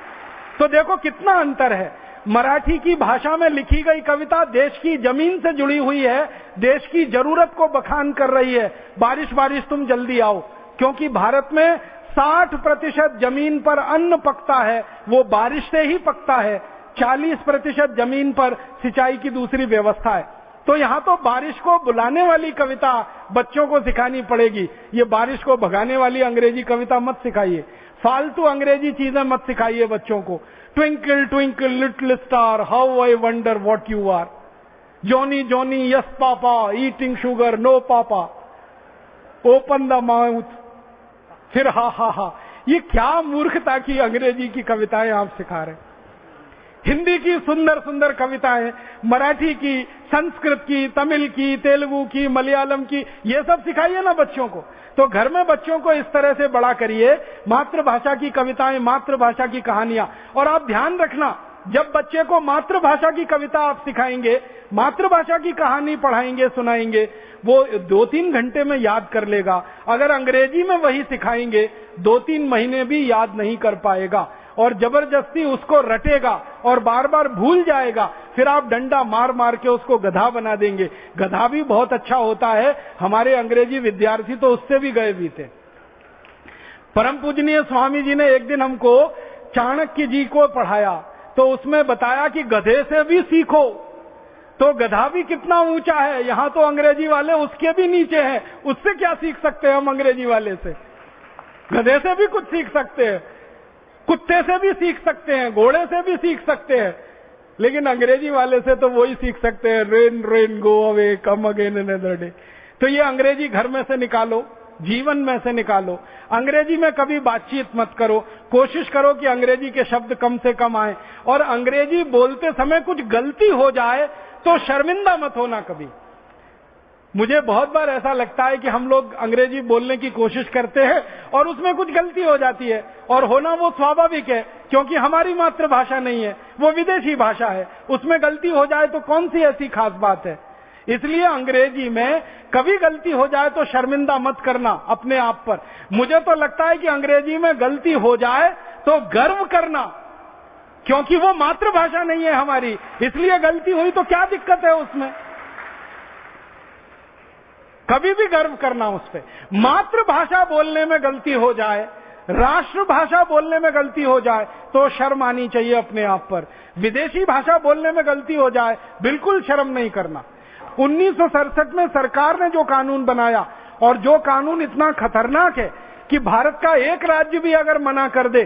तो देखो कितना अंतर है। मराठी की भाषा में लिखी गई कविता देश की जमीन से जुड़ी हुई है, देश की जरूरत को बखान कर रही है, बारिश बारिश तुम जल्दी आओ। क्योंकि भारत में 60% जमीन पर अन्न पकता है, वो बारिश से ही पकता है। 40% जमीन पर सिंचाई की दूसरी व्यवस्था है। तो यहाँ तो बारिश को बुलाने वाली कविता बच्चों को सिखानी पड़ेगी, ये बारिश को भगाने वाली अंग्रेजी कविता मत सिखाइए। फालतू अंग्रेजी चीजें मत सिखाइए बच्चों को। Twinkle twinkle little star how I wonder what you are, Johnny Johnny yes papa, eating sugar no papa, open the mouth, फिर हा हा हा। ये क्या मूर्खता की अंग्रेजी की कविताएं आप सिखा रहे हैं। हिंदी की सुंदर सुंदर कविताएं, मराठी की, संस्कृत की, तमिल की, तेलुगु की, मलयालम की, ये सब सिखाइए ना बच्चों को। तो घर में बच्चों को इस तरह से बड़ा करिए, मातृभाषा की कविताएं, मातृभाषा की कहानियां। और आप ध्यान रखना, जब बच्चे को मातृभाषा की कविता आप सिखाएंगे, मातृभाषा की कहानी पढ़ाएंगे, सुनाएंगे, वो 2-3 घंटे में याद कर लेगा। अगर अंग्रेजी में वही सिखाएंगे 2-3 महीने भी याद नहीं कर पाएगा और जबरदस्ती उसको रटेगा और बार बार भूल जाएगा। फिर आप डंडा मार मार के उसको गधा बना देंगे। गधा भी बहुत अच्छा होता है, हमारे अंग्रेजी विद्यार्थी तो उससे भी गए भी थे। परम पूजनीय स्वामी जी ने एक दिन हमको चाणक्य जी को पढ़ाया, तो उसमें बताया कि गधे से भी सीखो। तो गधा भी कितना ऊंचा है, यहां तो अंग्रेजी वाले उसके भी नीचे हैं। उससे क्या सीख सकते हैं हम अंग्रेजी वाले से? गधे से भी कुछ सीख सकते हैं, कुत्ते से भी सीख सकते हैं, घोड़े से भी सीख सकते हैं, लेकिन अंग्रेजी वाले से तो वही सीख सकते हैं, rain rain go away come again another day. तो ये अंग्रेजी घर में से निकालो, जीवन में से निकालो। अंग्रेजी में कभी बातचीत मत करो, कोशिश करो कि अंग्रेजी के शब्द कम से कम आए। और अंग्रेजी बोलते समय कुछ गलती हो जाए तो शर्मिंदा मत होना कभी। मुझे बहुत बार ऐसा लगता है कि हम लोग अंग्रेजी बोलने की कोशिश करते हैं और उसमें कुछ गलती हो जाती है, और होना वो स्वाभाविक है क्योंकि हमारी मातृभाषा नहीं है, वो विदेशी भाषा है। उसमें गलती हो जाए तो कौन सी ऐसी खास बात है। इसलिए अंग्रेजी में कभी गलती हो जाए तो शर्मिंदा मत करना अपने आप पर। मुझे तो लगता है कि अंग्रेजी में गलती हो जाए तो गर्व करना, क्योंकि वो मातृभाषा नहीं है हमारी, इसलिए गलती हुई तो क्या दिक्कत है उसमें। कभी भी गर्व करना उस पे। मातृभाषा बोलने में गलती हो जाए, राष्ट्रभाषा बोलने में गलती हो जाए तो शर्म आनी चाहिए अपने आप पर। विदेशी भाषा बोलने में गलती हो जाए बिल्कुल शर्म नहीं करना। 1967 में सरकार ने जो कानून बनाया, और जो कानून इतना खतरनाक है कि भारत का एक राज्य भी अगर मना कर दे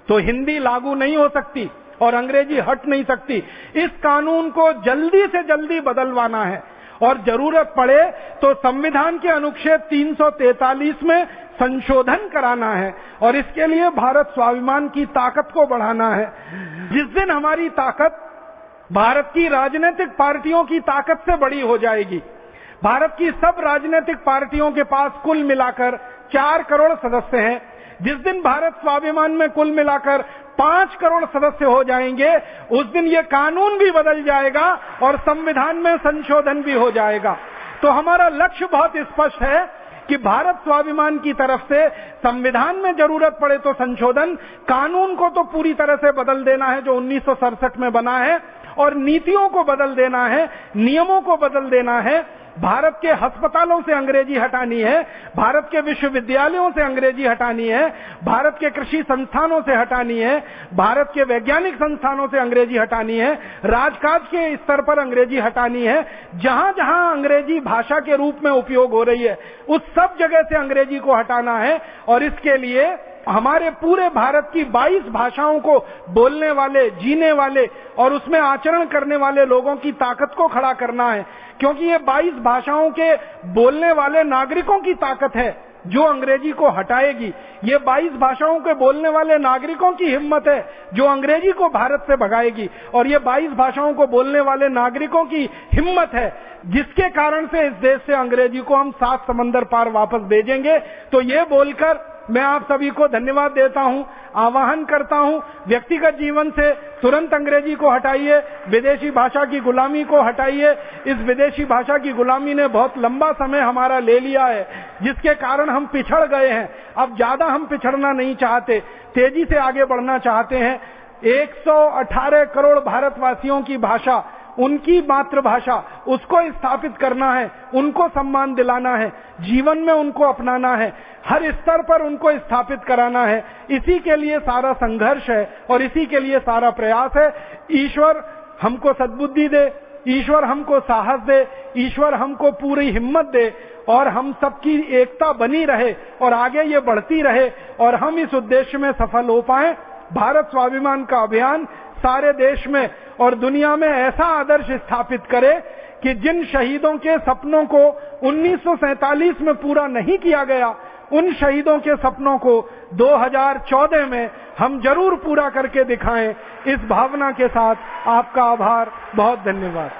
तो हिंदी लागू नहीं हो सकती और अंग्रेजी हट नहीं सकती। इस कानून को जल्दी से जल्दी बदलवाना है और जरूरत पड़े तो संविधान के अनुच्छेद 343 में संशोधन कराना है और इसके लिए भारत स्वाभिमान की ताकत को बढ़ाना है। जिस दिन हमारी ताकत भारत की राजनीतिक पार्टियों की ताकत से बड़ी हो जाएगी, भारत की सब राजनीतिक पार्टियों के पास कुल मिलाकर 4 करोड़ सदस्य हैं, जिस दिन भारत स्वाभिमान में कुल मिलाकर 5 करोड़ सदस्य हो जाएंगे, उस दिन ये कानून भी बदल जाएगा और संविधान में संशोधन भी हो जाएगा। तो हमारा लक्ष्य बहुत स्पष्ट है कि भारत स्वाभिमान की तरफ से संविधान में जरूरत पड़े तो संशोधन, कानून को तो पूरी तरह से बदल देना है जो 1967 में बना है, और नीतियों को बदल देना है, नियमों को बदल देना है। भारत के अस्पतालों से अंग्रेजी हटानी है, भारत के विश्वविद्यालयों से अंग्रेजी हटानी है, भारत के कृषि संस्थानों से हटानी है, भारत के वैज्ञानिक संस्थानों से अंग्रेजी हटानी है, राजकाज के स्तर पर अंग्रेजी हटानी है। जहां जहां अंग्रेजी भाषा के रूप में उपयोग हो रही है उस सब जगह से अंग्रेजी को हटाना है और इसके लिए हमारे पूरे भारत की 22 भाषाओं को बोलने वाले, जीने वाले और उसमें आचरण करने वाले लोगों की ताकत को खड़ा करना है, क्योंकि ये 22 भाषाओं के बोलने वाले नागरिकों की ताकत है जो अंग्रेजी को हटाएगी। ये 22 भाषाओं के बोलने वाले नागरिकों की हिम्मत है जो अंग्रेजी को भारत से भगाएगी, और ये 22 भाषाओं को बोलने वाले नागरिकों की हिम्मत है जिसके कारण से इस देश से अंग्रेजी को हम 7 समंदर पार वापस भेजेंगे। तो ये बोलकर मैं आप सभी को धन्यवाद देता हूं, आह्वान करता हूं, व्यक्तिगत जीवन से तुरंत अंग्रेजी को हटाइए, विदेशी भाषा की गुलामी को हटाइए। इस विदेशी भाषा की गुलामी ने बहुत लंबा समय हमारा ले लिया है, जिसके कारण हम पिछड़ गए हैं। अब ज्यादा हम पिछड़ना नहीं चाहते, तेजी से आगे बढ़ना चाहते हैं। 118 करोड़ भारतवासियों की भाषा, उनकी मातृभाषा, उसको स्थापित करना है, उनको सम्मान दिलाना है, जीवन में उनको अपनाना है, हर स्तर पर उनको स्थापित कराना है। इसी के लिए सारा संघर्ष है और इसी के लिए सारा प्रयास है। ईश्वर हमको सद्बुद्धि दे, ईश्वर हमको साहस दे, ईश्वर हमको पूरी हिम्मत दे और हम सबकी एकता बनी रहे और आगे ये बढ़ती रहे और हम इस उद्देश्य में सफल हो पाए। भारत स्वाभिमान का अभियान सारे देश में और दुनिया में ऐसा आदर्श स्थापित करे कि जिन शहीदों के सपनों को 1947 में पूरा नहीं किया गया, उन शहीदों के सपनों को 2014 में हम जरूर पूरा करके दिखाएं। इस भावना के साथ आपका आभार, बहुत धन्यवाद।